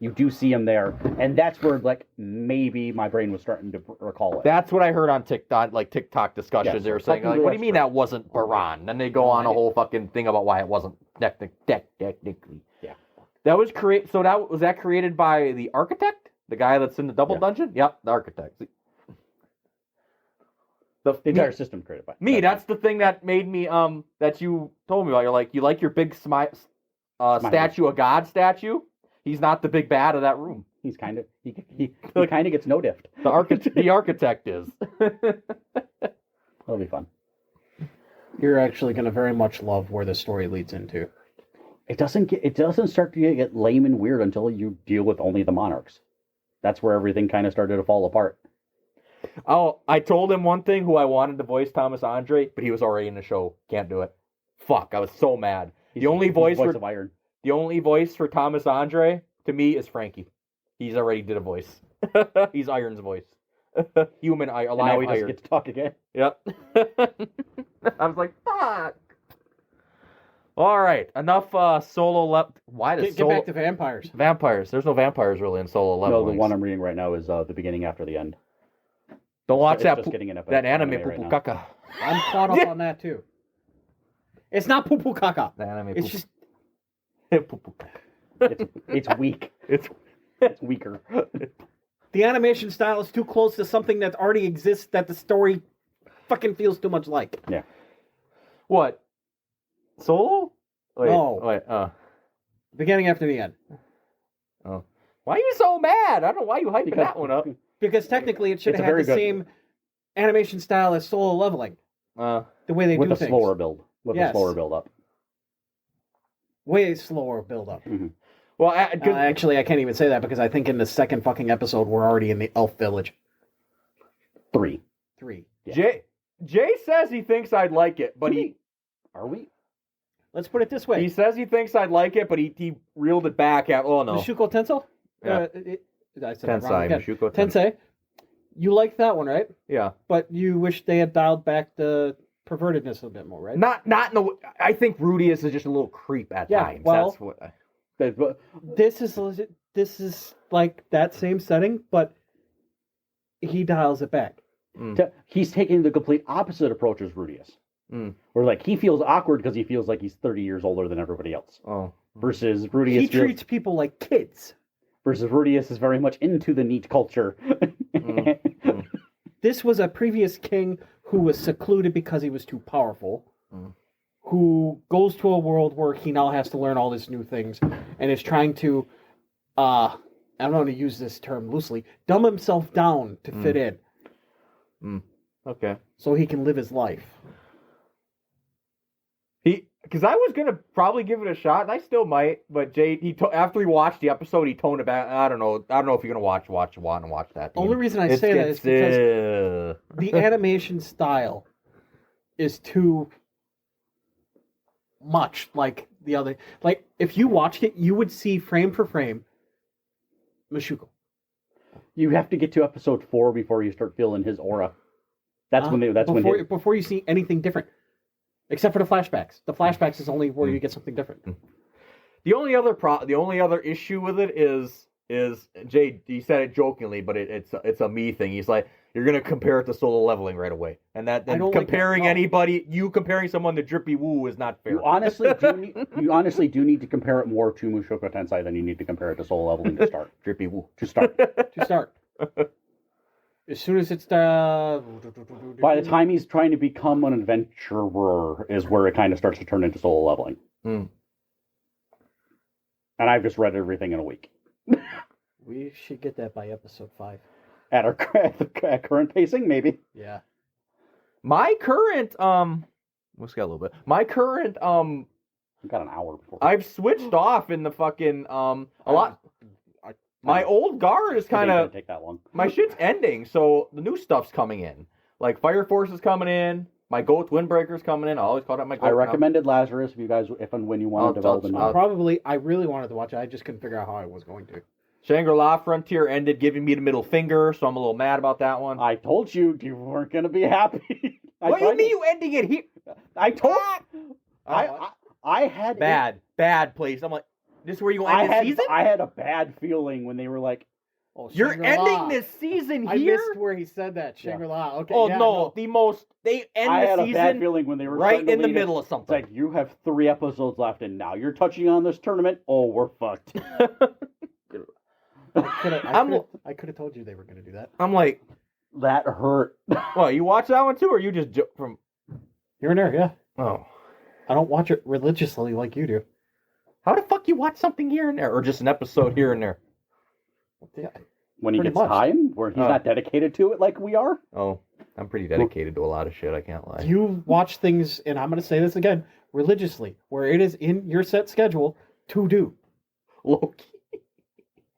You do see him there, and that's where like maybe my brain was starting to recall it. That's what I heard on TikTok discussions. Yes, they were saying, like, "What do you mean that wasn't Baron?" Then they go on a whole fucking thing about why it wasn't technically. Yeah, that was So was that created by the architect, the guy that's in the double dungeon? Yep, the architect. The entire system created by me. That's the thing that made me that you told me about. You're like, you like your big statue, a god statue. He's not the big bad of that room. He's kind of he kind of gets no diff. The architect is. That'll be fun. You're actually going to very much love where the story leads into. It doesn't start to get lame and weird until you deal with only the monarchs. That's where everything kind of started to fall apart. Oh, I told him one thing who I wanted to voice Thomas Andre, but he was already in the show. Can't do it. Fuck, I was so mad. The only voice of Iron. The only voice for Thomas Andre, to me, is Frankie. He's already did a voice. He's Iron's voice. Human, alive And now he Iron. doesn't get to talk again. Yep. I was like, fuck. All right, enough solo left. Why does Get back to vampires. vampires? There's no vampires really in solo level. No, the one I'm reading right now is the beginning after the end. Don't watch It's that. just getting an That anime right poo now. caca. I'm caught up on that too. It's not poo poo caca. The anime It's poo- just poo-poo. It's weak. It's It's weaker. the animation style is too close to something that already exists that the story fucking feels too much like. Yeah. what? Solo? Wait, No. Wait. Beginning after the end. Oh. Why are you so mad? I don't know why you hyping Because- that one up. Because technically it should It's a have had the very good- same animation style as Solo Leveling. The way they With do a things. slower build. With a Yes. slower build up. Way slower build up. Well, Actually, I can't even say that because I think in the second fucking episode we're already in the elf village. 3. 3. Jay says he thinks I'd like it, but Are we? Let's put it this way. he says he thinks I'd like it, but he reeled it back. Oh no, Mishuko Tensei? Yeah. I said that wrong Tensei, again. Mishuko Tensei. You like that one, right? Yeah, But you wish they had dialed back the pervertedness a bit more, right? not in the. I think Rudy is just a little creep at Yeah, times. well- That's what. This is legit. This is like that same setting, but he dials it back. He's taking the complete opposite approach as Rudius. Where like he feels awkward because he feels like he's 30 years older than everybody else. Oh, Versus Rudius He treats people like kids. versus Rudius is very much into the neat culture. This was a previous king who was secluded because he was too powerful, who goes to a world where he now has to learn all these new things, and is trying to, I don't want to use this term loosely, dumb himself down to fit in, okay. so he can live his life. Because I was gonna probably give it a shot, and I still might. But Jay, after he watched the episode, he toned it back. I don't know if you're gonna watch that. Only reason I say that is because because the animation style is too much like the other. Like, if you watched it, you would see frame for frame Mishuko. You have to get to episode 4 before you start feeling his aura. Before you see anything different. Except for the flashbacks. The flashbacks is only where you get something different. the only other issue with it is Jay. He said it jokingly, but it's a me thing. He's like, you're gonna compare it to Solo Leveling right away, and I don't comparing like that. you comparing someone to Drippy Woo is not fair. You honestly do need to compare it more to Mushoku Tensei than you need to compare it to Soul Leveling to start. Drippy Woo. To start. To start. As soon as it's the... By the time he's trying to become an adventurer is where it kind of starts to turn into Soul Leveling. And I've just read everything in a week. We should get that by episode 5. At current pacing, maybe. Yeah. My current let's get a little bit. My current We've got an hour before. I've switched off in the fucking a lot. My old guard is kind of take that long. My shit's ending, so the new stuff's coming in. Like Fire Force is coming in. My Goat Windbreaker's coming in. I always call it my Goat. I recommended Lazarus if and when you want to develop a new. I really wanted to watch it. I just couldn't figure out how I was going to. Shangri-La Frontier ended, giving me the middle finger, so I'm a little mad about that one. I told you weren't going to be happy. What do you mean you ending it here? I told I had bad place. I'm like, this is where you end the season? I had a bad feeling when they were like, Oh, you're Shangri-La. ending this season I here? missed where he said that. Shangri-La. Okay. Oh, yeah, no. They end I the had season a bad feeling when they were right starting to in the lead it. middle of It's something. like, you have 3 episodes left, and now you're touching on this tournament? Oh, we're fucked. I could have told you they were going to do that. I'm like, That hurt. what, you watch that one too, or you just from... Here and there, yeah. Oh. I don't watch it religiously like you do. How the fuck you watch something here and there, or just an episode here and there? Yeah. When he Pretty gets much. time, where he's not dedicated to it like we are. Oh, I'm pretty dedicated to a lot of shit, I can't lie. You watch things, and I'm going to say this again, religiously, where it is in your set schedule to do. Loki.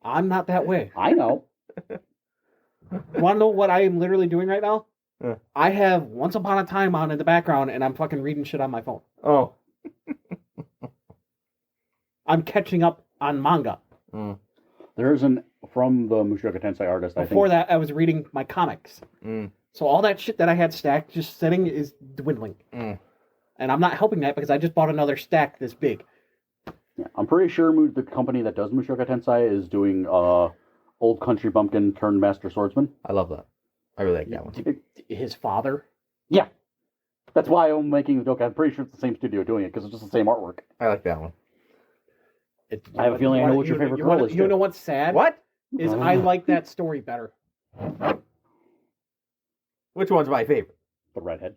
I'm not that way. I know. Want to know what I am literally doing right now? Yeah. I have Once Upon a Time on in the background, and I'm fucking reading shit on my phone. Oh. I'm catching up on manga. The There's from the Mushoku Tensei artist, I think. Before that, I was reading my comics. So all that shit that I had stacked just sitting is dwindling. And I'm not helping that because I just bought another stack this big. Yeah, I'm pretty sure the company that does Mushoku Tensei is doing Old Country Bumpkin turned Master Swordsman. I love that. I really like that one. His father? Yeah. That's why I'm making the joke. I'm pretty sure it's the same studio doing it because it's just the same artwork. I like that one. I have a feeling I know what your favorite girl is. You know what's sad? What? Is I like that story better. Which one's my favorite? The redhead.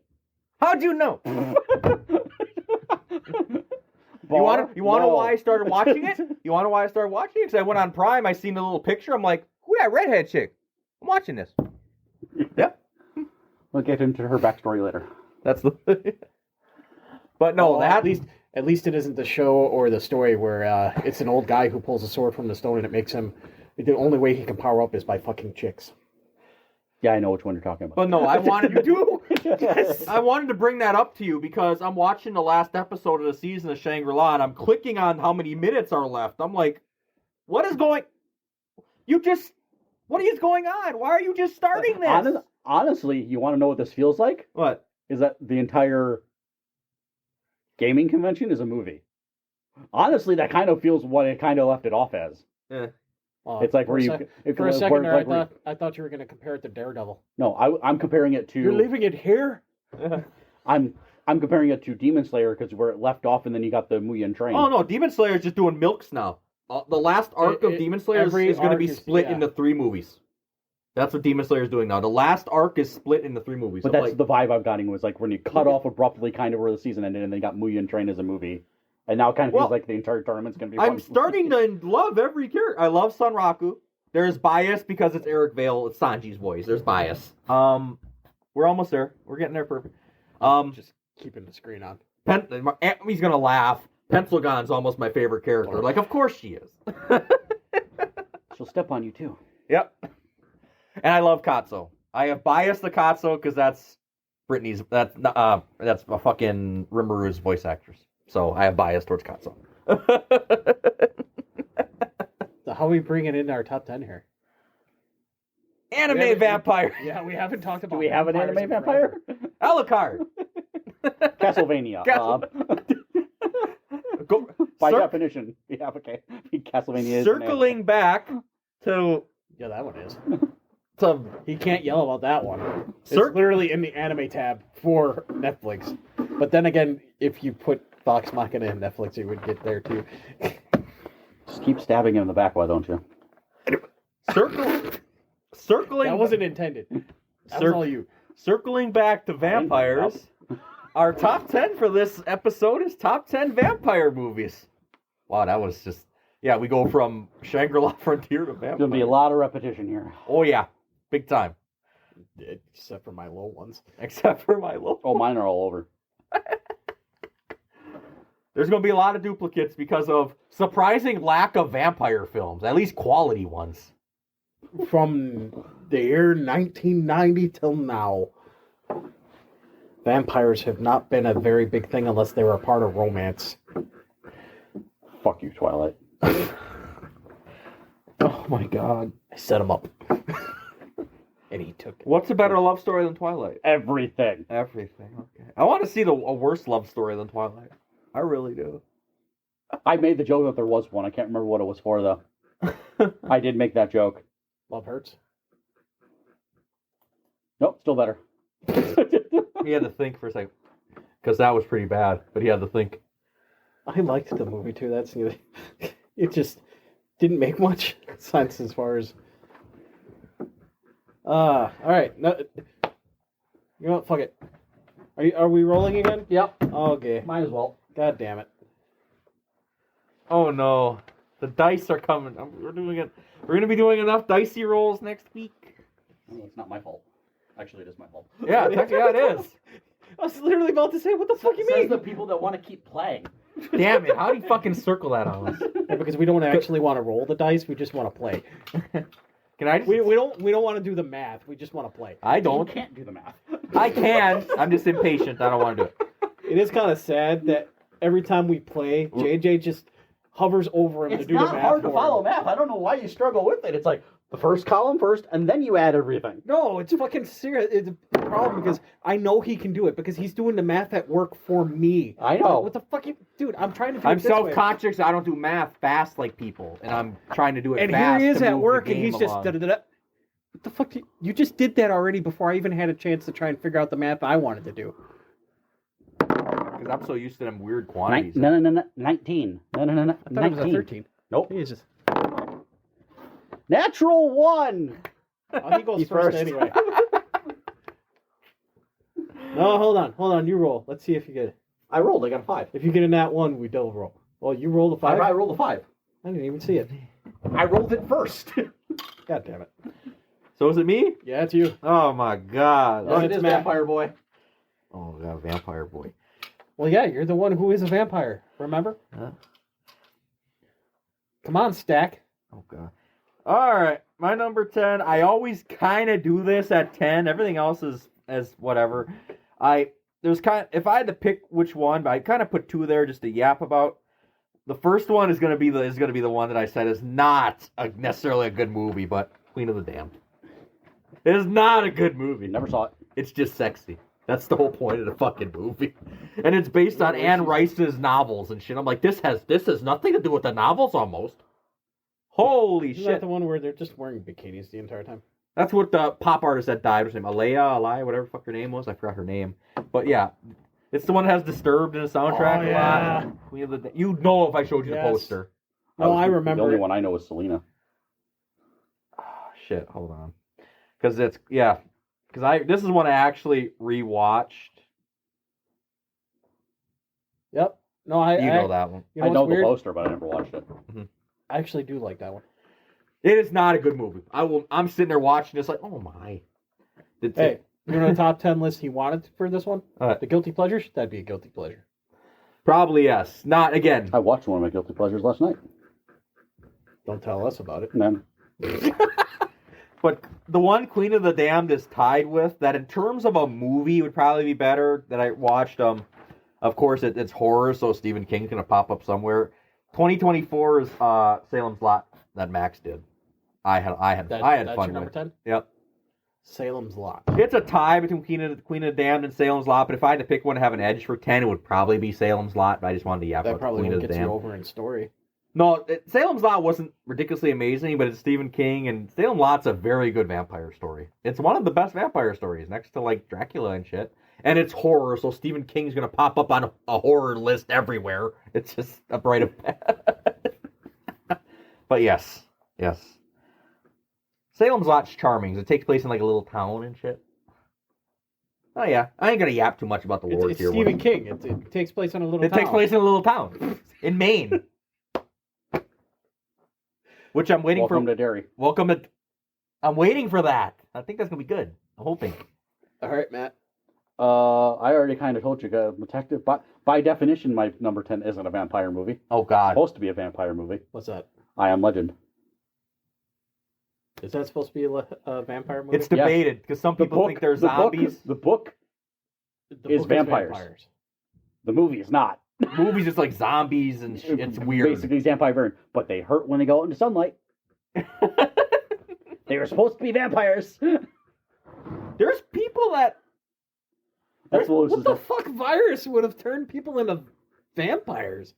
How'd you know? You want to know why I started watching it? You want to know why I started watching it? Because I went on Prime, I seen the little picture, I'm like, who that redhead chick? I'm watching this. Yeah. We'll get into her backstory later. That's the... But no, at least it isn't the show or the story where it's an old guy who pulls a sword from the stone and it makes him... The only way he can power up is by fucking chicks. Yeah, I know which one you're talking about. But no, I wanted You do? Yes. I wanted to bring that up to you because I'm watching the last episode of the season of Shangri-La and I'm clicking on how many minutes are left. I'm like, what is going... What is going on? Why are you just starting this? Honestly, you want to know what this feels like? What? Is that the entire gaming convention is a movie. Honestly, that kind of feels what it kind of left it off as. Yeah. It's like where you... For a second there, I thought you were going to compare it to Daredevil. No, I'm comparing it to... You're leaving it here? I'm comparing it to Demon Slayer because where it left off and then you got the Mugen Train. Oh no, Demon Slayer is just doing milks now. The last arc of Demon Slayer is going to be split into 3 movies. That's what Demon Slayer is doing now. The last arc is split into 3 movies. But so that's the vibe I'm getting was like when you cut off abruptly kind of where the season ended and then you got Mugen Train as a movie. And now it kind of feels like the entire tournament's going to be I'm starting to love every character. I love Sunraku. There's bias because it's Eric Vale. It's Sanji's voice. There's bias. We're almost there. We're getting there perfect. Just keeping the screen on. He's going to laugh. Pencilgon's almost my favorite character. Like, of course she is. She'll step on you, too. Yep. And I love Katsu. I have bias to Katsu because that's Brittany's... That's a fucking Rimuru voice actress. So I have bias towards Katsu. So how are we bringing in our top 10 here? Anime vampire. Yeah, we haven't talked about. Do we have an anime vampire? Alucard. Castlevania. By definition, we have Castlevania. Circling back to... Yeah, that one is. He can't yell about that one. It's literally in the anime tab for Netflix. But then again, if you put Vox Machina in Netflix, you would get there too. Just keep stabbing him in the back, why don't you? Circling. That wasn't intended. That was all you. Circling back to vampires, our top 10 for this episode is top 10 vampire movies. Wow, that was just... Yeah, we go from Shangri-La Frontier to vampire. There's going to be a lot of repetition here. Oh, yeah. Big time. Except for my low ones. Oh, mine are all over. There's going to be a lot of duplicates because of surprising lack of vampire films, at least quality ones. From the year 1990 till now, vampires have not been a very big thing unless they were a part of romance. Fuck you, Twilight. Oh my god. I set him up. And he took it. What's a better love story than Twilight? Everything. Okay. I want to see a worse love story than Twilight. I really do. I made the joke that there was one. I can't remember what it was for, though. I did make that joke. Love Hurts? Nope, still better. He had to think for a second. Because that was pretty bad, but he had to think. I liked the movie too. It just didn't make much sense as far as... all right. No, you know what? Fuck it. Are we rolling again? Yep. Okay. Might as well. God damn it. Oh no. The dice are coming. We're going to be doing enough dicey rolls next week. Oh, it's not my fault. Actually, it is my fault. Yeah, it is. I was literally about to say, what the fuck you mean? Says the people that want to keep playing. Damn it. How do you fucking circle that on us? Yeah, because we don't actually want to roll the dice. We just want to play. Can I just... We don't want to do the math. We just want to play. I don't. You can't do the math. I can. I'm just impatient. I don't want to do it. It is kind of sad that every time we play, JJ just hovers over him It's to do the math. not hard to for follow him. math. I don't know why you struggle with it. It's like the first column first, and then you add everything. No, it's fucking serious. It's a problem because I know he can do it because he's doing the math at work for me. I know. What the fuck, dude? I'm trying to do I'm it this way. self-conscious. I don't do math fast like people, and I'm trying to do it And fast. here he is to at move work, the and he's game just along. da-da-da-da. What the fuck? You just did that already before I even had a chance to try and figure out the math I wanted to do. Because I'm so used to them weird quantities. 19. No, I thought it was a 13. Nope. Jesus. Natural 1. Oh, he goes He's first first. anyway. No, hold on. You roll. Let's see if you get it. I rolled. I got a 5. If you get a nat 1, we double roll. Well, you rolled a 5? I rolled a 5. I didn't even see it. I rolled it first. God damn it. So is it me? Yeah, it's you. Oh my god. Yes, it it is is Matt. Vampire Boy. Oh god, Vampire Boy. Well, yeah, you're the one who is a vampire. Remember? Huh? Come on, Stack. Oh god. All right, my number 10. I always kind of do this at 10. Everything else is as whatever. If I had to pick which one, but I kind of put 2 there just to yap about. The first one is gonna be the one that I said is not necessarily a good movie, but Queen of the Damned. It is not a good movie. Never saw it. It's just sexy. That's the whole point of the fucking movie. And it's based on Anne Rice's novels and shit. I'm like, this has nothing to do with the novels almost. Holy Isn't shit. that the one where they're just wearing bikinis the entire time? That's what the pop artist that died was named. Aliyah, whatever the fuck her name was. I forgot her name. But yeah, it's the one that has Disturbed in the soundtrack. Oh, yeah. Queen of the You'd know if I showed you Yes. the poster. No, I remember The only it. one I know is Selena. Oh, shit, hold on. Because this is one I actually rewatched. Yep. No, I know that one. You I what's know the weird? poster, but I never watched it. I actually do like that one. It is not a good movie. I'm sitting there watching this like, oh my. Hey, you know the top 10 list he wanted for this one? Uh, The guilty pleasures? That'd be a guilty pleasure. Probably yes. Not again. I watched one of my guilty pleasures last night. Don't tell us about it. And then But the one Queen of the Damned is tied with that in terms of a movie would probably be better that I watched. Of course it's horror, so Stephen King's gonna pop up somewhere. 2024 is Salem's Lot that Max did. I had That's fun your number with. 10? Yep. Salem's Lot. It's a tie between Queen of the Damned and Salem's Lot, but if I had to pick one to have an edge for 10, it would probably be Salem's Lot. But I just wanted to yap That about probably Queen won't of the get you Damned. over in story. No, Salem's Lot wasn't ridiculously amazing, but it's Stephen King, and Salem Lot's a very good vampire story. It's one of the best vampire stories, next to, like, Dracula and shit. And it's horror, so Stephen King's gonna pop up on a horror list everywhere. It's just a bright of But yes. Salem's Lot's charming. It takes place in, like, a little town and shit. Oh, yeah. I ain't gonna yap too much about the Lord It's here. Stephen King. It takes place in a little It town. takes place in a little town. In Maine. Which I'm waiting welcome for. to Derry. I'm waiting for that. I think that's gonna be good. I'm hoping. All right, Matt. I already kind of told you, Detective. By definition, my number 10 isn't a vampire movie. Oh It's God. supposed to be a vampire movie. What's that? I Am Legend. Is that supposed to be a vampire movie? It's debated because some people think they're zombies. The book The is book vampires. The movie is not. Movies it's like zombies and it's weird. Basically, vampire, but they hurt when they go out into sunlight. They were supposed to be vampires. There's people that. That's What the fuck virus would have turned people into vampires?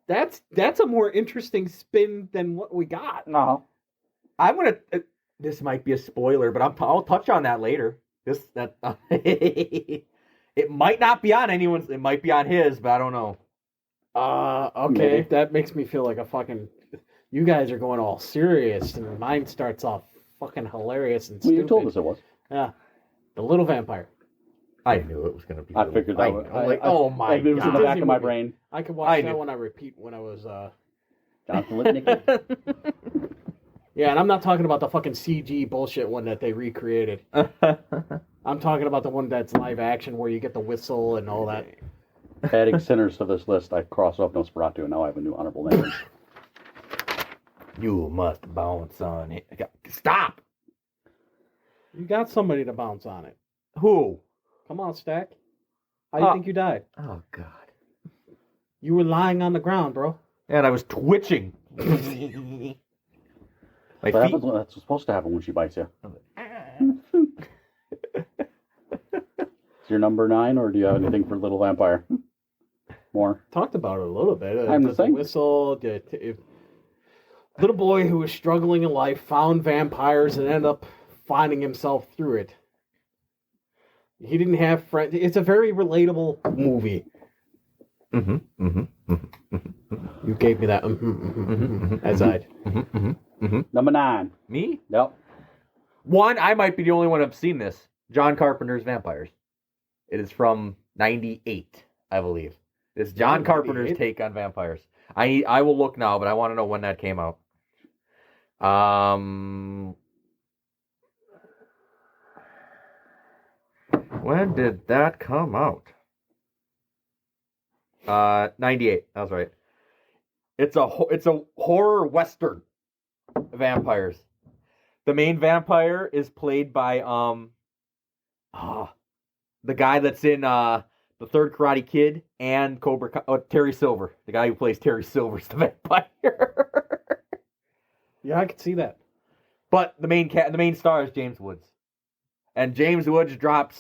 That's a more interesting spin than what we got. No. I'm gonna. This might be a spoiler, but I'll touch on that later. It might not be on anyone's. It might be on his, but I don't know. Okay. Maybe. That makes me feel like a fucking. You guys are going all serious, and mine starts off fucking hilarious and Well, stupid. you told us it was. Yeah. The Little Vampire. I knew it was gonna be. I figured that was. I'm like, oh my It was in the God. back of my Disney brain. I could I watch knew. that one on repeat when I was. Jonathan Lipnicki. Yeah, and I'm not talking about the fucking CG bullshit one that they recreated. I'm talking about the one that's live action where you get the whistle and all that. Adding sinners to this list, I crossed off Nosferatu, and now I have a new honorable mention. You must bounce on it. Stop. You got somebody to bounce on it. Who? Come on, Stack. How do you think you died? Oh God. You were lying on the ground, bro. And I was twitching. My feet. That's supposed to happen when she bites you. Is your number 9, or do you have anything for Little Vampire? More? Talked about it a little bit. I'm the same. Whistle. Little boy who was struggling in life found vampires and ended up finding himself through it. He didn't have friends. It's a very relatable movie. You gave me that as I'd. Number 9. Me? Yep. One, I might be the only one who've seen this. John Carpenter's Vampires. It is from 98, I believe. It's John Carpenter's take on vampires. I will look now, but I want to know when that came out. When did that come out? 98. That was right. It's a horror western. Vampires. The main vampire is played by the guy that's in the Third Karate Kid and Terry Silver. The guy who plays Terry Silver's the vampire. Yeah, I could see that. But the main star is James Woods. And James Woods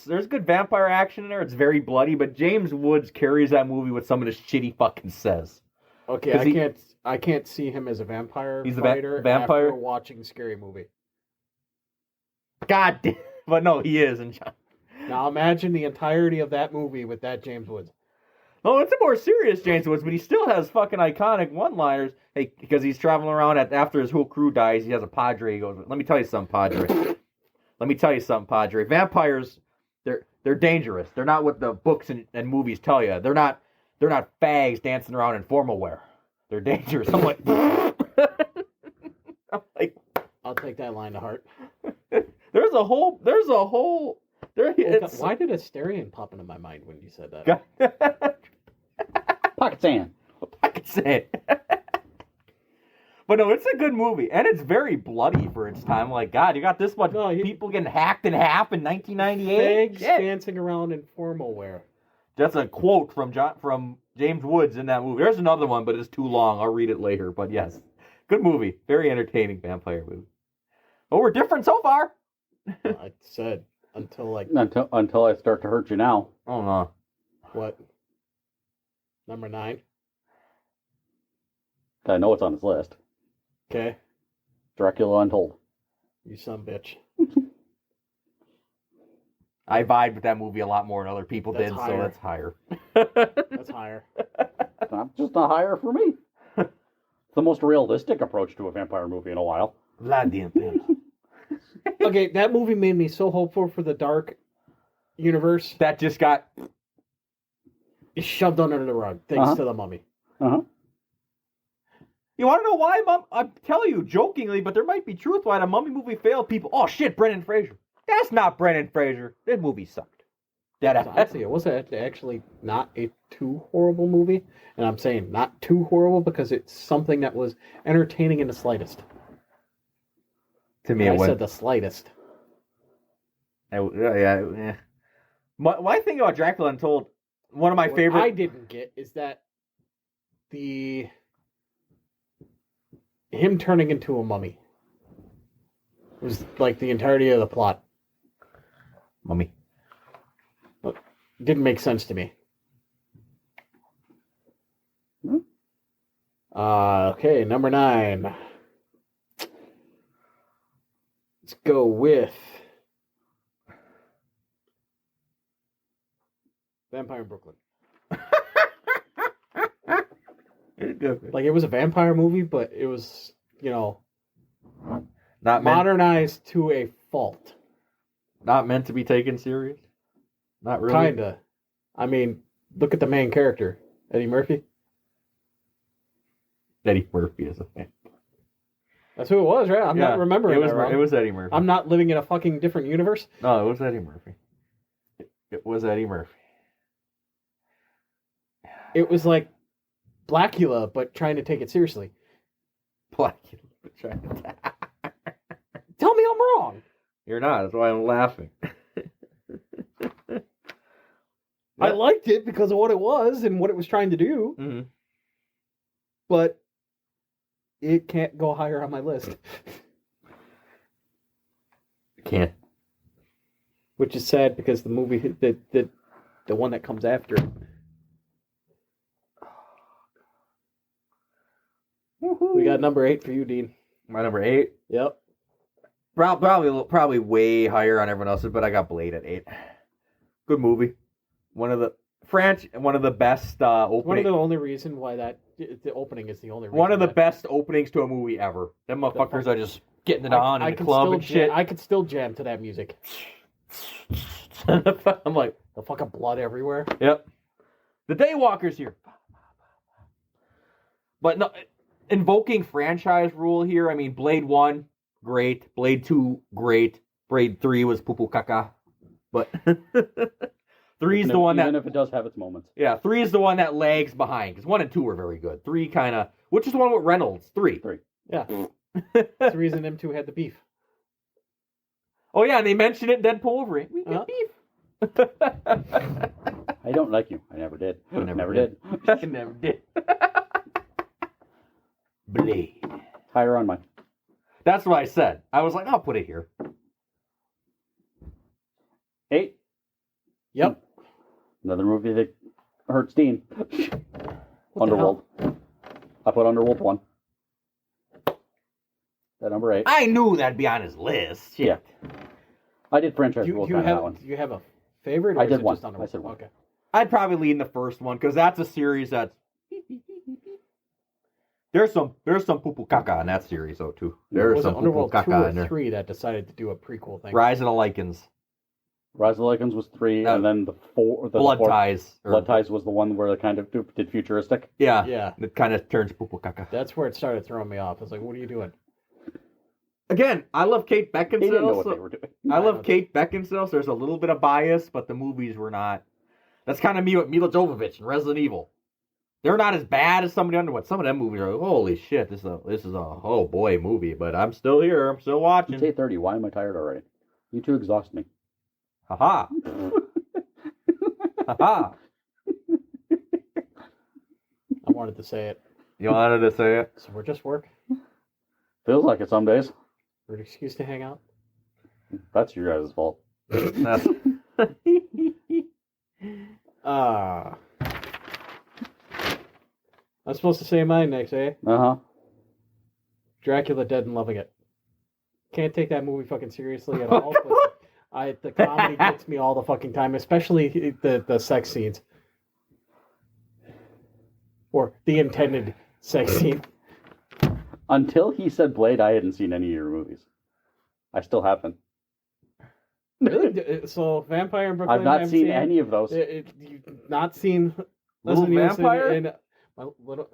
there's good vampire action in there. It's very bloody, but James Woods carries that movie with some of the shit he fucking says. Okay, I can't see him as a vampire fighter vampire after watching Scary Movie. God damn. But no, he is. And Now imagine the entirety of that movie with that James Woods. No, it's a more serious James Woods, but he still has fucking iconic one-liners. Hey, because he's traveling around after his whole crew dies, he has a padre. He goes, "Let me tell you something, padre. Let me tell you something, padre. Vampires, they're dangerous. They're not what the books and movies tell you. They're not fags dancing around in formal wear. They're dangerous." I'm like, I'll take that line to heart. There's a whole. Why did Asterion pop into my mind when you said that? Pocket sand. Pocket sand. But no, it's a good movie, and it's very bloody for its time. Like, God, you got this much people getting hacked in half in 1998. Fags dancing around in formal wear. That's a quote from James Woods in that movie. There's another one, but it's too long. I'll read it later. But yes, good movie, very entertaining vampire movie. Oh, we're different so far. I said until I start to hurt you now. Oh no. What? Number 9. I know it's on his list. Okay. Dracula Untold. You son of a bitch. I vibe with that movie a lot more than other people did, so that's higher. That's higher. Not just a higher for me. It's the most realistic approach to a vampire movie in a while. Okay, that movie made me so hopeful for the dark universe. That just got shoved under the rug, thanks to the Mummy. You want to know why, Mum? I tell you jokingly, but there might be truth why the Mummy movie failed. People, oh shit, Brendan Fraser. That's not Brendan Fraser. That movie sucked. Honestly, it was actually not a too horrible movie, and I'm saying not too horrible because it's something that was entertaining in the slightest. To me, I said the slightest. Yeah. My thing about Dracula Untold, one of my favorite. What I didn't get is that him turning into a mummy was like the entirety of the plot. Mummy. Didn't make sense to me. Okay, number 9. Let's go with Vampire in Brooklyn. Like, it was a vampire movie, but it was, not modernized to a fault. Not meant to be taken serious? Not really? Kinda. I mean, look at the main character, Eddie Murphy. Eddie Murphy is a fan. That's who it was, right? I'm not remembering that wrong. It was Eddie Murphy. I'm not living in a fucking different universe. No, it was Eddie Murphy. It was Eddie Murphy. It was like Blackula, but trying to take it seriously. Blackula, but trying to... Tell me I'm wrong. You're not. That's why I'm laughing. I liked it because of what it was and what it was trying to do. Mm-hmm. but it can't go higher on my list. Can't. Which is sad because the movie, the one that comes after it. We got number 8 for you, Dean. My number 8? Yep. Probably way higher on everyone else's, but I got Blade at 8. Good movie. One of the best opening. One of the only reason why the opening is the only reason. One of the best openings to a movie ever. Them motherfuckers are just getting it on in the club and shit. I could still jam to that music. I'm like, the fucking blood everywhere. Yep. The Daywalker's here. But no, invoking franchise rule here. I mean, Blade 1, great. Blade 2, great. Blade 3 was poo-poo caca. But 3 is the one that... Even if it does have its moments. Yeah, 3 is the one that lags behind. Because 1 and 2 are very good. 3 kind of... Which is the one with Reynolds? 3. Yeah. That's the reason them two had the beef. Oh, yeah, and they mentioned it in Deadpool Wolverine. We got beef. I don't like you. I never did. I never did. I never did. Blade. Higher on mine. That's what I said. I was like, I'll put it here. 8. Yep. Another movie that hurts Dean. Underworld. I put Underworld 1. That number 8. I knew that'd be on his list. Shit. Yeah. I did franchise rules on that one. Do you have a favorite? Or I did is it one. Just I said one. Okay. I'd probably lean the first one because that's a series that's there's some poo-poo caca in that series though too. There's Was some it poo-poo Underworld 2 caca or in there. 3 that decided to do a prequel thing? Rise of the Lycans. Rise of the Lycans was 3, and then the fourth Ties. Blood Ties was the one where they kind of did futuristic. Yeah. Yeah. It kind of turns poo-poo caca. That's where it started throwing me off. I was like, what are you doing? Again, I love Kate Beckinsale. They didn't know what they were doing. I love Kate Beckinsale, so there's a little bit of bias, but the movies were not. That's kind of me with Mila Jovovich and Resident Evil. They're not as bad as some of the Underwood. Some of them movies are like, holy shit, this is a oh boy movie, but I'm still here. I'm still watching. It's 8:30. Why am I tired already? You two exhaust me. Haha. Haha. I wanted to say it. You wanted to say it? So we're just work. Feels like it some days. We're an excuse to hang out. That's your guys' fault. That's- I'm supposed to say mine next, eh? Uh-huh. Dracula Dead and Loving It. Can't take that movie fucking seriously at all. But the comedy gets me all the fucking time, especially the sex scenes. Or the intended sex scene. Until he said Blade, I hadn't seen any of your movies. I still haven't. Really? So Vampire in Brooklyn. I've not seen any of those. You've not seen Little Vampire? You ain't Little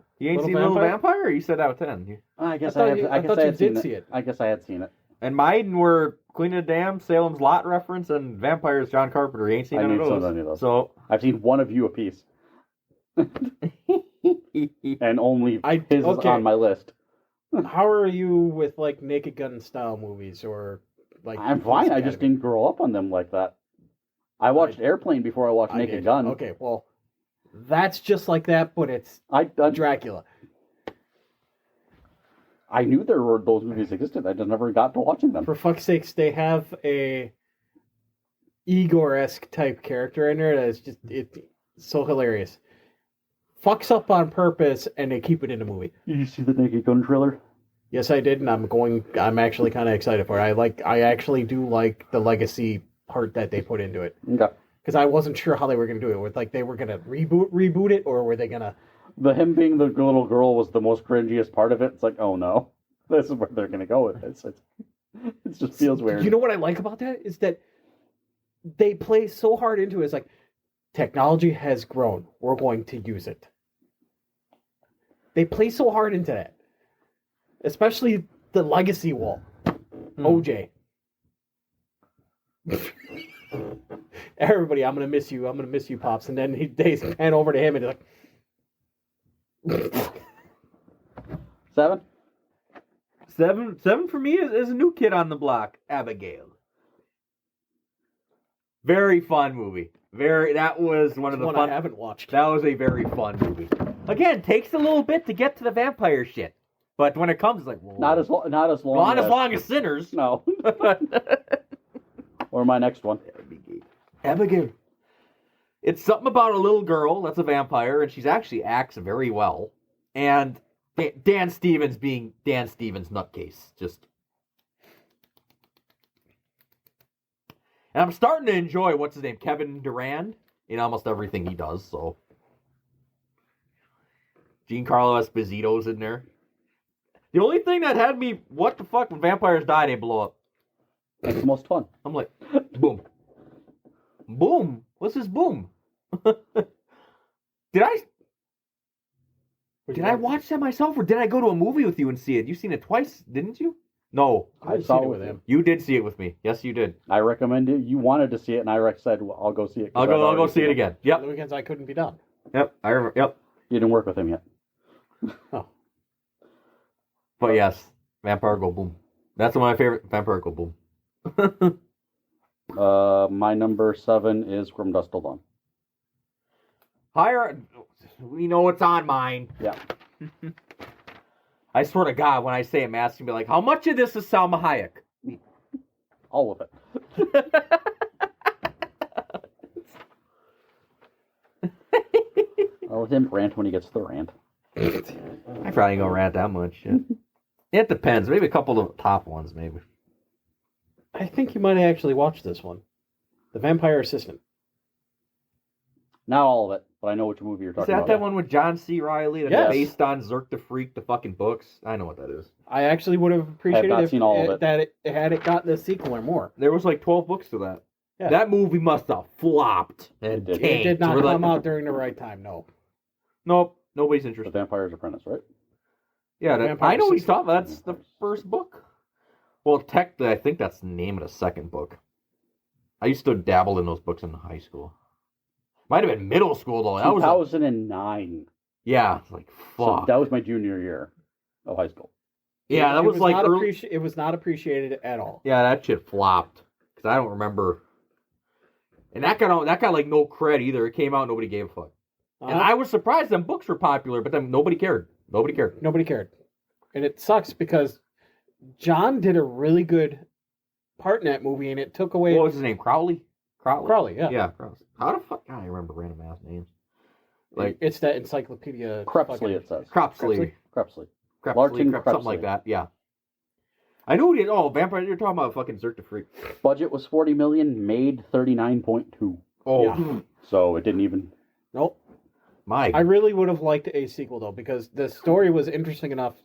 seen Little Vampire? Or you said out of 10? I guess I I, thought you- have, I I guess thought I you had did seen see it. it. I guess I had seen it. And mine were Queen of the Dam, Salem's Lot reference, and Vampires John Carpenter. You ain't seen I none ain't of seen those. any of those. So I've seen one of you a piece. And only his is on my list. How are you with like Naked Gun style movies or like? I'm fine. I just didn't grow up on them like that. I watched Airplane before I watched Naked Gun. Okay, well, that's just like that, but it's I Dracula. I knew there were those movies existed. I just never got to watching them. For fuck's sakes, they have a Igor-esque type character in there that is just it's so hilarious. Fucks up on purpose, and they keep it in the movie. Did you see the Naked Gun trailer? Yes, I did, and I'm actually kind of excited for it. I actually do like the legacy part that they put into it. Okay. Because I wasn't sure how they were going to do it. With like they were going to reboot it, or were they going to? Him being the little girl was the most cringiest part of it. It's like, oh no, this is where they're going to go with this. It just feels weird. You know what I like about that is that they play so hard into it. It's like technology has grown. We're going to use it. They play so hard into that, especially the legacy wall. OJ. Everybody, I'm gonna miss you. I'm gonna miss you, pops. And then they pan over to him and he's like. 7? 7 for me is a new kid on the block, Abigail. Very fun movie. That was one of the one fun. I haven't watched. That was a very fun movie. Again, takes a little bit to get to the vampire shit. But when it comes, it's like, whoa. Not as long. Not as long as Sinners. No. Or my next one. Abigail. It's something about a little girl that's a vampire, and she actually acts very well. And Dan Stevens being Dan Stevens nutcase. Just. And I'm starting to enjoy, what's his name, Kevin Durand, in almost everything he does, so. Giancarlo Esposito's in there. The only thing that had me, what the fuck, when vampires die, they blow up. That's the most fun. I'm like, boom. Boom. What's this boom? Did I watch that myself, or did I go to a movie with you and see it? You've seen it twice, didn't you? No. I saw it with him. You did see it with me. Yes, you did. I recommend it. You wanted to see it, and I said, well, I'll go see it. I'll go see it again. Yep. The weekends I couldn't be done. Yep. I remember. Yep. You didn't work with him yet. Oh. But yes, Vampire Go Boom. That's one of my favorite. Vampire Go Boom. My number 7 is Grim Dust Till Dawn. Higher. We know it's on mine. Yeah. I swear to God, when I say it, Matt's gonna be like, "How much of this is Salma Hayek?" All of it. I'll let him rant when he gets to the rant. I probably ain't gonna rant that much. Yeah. It depends. Maybe a couple of the top ones, maybe. I think you might have actually watched this one. The Vampire Assistant. Not all of it, but I know which movie you're Is talking that about. that one with John C. Reilly that's Yes. based on Zerk the Freak, the fucking books? I know what that is. I actually would have appreciated not if seen all of it. that it had it gotten a sequel or more. There was like 12 books to that. Yeah. That movie must have flopped and It did. tanked. It did not We're like, come out during the right time, no. Nope. Nobody's The interested. Vampire's Apprentice, right? Yeah, Vampire I know what he's Assistant. talking about. That's the first book. Well, technically, I think that's the name of the second book. I used to dabble in those books in high school. Might have been middle school, though. That was 2009. yeah, like, So fuck. that was my junior year of high school. Yeah, that It was like not early... it was not appreciated at all. Yeah, that shit flopped. Because I don't remember... And that got like no cred either. It came out, nobody gave a fuck. And I was surprised them books were popular, but then nobody cared. Nobody cared. Nobody cared. And it sucks because John did a really good part in that movie, and it took away... What was his name? Crowley? Crowley, yeah. Yeah, Crowley. How the fuck... God, I remember random ass names. Like It's that encyclopedia... Crepsley, it says. Cropsley. Crepsley. Crepsley, Martin something like Crepsley. that, yeah. I knew he did. Oh, Vampire, you're talking about fucking Zerk the Freak. Budget was $40 million, made 39.2. Oh, Yeah. So it didn't even... Nope. my. I really would have liked a sequel, though, because the story was interesting enough.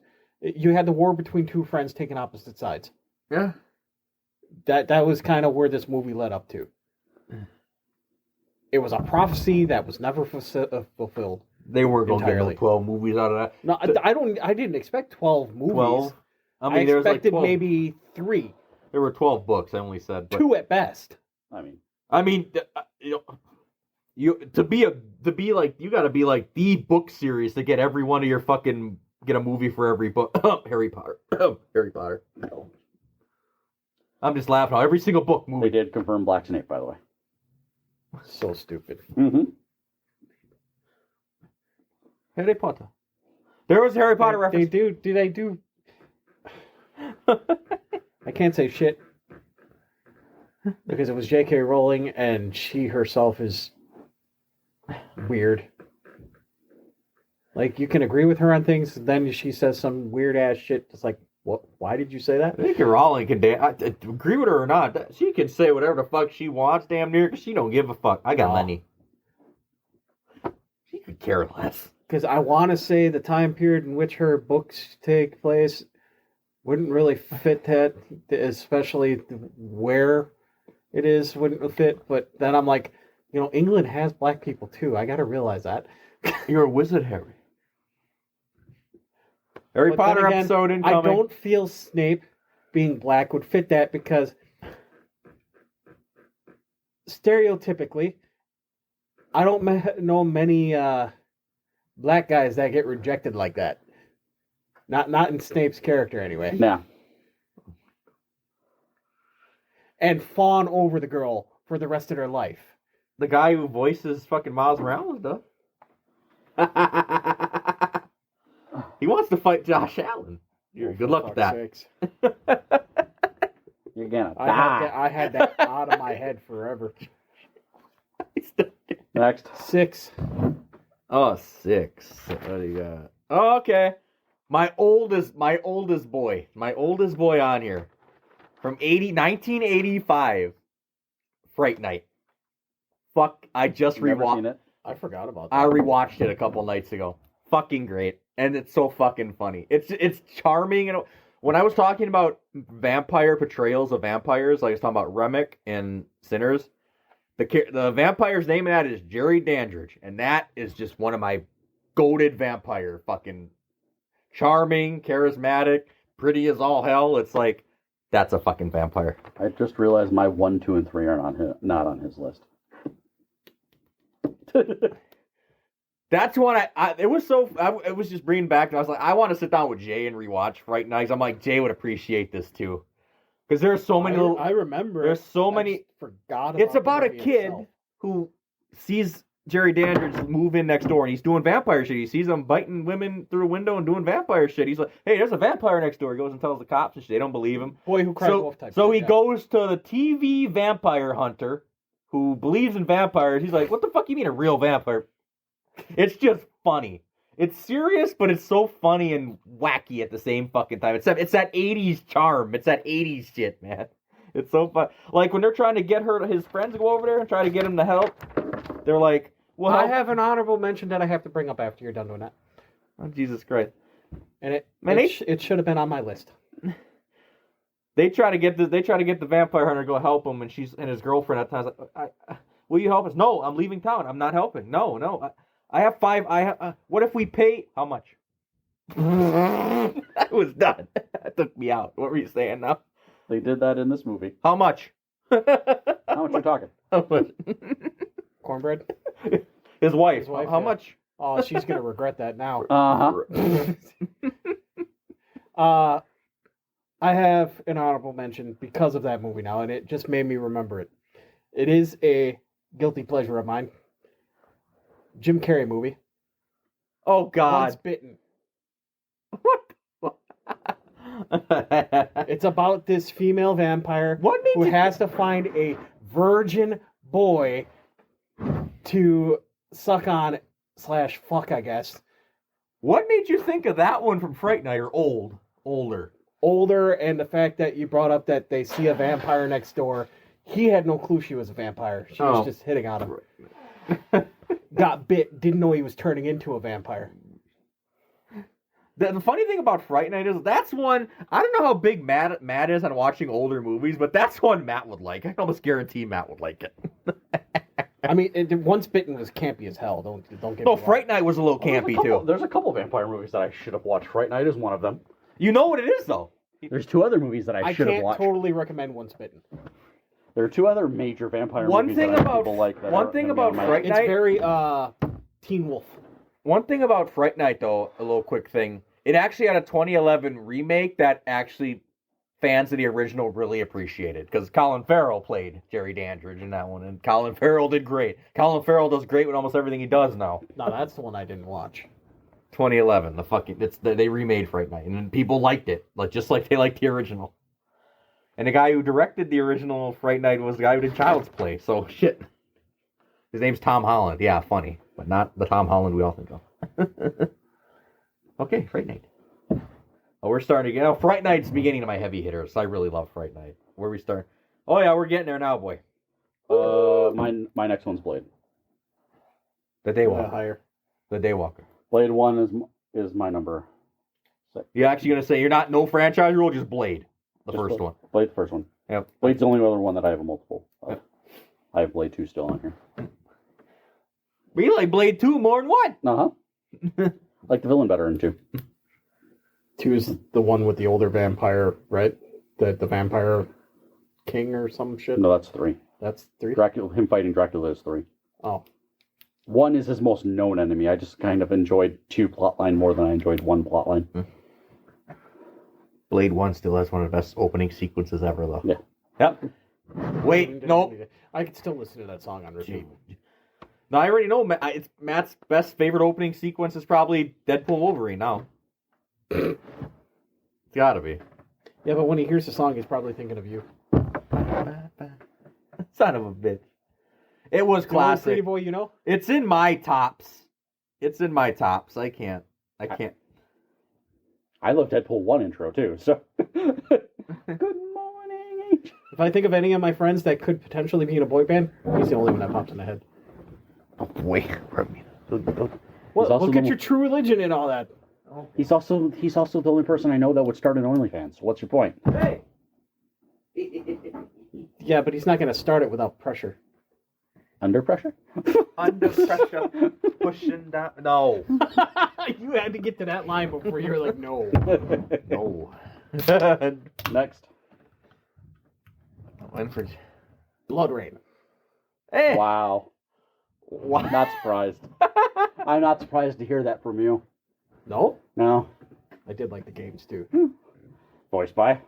You had the war between two friends taking opposite sides. Yeah. That was kind of where this movie led up to. It was a prophecy that was never fulfilled. They weren't going to get no Entirely. 12 movies out of that. No, I didn't expect 12 movies. 12? I I mean, there was like expected 12. Maybe 3, There were 12 books, I only said. But, 2 at best. I mean, you gotta be like the book series to get every one of your fucking, get a movie for every book. Harry Potter. Harry Potter. No. I'm just laughing. Every single book they movie. did confirm Black Snake, by the way. So stupid. Mm-hmm. Harry Potter. There was a Harry Potter reference. They do. I can't say shit. Because it was J.K. Rowling, and she herself is weird. Like, you can agree with her on things, then she says some weird-ass shit. It's like, what? Why did you say that? J.K. Rowling can agree with her or not. She can say whatever the fuck she wants, damn near, because she don't give a fuck. I got money. She could care less. Because I want to say the time period in which her books take place wouldn't really fit that, especially where it is wouldn't fit. But then I'm like, England has black people too. I got to realize that. You're a wizard, Harry. Harry But Potter then again, episode incoming. I don't feel Snape being black would fit that because stereotypically, I don't know many black guys that get rejected like that. Not in Snape's character anyway. Yeah. And fawn over the girl for the rest of their life. The guy who voices fucking Miles Morales does. He wants to fight Josh Allen. Good luck with that. Sakes. You're gonna I die. had that out of my head forever. Next. 6. Oh, 6. What do you got? Oh, okay. My oldest boy on here. From 1985. Fright Night. Fuck, I just Never seen rewatched it. I forgot about that. I rewatched it a couple nights ago. Fucking great. And it's so fucking funny. It's charming. And when I was talking about vampire portrayals of vampires, like I was talking about Remick and Sinners, the vampire's name in that is Jerry Dandridge. And that is just one of my goated vampire. Fucking charming, charismatic, pretty as all hell. It's like, that's a fucking vampire. I just realized my 1, 2, and 3 are not on his list. That's one it was just bringing back. I was like, I want to sit down with Jay and rewatch Fright Night. I'm like, Jay would appreciate this too, because there's so many. I remember. There's so I many. just forgot about It's about the a movie kid itself. who sees Jerry Dandridge move in next door, and he's doing vampire shit. He sees him biting women through a window and doing vampire shit. He's like, "Hey, there's a vampire next door." He goes and tells the cops and shit. They don't believe him. Boy Who Cried Wolf type. So shit, he yeah. goes to the TV vampire hunter who believes in vampires. He's like, "What the fuck you mean a real vampire?" It's just funny. It's serious, but it's so funny and wacky at the same fucking time. It's that 80s charm. It's that 80s shit, man. It's so fun. Like when they're trying to get his friends to go over there and try to get him to help, they're like, "Well, I have an honorable mention that I have to bring up after you're done doing that. Oh, Jesus Christ!" And Man, it should have been on my list. They try to get the vampire hunter to go help him, and his girlfriend at times like, "Will you help us?" "No, I'm leaving town. I'm not helping." No. I have 5. What if we pay? How much? I was done. That took me out. What were you saying now? They did that in this movie. How much? How much you talking? How much? Cornbread? His wife. His wife, How yeah. much? Oh, she's going to regret that now. Uh-huh. I have an honorable mention because of that movie now, and it just made me remember it. It is a guilty pleasure of mine. Jim Carrey movie. Oh Once God. Bitten. What? It's about this female vampire What made who you has to find a virgin boy to suck on / fuck, I guess. What made you think of that one from Fright Night or older? Older, and the fact that you brought up that they see a vampire next door. He had no clue she was a vampire. She was just hitting on him. Got bit, didn't know he was turning into a vampire. The funny thing about Fright Night is that's one. I don't know how big Matt is on watching older movies, but that's one Matt would like. I can almost guarantee Matt would like it. I mean, Once Bitten was campy as hell. Don't get me No, wrong. Fright Night was a little campy too. There's a couple vampire movies that I should have watched. Fright Night is one of them. You know what it is though. There's 2 other movies that I should have can't watched. totally recommend Once Bitten. There are 2 other major vampire One movies thing that about- people like. That one are thing gonna be about on my Fright list. It's Night- very Teen Wolf. One thing about Fright Night though, a little quick thing. It actually had a 2011 remake that actually fans of the original really appreciated because Colin Farrell played Jerry Dandridge in that one, and Colin Farrell did great. Colin Farrell does great with almost everything he does now. No, that's the one I didn't watch. 2011, they remade Fright Night, and people liked it, just like they liked the original. And the guy who directed the original Fright Night was the guy who did Child's Play. So shit, his name's Tom Holland. Yeah, funny, but not the Tom Holland we all think of. Okay, Fright Night. Oh, we're starting to get. Fright Night's beginning of my heavy hitters. I really love Fright Night. Where we start? Oh yeah, we're getting there now, boy. My next one's Blade. The Daywalker. Higher. The Daywalker. Blade 1 is my number 6. You're actually gonna say you're not no franchise rule, just Blade, the Just first one. Blade, the first one. Yep. Blade's the only other one that I have a multiple of. I have Blade 2 still on here. But you like Blade 2 more than 1. Uh-huh. Like the villain better in 2. 2 is the one with the older vampire, right? The vampire king or some shit. No, that's 3. That's 3. Dracula, him fighting Dracula is 3. Oh, 1 is his most known enemy. I just kind of enjoyed 2 plotline more than I enjoyed 1 plotline. Blade 1 still has one of the best opening sequences ever, though. Yeah. Yep. Wait, no. I could still listen to that song on repeat. No, I already know. It's Matt's best favorite opening sequence is probably Deadpool Wolverine now. It's gotta be. Yeah, but when he hears the song, he's probably thinking of you. Son of a bitch. It was The only classic. Pretty Boy, you know? It's in my tops. I can't. I love Deadpool 1 intro, too, so... Good morning. If I think of any of my friends that could potentially be in a boy band, he's the only one that pops in the head. Wait for me. Well, also look at the- your True Religion and all that. He's also the only person I know that would start an OnlyFans. What's your point? Hey. Yeah, but he's not going to start it without pressure. Under pressure? Under pressure, pushing down. No. You had to get to that line before you were like, no. No. Next. Blood Rain. Hey. Wow. What? Not surprised. I'm not surprised to hear that from you. No? No. I did like the games, too. Voiced by?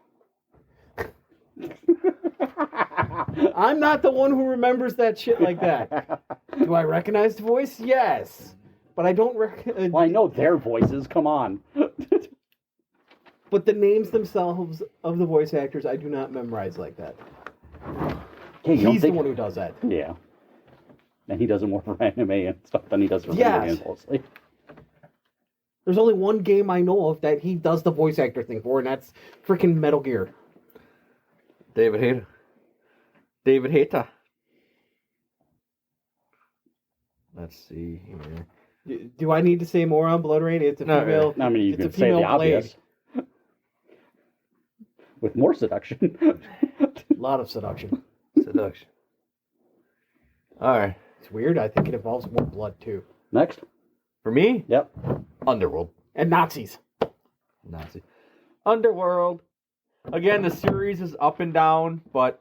I'm not the one who remembers that shit like that. Do I recognize the voice? Yes. But I don't recognize... Well, I know their voices. Come on. But the names themselves of the voice actors, I do not memorize like that. Hey, you don't He's the think... one who does that. Yeah. And he does it more for anime and stuff than he does for Yes. video games mostly. There's only one game I know of that he does the voice actor thing for, and that's freaking Metal Gear. David Hayter. Let's see here. Do I need to say more on Blood Rain? It's a No, female. I mean, you it's can a say the female obvious. blade. With more seduction. A lot of seduction. Seduction. All right. It's weird. I think it involves more blood too, Next. For me, Yep. Underworld. and Nazis. Nazi. Underworld. Again, the series is up and down, but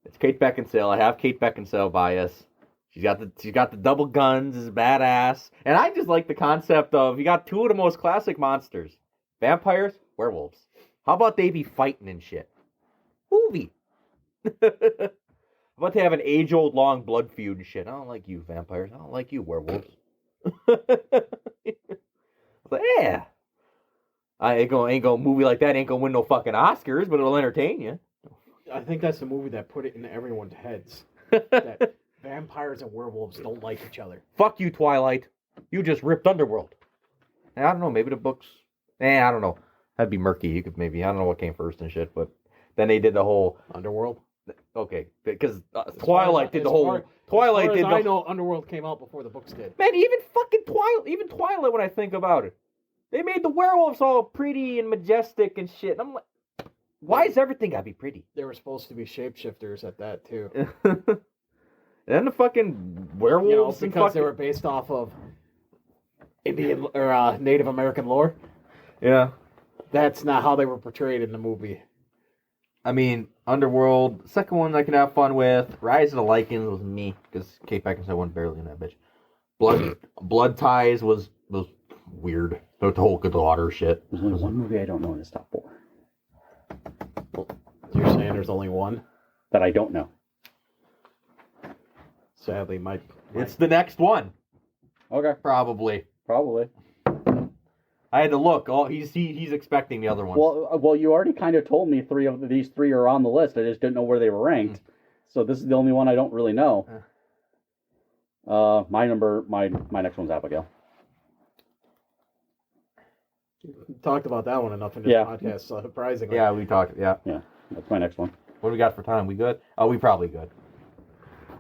it's Kate Beckinsale. I have Kate Beckinsale bias. She's got the double guns, is badass. And I just like the concept of you got two of the most classic monsters. Vampires, werewolves. How about they be fighting and shit? Movie. How about they have an age-old long blood feud and shit? I don't like you, vampires. I don't like you, werewolves. But yeah. I ain't gonna movie like that ain't gonna win no fucking Oscars, but it'll entertain you. I think that's the movie that put it in everyone's heads that vampires and werewolves don't like each other. Fuck you, Twilight. You just ripped Underworld. I don't know, maybe the books. I don't know. That'd be murky. You could maybe I don't know what came first and shit, but then they did the whole Underworld. okay because Twilight did the whole Twilight did the I know Underworld came out before the books did. man even fucking Twilight when I think about it. They made the werewolves all pretty and majestic and shit. And I'm like, why is everything gotta be pretty? They were supposed to be shapeshifters at that too. And then the fucking werewolves You know, and because fucking... they were based off of Indian or Native American lore. Yeah. That's not how they were portrayed in the movie. I mean, Underworld, second one I can have fun with. Rise of the Lycans was me, because Kate Beckinsale wasn't barely in that bitch. Blood Ties was weird. The whole daughter shit. There's only one movie I don't know in this top 4. You're saying there's only one? That I don't know. Sadly, my It's the next one, Okay. probably. Probably. I had to look. Oh, he's expecting the other ones. Well, you already kind of told me these three are on the list. I just didn't know where they were ranked. So this is the only one I don't really know. My next one's Abigail. We talked about that one enough in this Yeah. podcast, surprisingly. Yeah, we talked. Yeah. Yeah, that's my next one. What do we got for time? We good? Oh, we probably good.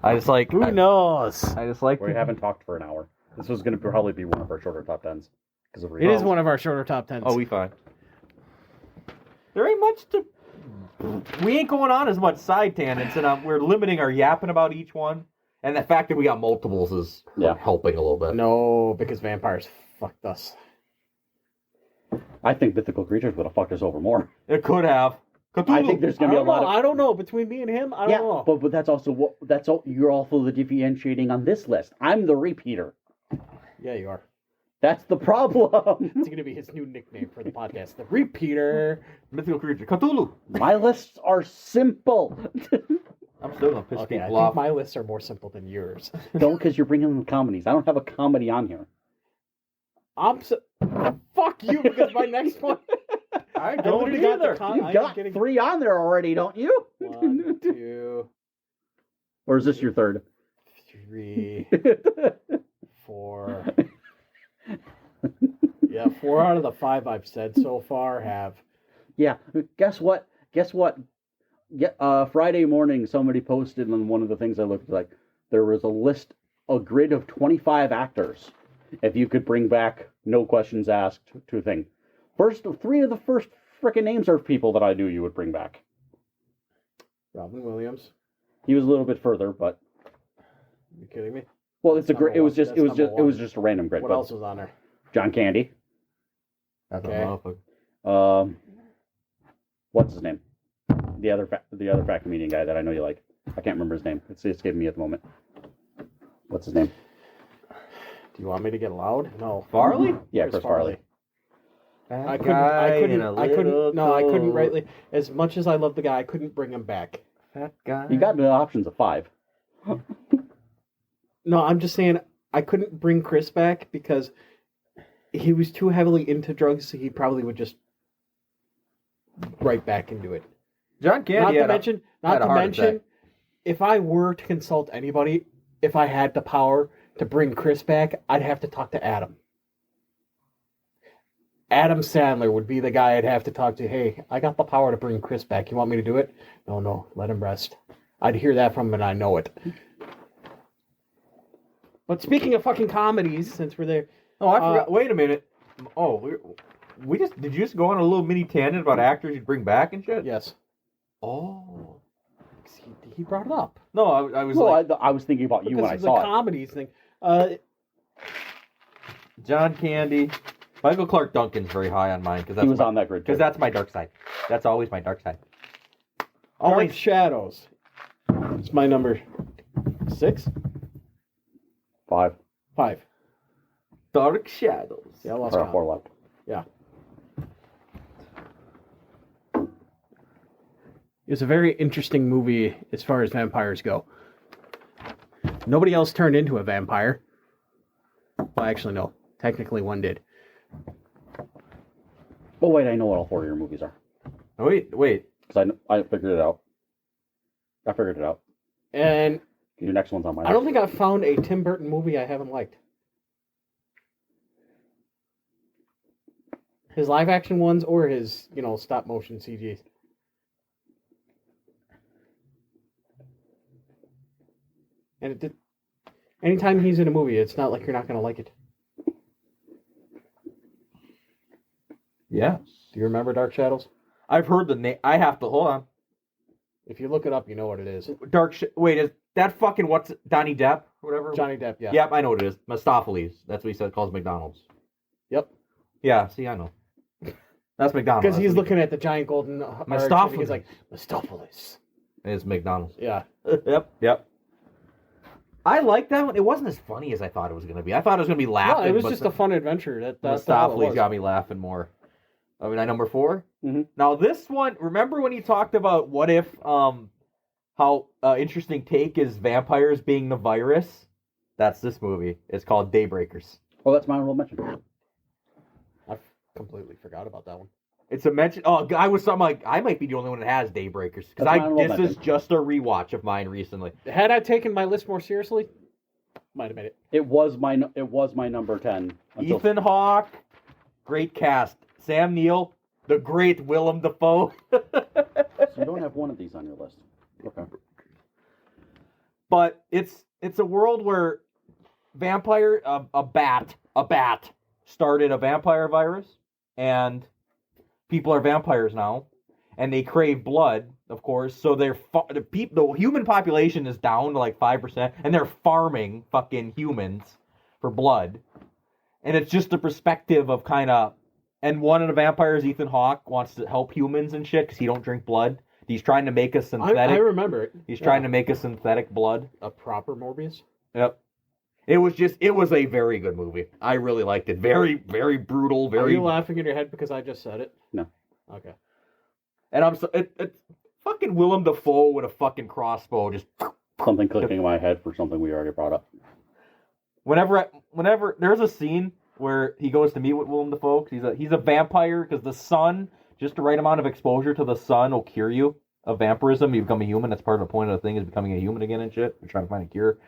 I just like. Who knows? I just like. We haven't talked for an hour. This was going to probably be one of our shorter top 10s. Because of It is one of our shorter top 10s. Oh, we fine. There ain't much to. We ain't going on as much side tangents, and we're limiting our yapping about each one. And the fact that we got multiples is helping a little bit. No, because vampires fucked us. I think mythical creatures would have fucked us over more. It could have. Cthulhu. I think there's going to be a lot of... I don't know. Between me and him, I don't know. but that's also you're also the differentiating on this list. I'm the repeater. Yeah, you are. That's the problem. It's going to be his new nickname for the podcast. The Repeater. Mythical creature. Cthulhu. My lists are simple. I'm still going to piss Okay, I people think off. my lists are more simple than yours. Don't, because you're bringing in comedies. I don't have a comedy on here. Fuck fuck you, because my next one. I don't don't got the either. con- You've I'm got getting- 3 on there already, don't you? 1, 2, Or is this your third? 3, 4. Yeah, 4 out of the 5 I've said so far have. Yeah. Guess what? Friday morning, somebody posted on one of the things I looked like. There was a grid of 25 actors. If you could bring back no questions asked to a thing. 3 of the first frickin' names are people that I knew you would bring back. Robin Williams. He was a little bit further, but Are you kidding me? well, it's a Number grid. It was one. just That's it was number just it was one. just a random grid. What but else was on there? John Candy. That's Okay. a motherfucker. What's his name? The other fat comedian guy that I know you like. I can't remember his name. It's escaping me at the moment. What's his name? Do you want me to get loud? No. Farley? Yeah, Chris Farley. I couldn't rightly. As much as I love the guy, I couldn't bring him back. Fat guy. You got the options of 5. No, I'm just saying I couldn't bring Chris back because he was too heavily into drugs. So he probably would just right back into it. John Candy. Not to mention, attack. if I were to consult anybody, if I had the power to bring Chris back, I'd have to talk to Adam. Adam Sandler would be the guy I'd have to talk to. Hey, I got the power to bring Chris back. You want me to do it? No, let him rest. I'd hear that from him and I know it. But speaking of fucking comedies, since we're there. Oh, I forgot. Wait a minute. Oh, did you just go on a little mini tangent about actors you'd bring back and shit? Yes. Oh. He brought it up. No, I was Well, like I was thinking about you when I Because saw of the comedies thing. John Candy. Michael Clark Duncan's very high on mine because it. He was on that grid too. because that's my dark side. That's always my dark side. Dark Always. Shadows. It's my number 6? 5. 5. Dark Shadows. Yeah, I lost Or count. 4 left. Yeah. It was a very interesting movie as far as vampires go. Nobody else turned into a vampire. Well, actually, no. Technically, one did. Oh wait, I know what all 4 of your movies are Oh, wait. because I figured it out. And Your next one's on my list. I don't think I've found a Tim Burton movie I haven't liked. His live action ones or his, stop motion CGs. And anytime he's in a movie, it's not like you're not going to like it. Yeah. Do you remember Dark Shadows? I've heard the name. I have to hold on. If you look it up, you know what it is. Wait, is that fucking what's Donnie Depp or whatever? Johnny Depp, yeah. Yep, I know what it is. Mistopheles. That's what he said. Calls McDonald's. Yep. Yeah. See, I know. That's McDonald's. Because he's That's what looking at the giant golden arch, and Mistopheles. he's like, Mistopheles. It's McDonald's. Yeah. Yep. I like that one. It wasn't as funny as I thought it was going to be. I thought it was going to be laughing. No, it was but just a fun adventure. That's all it Mistopheles was. got me laughing more. I mean, number 4. Mhm. Now this one, remember when you talked about what if, how interesting take is vampires being the virus? That's this movie. It's called Daybreakers. Oh, that's my honorable mention. I completely forgot about that one. It's a mention. Oh, I'm like, I might be the only one that has Daybreakers because That's my honorable this is mention. just a rewatch of mine recently. Had I taken my list more seriously, might have made it. It was my number 10. Until Ethan Hawke, great cast. Sam Neill, the great Willem Dafoe. So you don't have one of these on your list. Okay. But it's a world where a bat started a vampire virus, and people are vampires now, and they crave blood, of course. So the human population is down to like 5%, and they're farming fucking humans for blood, and it's just a perspective of kind of. And one of the vampires, Ethan Hawke, wants to help humans and shit because he don't drink blood. He's trying to make a synthetic. I remember it. He's trying to make a synthetic blood. A proper Morbius? Yep. It was a very good movie. I really liked it. Very, very brutal. Are Very. you laughing in your head because I just said it? No. Okay. And it's fucking Willem Dafoe with a fucking crossbow. Just Something clicking in my head for something we already brought up. whenever there's a scene where he goes to meet with Willem Dafoe. 'Cause he's a vampire because the sun, just the right amount of exposure to the sun will cure you of vampirism. You become a human. That's part of the point of the thing is becoming a human again and shit. You're trying to find a cure.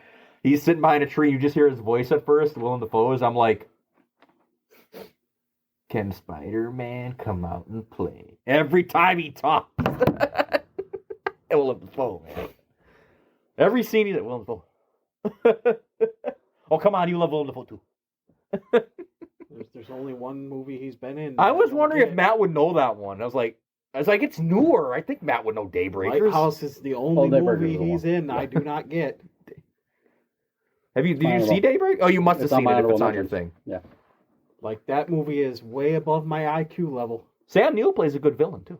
He's sitting behind a tree. You just hear his voice at first. Willem Dafoe's. I'm like, can Spider-Man come out and play? Every time he talks. Willem Dafoe, man. Every scene he's at Willem Dafoe. Oh, come on. You love Willem Dafoe, too. There's only one movie he's been in. I was wondering if Matt would know that one. I was like, it's newer. I think Matt would know Daybreakers. Lighthouse is the only Daybreakers movie is the he's one. in. I do not get. Did you see Daybreak? Oh, you must have It's on seen my it if it's honorable on your mentions. thing. Yeah. Like, that movie is way above my IQ level. Sam Neill plays a good villain, too.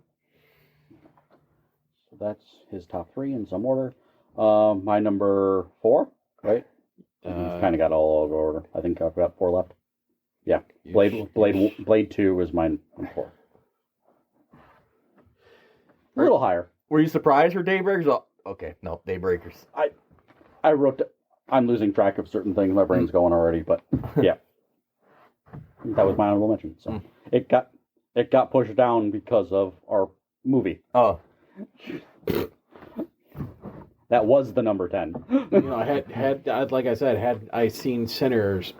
So that's his top 3 in some order. My number 4, right? Kind of got all out of order. I think I've got 4 left. Yeah. Blade 2 is my number 4. A little higher. Were you surprised for Daybreakers? Oh, okay, no, Daybreakers. I wrote. I'm losing track of certain things. My brain's going already, but yeah, that was my honorable mention. So it got pushed down because of our movie. Oh, That was the number 10. You know, had like I said, had I seen Sinners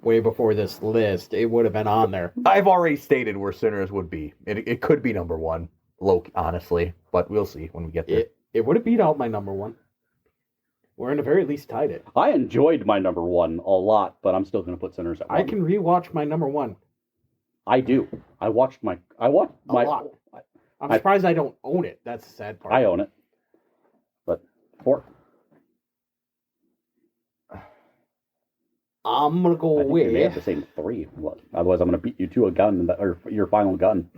way before this list, it would have been on there. I've already stated where Sinners would be. It could be number 1, honestly, but we'll see when we get there. It would have beat out my number 1. Or in the very least tied it. I enjoyed my number 1 a lot, but I'm still going to put Sinners at 1. I can rewatch my number 1 I do. I watched my. a lot. I'm surprised I don't own it. That's the sad part. I own it. But 4. I'm gonna go I think we may have with. the same 3. Otherwise, I'm going to beat you to a gun, or your final gun.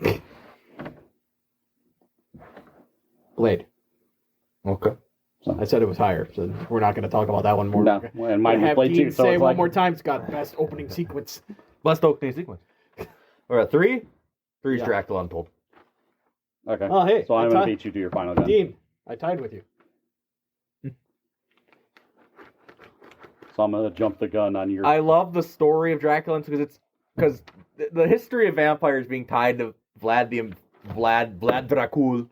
Blade. Okay. I said it was higher, so we're not going to talk about that one more. No, and mine was have Blade Dean 2. So say it's one like, more time, Scott. Best opening sequence. Best opening sequence. We're at 3. 3 is Yeah. Dracula Untold. Okay. Oh, hey, So I'm I going to tied- beat you to your final gun. Dean, I tied with you. So I'm going to jump the gun on your. I love the story of Dracula because the history of vampires being tied to Vlad Dracul,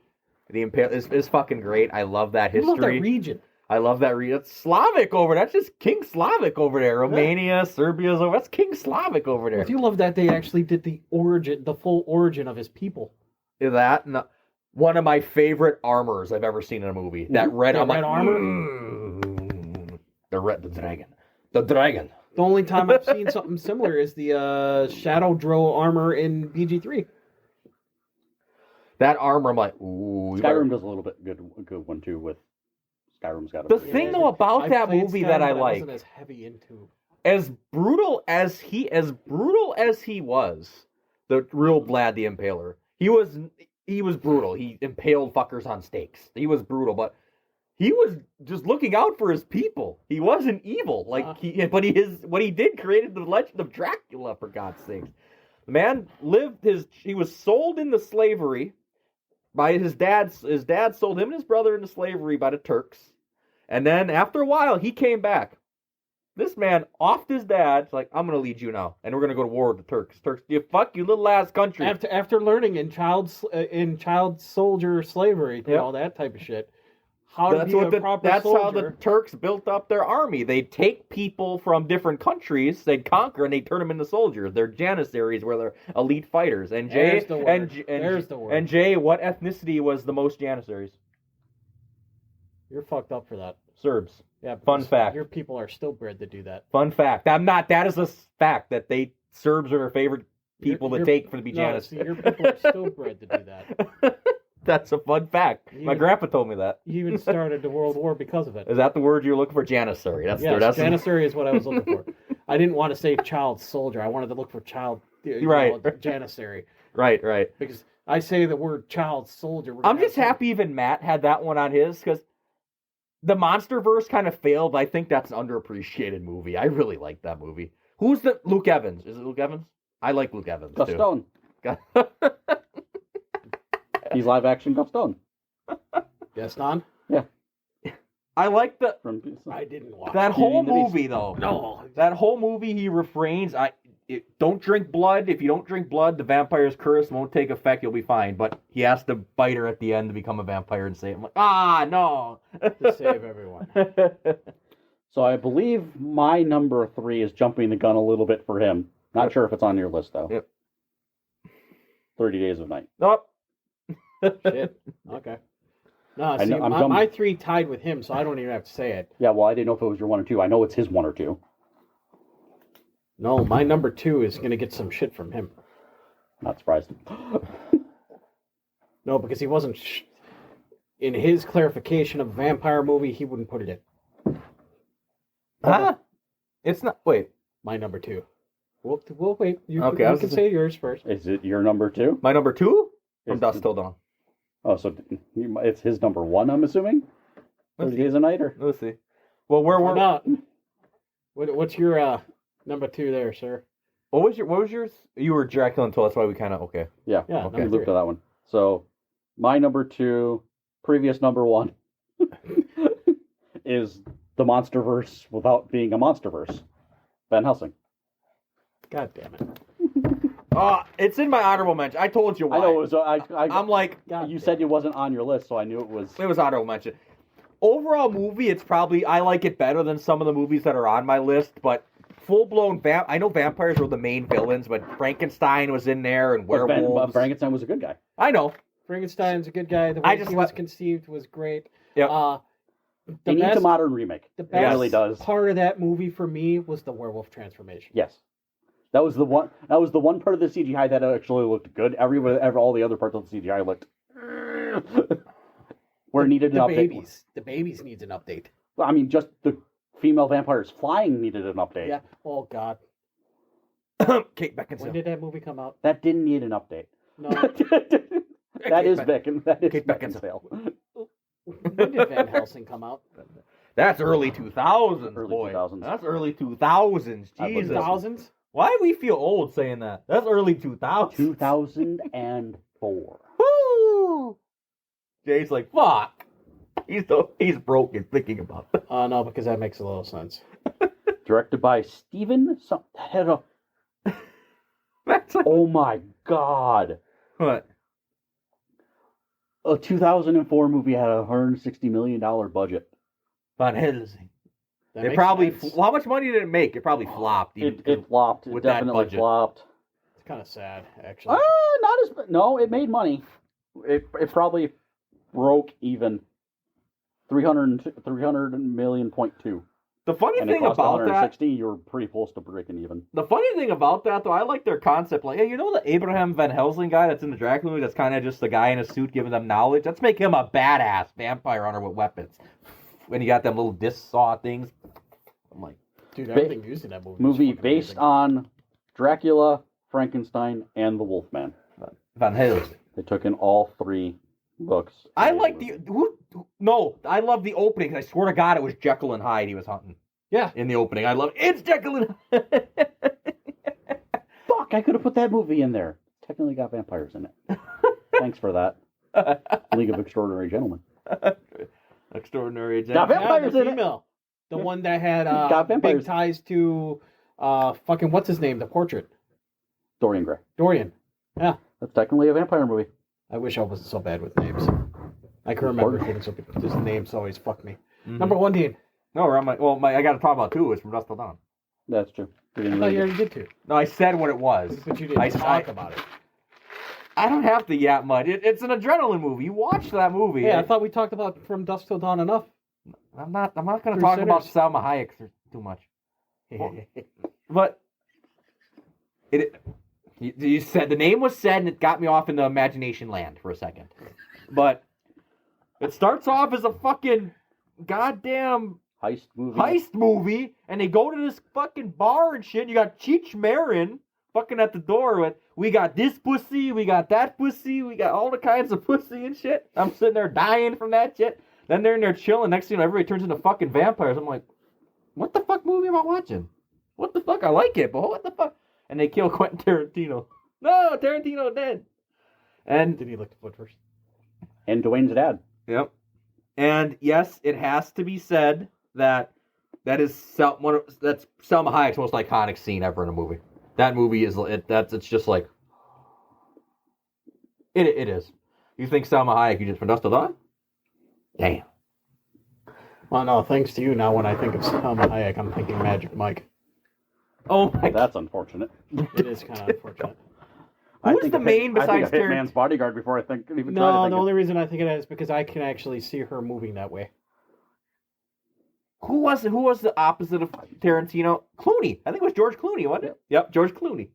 the Impale, is fucking great. I love that I history. love that region. I love that region. It's Slavic over there. That's just King Slavic over there. Romania, Serbia's over. That's King Slavic over there. If you love that, they actually did the full origin of his people. That and one of my favorite armors I've ever seen in a movie. That red, That I'm red like, armor? the dragon. The only time I've seen something similar is the Shadow Drow armor in BG3. That armor, I'm like, ooh. Skyrim does a little bit a good one too. With Skyrim's got a The pretty thing good- though about I that played movie Skyrim, that I but like, wasn't as heavy into. as brutal as he was, the real Vlad the Impaler. He was brutal. He impaled fuckers on stakes. He was brutal, but he was just looking out for his people. He wasn't evil. What he did created the legend of Dracula, for God's sakes. The man he was sold into slavery by his dad. His dad sold him and his brother into slavery by the Turks. And then after a while, he came back. This man offed his dad. It's like, I'm going to lead you now. And we're going to go to war with the Turks. Turks, you fuck you little ass country. After learning in child soldier slavery, Yep. all that type of shit, how to be a proper That's soldier. how the Turks built up their army. They'd take people from different countries, they'd conquer, and they'd turn them into soldiers. They're janissaries, where they're elite fighters. And Jay, There's the word. There's the word. And Jay, what ethnicity was the most janissaries? You're fucked up for that. Serbs. Yeah. Fun because fact. Your people are still bred to do that. Fun fact. That is a fact that Serbs are their favorite people to take for to be janissaries. Your people are still bred to do that. That's a fun fact. My grandpa told me that. You even started the World War because of it. Is that the word you're looking for? Janissary. Yes, janissary is what I was looking for. I didn't want to say child soldier. I wanted to look for child. Right. Janissary. Right. Because I say the word child soldier. I'm just happy even Matt had that one on his, because the Monsterverse kind of failed. But I think that's an underappreciated movie. I really like that movie. Who's the Luke Evans? Is it Luke Evans? I like Luke Evans too. Gaston. He's live action Gaston. Gaston? Yeah. I like I didn't watch that it. whole Beauty and the movie though. No. That whole movie, he refrains. don't drink blood. If you don't drink blood, the vampire's curse won't take effect. You'll be fine. But he has to bite her at the end to become a vampire and save him. I'm like, no. To save everyone. So I believe my number 3 is jumping the gun a little bit for him. Not sure if it's on your list, though. Yep. 30 Days of Night. Nope. Shit. Okay. No, see, my 3 tied with him, so I don't even have to say it. Yeah, well, I didn't know if it was your 1 or 2. I know it's his 1 or 2. No, my number 2 is going to get some shit from him. Not surprised. No, because he wasn't... In his clarification of vampire movie, he wouldn't put it in. Huh? It's not... Wait. My number 2. We'll wait. You Okay, can say yours first. Is it your number 2? My number 2? From Is- Dusk Till Dawn. Oh, so it's his number 1, I'm assuming? 30 Days of Night, or? Let's see. Well, where Why were... not? What's your number 2 there, sir? What was yours? You were Dracula until that's why we kind of... Okay. Yeah, Yeah, okay. number We looped 3. to that one. So, my number 2, previous number 1, is the Monsterverse without being a Monsterverse. Van Helsing. God damn it. It's in my honorable mention. I told you why. I know it was. I'm like... You said it wasn't on your list, so I knew it was. It was honorable mention. Overall movie, it's probably... I like it better than some of the movies that are on my list, but full-blown... I know vampires were the main villains, but Frankenstein was in there, and werewolves... Frankenstein was a good guy. I know. Frankenstein's a good guy. The way he was conceived was great. Yeah. It needs a modern remake. The It best really does. part of that movie for me was the werewolf transformation. Yes. That was the one. That was the one part of the CGI that actually looked good. All the other parts of the CGI looked where it needed an update. The babies needs an update. I mean, just the female vampires flying needed an update. Yeah. Oh God. Kate Beckinsale. When did that movie come out? That didn't need an update. No. That is Kate Beckinsale. When did Van Helsing come out? That's early 2000s, Early boy. 2000s. That's early 2000s. Jesus. 2000s? Why do we feel old saying that? That's early 2000s. 2004. Woo! Jay's like, fuck. He's broken thinking about that. No, because that makes a little sense. Directed by Steven. Oh my God. What? A 2004 movie had a $160 million budget. Van Helsing. That It makes probably... sense. How much money did it make? It probably flopped. It flopped. It with that definitely budget. flopped. It's kind of sad, actually. No, it made money. It probably broke even. 300 million point two. The funny And thing it cost about that... 160, you're pretty close to breaking even. The funny thing about that, though, I like their concept. Like, hey, you know the Abraham Van Helsing guy that's in the Dracula movie that's kind of just the guy in a suit giving them knowledge? Let's make him a badass vampire hunter with weapons. When you got them little disc saw things. I'm like... Dude, everything used in that movie. was Movie fucking based amazing. on Dracula, Frankenstein, and the Wolfman. Van Helsing. They took in all 3 books. I like the... No, I love the opening. 'Cause I swear to God it was Jekyll and Hyde he was hunting. Yeah. In the opening. I love... It's Jekyll and Hyde! Fuck, I could have put that movie in there. Technically got vampires in it. Thanks for that. League of Extraordinary Gentlemen. Extraordinary. Got vampires the in it. female. The one that had Got vampires. big ties to fucking what's his name? The portrait. Dorian Gray. Dorian. Yeah. That's technically a vampire movie. I wish I wasn't so bad with names. I can remember things, so just names always fuck me. Mhm. Number 1, Dean. No, we're on my... I got to talk about 2. It's from Dusk Till Dawn. That's true. I thought you already did too. No, I said what it was. But you didn't talk about it. I don't have to yap much. It's an adrenaline movie. You watch that movie. Yeah, I thought we talked about From Dusk Till Dawn enough. I'm not going to Three talk about Sinners. Salma Hayek too much. But you said the name was said, and it got me off into imagination land for a second. But it starts off as a fucking goddamn Heist movie, and they go to this fucking bar and shit. And you got Cheech Marin fucking at the door with, we got this pussy, we got that pussy, we got all the kinds of pussy and shit. I'm sitting there dying from that shit. Then they're in there chilling. Next thing you know, everybody turns into fucking vampires. I'm like, what the fuck movie am I watching? What the fuck? I like it, but what the fuck? And they kill Quentin Tarantino. No, Tarantino dead. And Did he look the foot first? And Dwayne's dad. yep. And yes, it has to be said that's Selma Hayek's most iconic scene ever in a movie. That movie is it's just like it is. You think Salma Hayek, you just from Dust to Dawn? Damn. Well, no, thanks to you. Now, when I think of Salma Hayek, I'm thinking Magic Mike. Oh my! That's unfortunate. It is kind of unfortunate. Who's the main besides I think of Hitman's Bodyguard before I think even try to No, think the of... only reason I think of that is because I can actually see her moving that way. Who was the opposite of Tarantino? Clooney. I think it was George Clooney, wasn't it? Yep, George Clooney.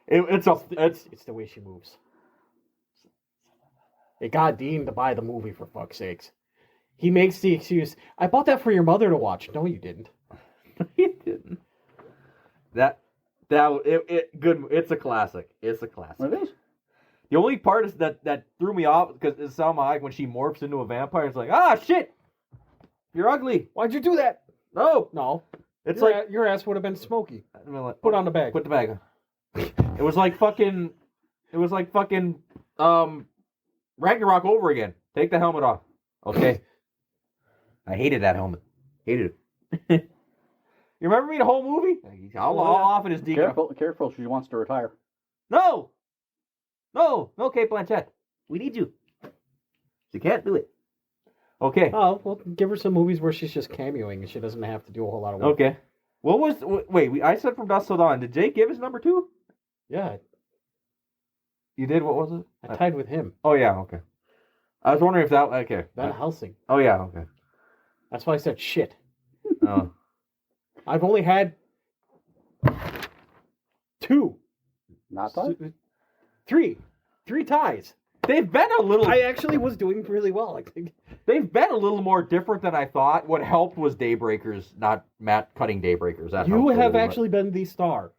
It's the way she moves. It got Dean to buy the movie, for fuck's sakes. He makes the excuse, I bought that for your mother to watch. No, you didn't. He didn't. Good. It's a classic. It's a classic. It is. The only part is that threw me off because it's Salma Hayek when she morphs into a vampire. It's like, ah, shit, you're ugly. Why'd you do that? No, it's Your ass would have been smoky. I mean, like, Put on the bag. Put the bag on. It was like fucking Ragnarok over again. Take the helmet off. Okay. I hated that helmet. Hated it. You remember me the whole movie? How often is Deacon? Careful, she wants to retire. No, Kate Blanchett. We need you. She can't do it. Okay. Oh, well, give her some movies where she's just cameoing and she doesn't have to do a whole lot of work. Okay. I said From Dusk Till Dawn. Did Jake give his number 2? Yeah, You did? What was it? I tied with him. Oh, yeah, okay. I was wondering if that... Okay. Van Helsing. Oh, yeah, okay. That's why I said shit. Oh. I've only had 2. Not tied? 3 ties. They've been a little... I actually was doing really well, I think. They've been a little more different than I thought. What helped was Daybreakers, not Matt cutting Daybreakers. That You helped have really, actually been the star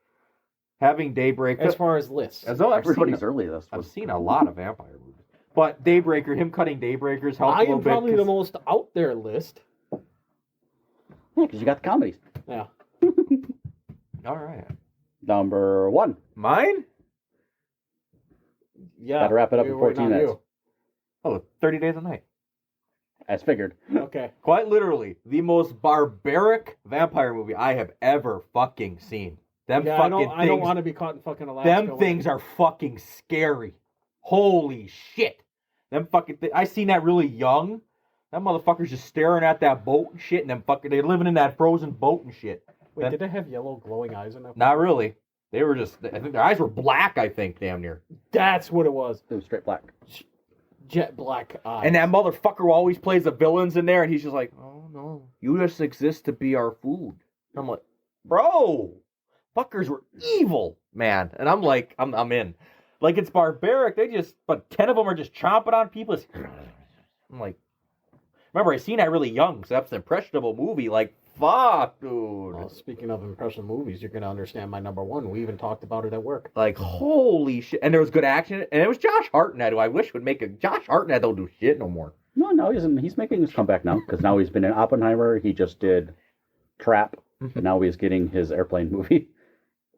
having Daybreakers... as far as lists. As though Everybody's early this I've was. seen a lot of vampire movies. But Daybreaker, him cutting Daybreakers helped a I little am bit. probably the most out there list. Yeah, because you got the comedies. Yeah. All right. Number 1. Mine? Yeah. Gotta wrap it up we in were 14 not minutes. Oh, 30 Days a Night. As figured. you. Okay. Quite literally, the most barbaric vampire movie I have ever fucking seen. Them Yeah, fucking I don't things. want to be caught in fucking Alaska. Them things are fucking scary. Holy shit. Them fucking I seen that really young. That motherfucker's just staring at that boat and shit, and them fucking they're living in that frozen boat and shit. Wait, did they have yellow glowing eyes in that? Not really. They were just I think their eyes were black, I think, damn near. That's what it was. It was straight black. Jet black eyes. And that motherfucker who always plays the villains in there, and he's just like, oh no, you just exist to be our food. I'm like, bro, fuckers were evil, man. And I'm like, I'm in. Like, it's barbaric. But 10 of them are just chomping on people. I'm like, remember, I seen that really young, so that's an impressionable movie. Like, fuck, dude. Well, speaking of impression movies, you're going to understand my number 1. We even talked about it at work. Like, holy shit. And there was good action. And it was Josh Hartnett, who I wish would make a... Josh Hartnett don't do shit no more. No, he's making his comeback now, because now he's been in Oppenheimer. He just did Trap, and now he's getting his airplane movie.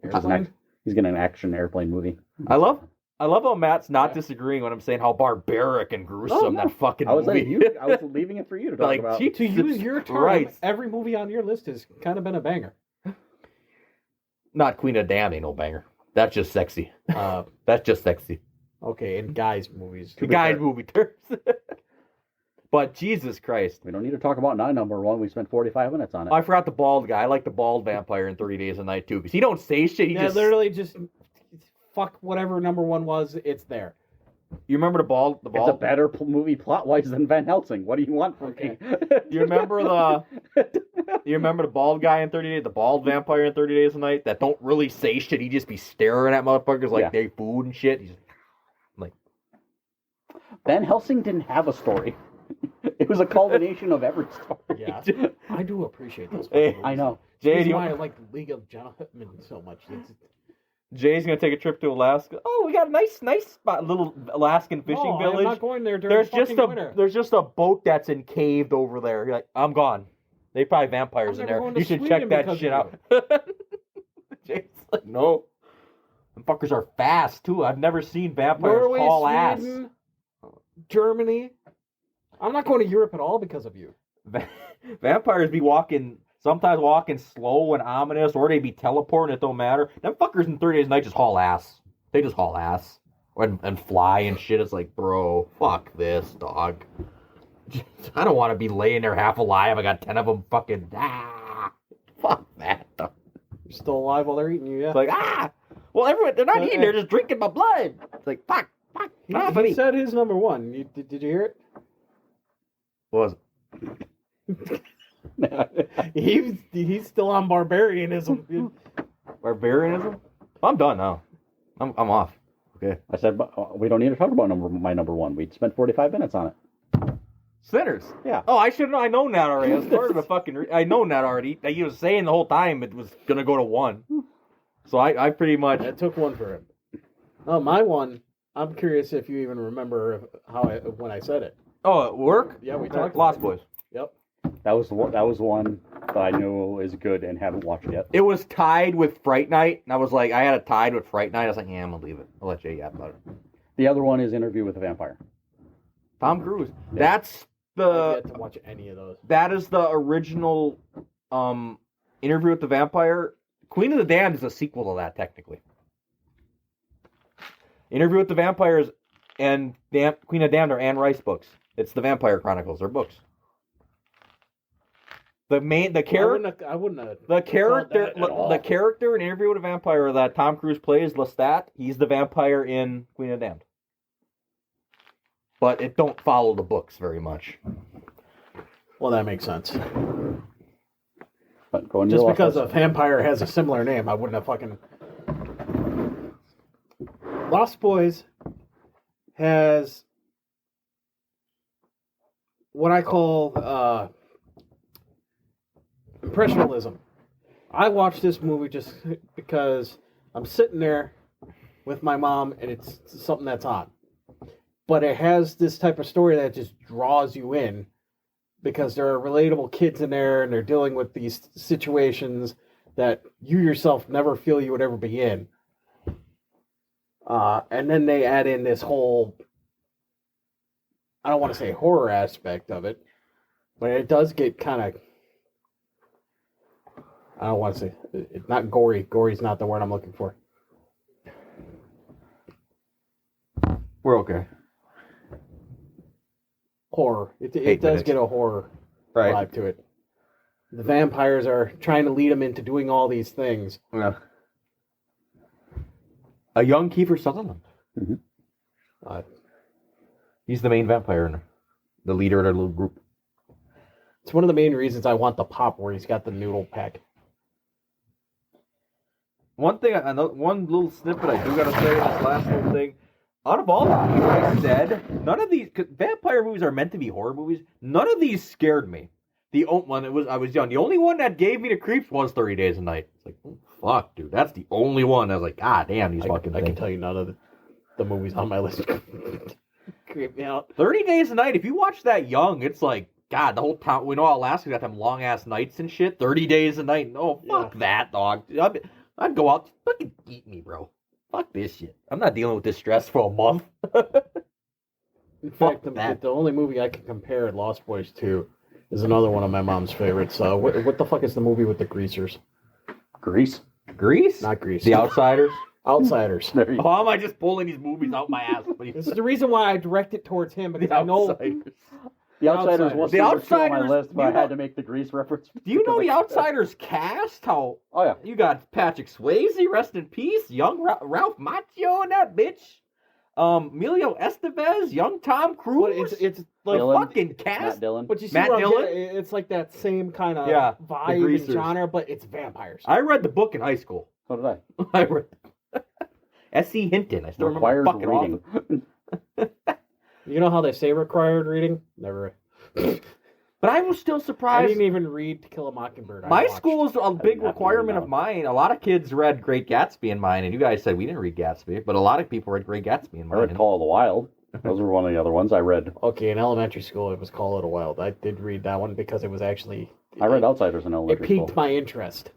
He's getting an action airplane movie. I love how Matt's not disagreeing when I'm saying how barbaric and gruesome that fucking I was movie. I was leaving it for you to talk about. To use your term, right. every movie on your list has kind of been a banger. Not Queen of Damn ain't no banger. That's just sexy. That's just sexy. Okay, in guys' movies. The guys' movie terms. But Jesus Christ. We don't need to talk about number 1. We spent 45 minutes on it. I forgot the bald guy. I like the bald vampire in 30 Days a Night too, because he don't say shit. He just literally just fuck whatever number 1 was. It's there. You remember the bald? It's a better movie plot-wise than Van Helsing. What do you want from me? You remember the bald guy in 30 Days, the bald vampire in 30 Days a Night that don't really say shit. He just be staring at motherfuckers like they food and shit. He's like, Van Helsing didn't have a story. It was a culmination of every story. Yeah, I do appreciate those. Hey, I know. That's why I like League of Gentlemen so much. Jay's gonna take a trip to Alaska. Oh, we got a nice spot, little Alaskan fishing village. I'm not going there during winter. There's just a boat that's encaved over there. You're like, I'm gone. They probably vampires in there. You should check that shit out. Jay's like, no. Them fuckers are fast too. I've never seen vampires Norway, haul Sweden, Germany. I'm not going to Europe at all because of you. Vampires be walking Sometimes walking slow and ominous, or they be teleporting. It don't matter. Them fuckers in 30 Days a Night just haul ass. They just haul ass and fly and shit. It's like, bro, fuck this, dog. I don't want to be laying there half alive. I got 10 of them fucking, fuck that. You're still alive while they're eating you, yeah. It's like, well, everyone, they're not eating, they're just drinking my blood. It's like, fuck, He said his number one. Did you hear it? What was it? He's still on barbarianism. Barbarianism? I'm done now. I'm off. Okay. I said, we don't need to talk about my number one. We spent 45 minutes on it. Sinners. Yeah. Oh, I should have. I known that already. That's part of the fucking. I known that already. Like, he was saying the whole time it was gonna go to 1. So I pretty much. I took 1 for him. Oh, my one. I'm curious if you even remember when I said it. Oh, at work? Yeah, we talked. Lost about it. Boys. Yep. That was one that I knew is good and haven't watched yet. It was tied with Fright Night, and I was like, I had it tied with Fright Night. I was like, yeah, I'm gonna leave it. I'll let you yap about it. The other one is Interview with a Vampire. Tom Cruise. Yeah. That's I the. get to watch any of those. That is the original Interview with the Vampire. Queen of the Damned is a sequel to that, technically. Interview with the Vampires and Queen of the Damned are Anne Rice books. It's the Vampire Chronicles. They're books. The character in Interview with a Vampire that Tom Cruise plays, Lestat, he's the vampire in Queen of the Damned. But it don't follow the books very much. Well, that makes sense. But going Just because a vampire has a similar name, I wouldn't have fucking... Lost Boys has what I call impressionism. I watched this movie just because I'm sitting there with my mom and it's something that's on. But it has this type of story that just draws you in because there are relatable kids in there and they're dealing with these situations that you yourself never feel you would ever be in. And then they add in this whole, I don't want to say horror aspect of it, but it does get kind of, I don't want to say, it's not gory. Gory's not the word I'm looking for. We're okay. Horror. It 8 does minutes. get a horror Right. vibe to it. The vampires are trying to lead them into doing all these things. Yeah. A young Kiefer Sutherland. Mm-hmm. He's the main vampire and the leader of their little group. It's one of the main reasons I want the pop where he's got the noodle pack. One thing, one little snippet I do gotta say in this last little thing. Out of all the movies I said, none of these, cause vampire movies are meant to be horror movies. None of these scared me. The one I was young. The only one that gave me the creeps was 30 Days a Night. It's like, oh, fuck, dude, that's the only one. I was like, God damn, these fucking I things. can tell you none of the movies on my list creep me out. 30 Days a Night. If you watch that young, it's like, God, the whole town. We know Alaska got them long ass nights and shit. 30 Days a Night. No, fuck that, dog. I'd go out, fucking eat me, bro. Fuck this shit. I'm not dealing with this stress for a month. In fact, the only movie I can compare Lost Boys to is another one of my mom's favorites. What the fuck is the movie with the greasers? Grease? Grease? Not Grease. The Outsiders? Outsiders. There you go. How am I just pulling these movies out my ass? This is the reason why I direct it towards him, because The I know... Outsiders. The Outsiders was The number 2 on my Outsiders, list, but you I had know- to make the Grease reference. Do you know because the Outsiders cast? How Oh, yeah. you got Patrick Swayze, rest in peace, young Ralph Macchio and that bitch. Emilio Estevez, young Tom Cruise. But it's like Dylan. fucking Matt cast. Dillon. But you see Matt what I'm Dillon? getting? It's like that same kind of Yeah, the vibe and greasers. genre, but it's vampires. I read the book in high school. So did I. I read S.E. Hinton. I still Required remember fucking reading. author. You know how they say required reading? Never. But I was still I surprised. didn't even read To Kill a Mockingbird. My I watched. school is a big have to requirement read of mine. A lot of kids read Great Gatsby in mine, and you guys said we didn't read Gatsby, but a lot of people read Great Gatsby in I mine. read Call of the Wild. Those were one of the other ones I read. Okay, in elementary school, it was Call It a Wild. I did read that one because it was actually... I read Outsiders in It elementary piqued school. my interest.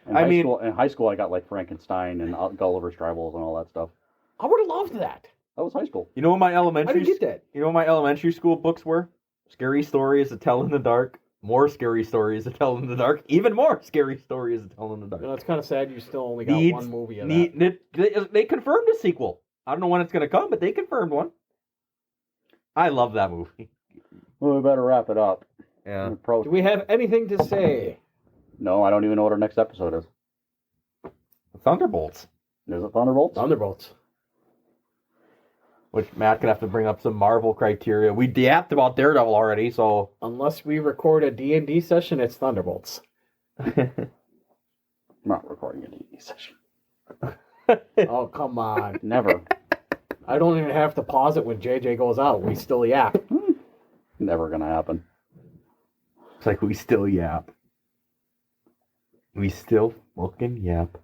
In high school, I got like Frankenstein and Gulliver's Travels and all that stuff. I would have loved that. That was high school. You know what my I elementary didn't get that. You know what my elementary school books were? Scary Stories to Tell in the Dark, More scary stories to tell in the dark. Even more scary stories to tell in the dark. You know, it's kind of sad you still only got one movie of that. They confirmed a sequel. I don't know when it's going to come, but they confirmed one. I love that movie. Well, we better wrap it up. Yeah. Do we have anything to say? No, I don't even know what our next episode is. Thunderbolts. Is it Thunderbolts? Thunderbolts. Which Matt could have to bring up some Marvel criteria. We yapped about Daredevil already, so... Unless we record a D&D session, it's Thunderbolts. I'm not recording a D&D session. Oh, come on. Never. I don't even have to pause it when JJ goes out. We still yap. Never gonna happen. It's like we still yap. We still fucking yap.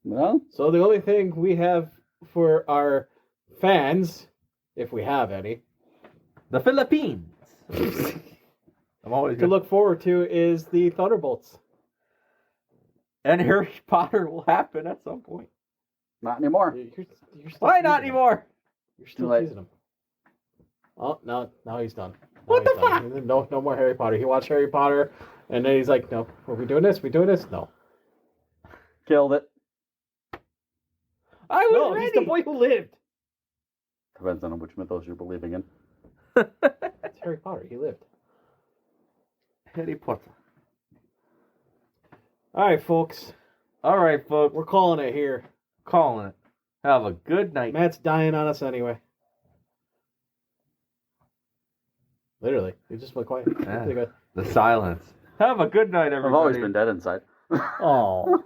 Well, So the only thing we have for our fans, if we have any, The Philippines. I'm always to look forward to is the Thunderbolts. And Harry Potter will happen at some point. not anymore. You're still Why not teasing him. anymore? You're still Too late. teasing him. Oh, now he's done. Now What he's the done. No more Harry Potter. He watched Harry Potter, and then he's like, no, are we doing this? We doing this? No. Killed it. I was No, ready. he's the boy who lived. Depends on which mythos you're believing in. It's Harry Potter. He lived. Harry Potter. All right, folks. All right, folks. We're calling it here. Calling it. Have a good night. Matt's dying on us anyway. Literally. He just went quiet. Yeah. Pretty good. The silence. Have a good night, everybody. I've always been dead inside. Oh.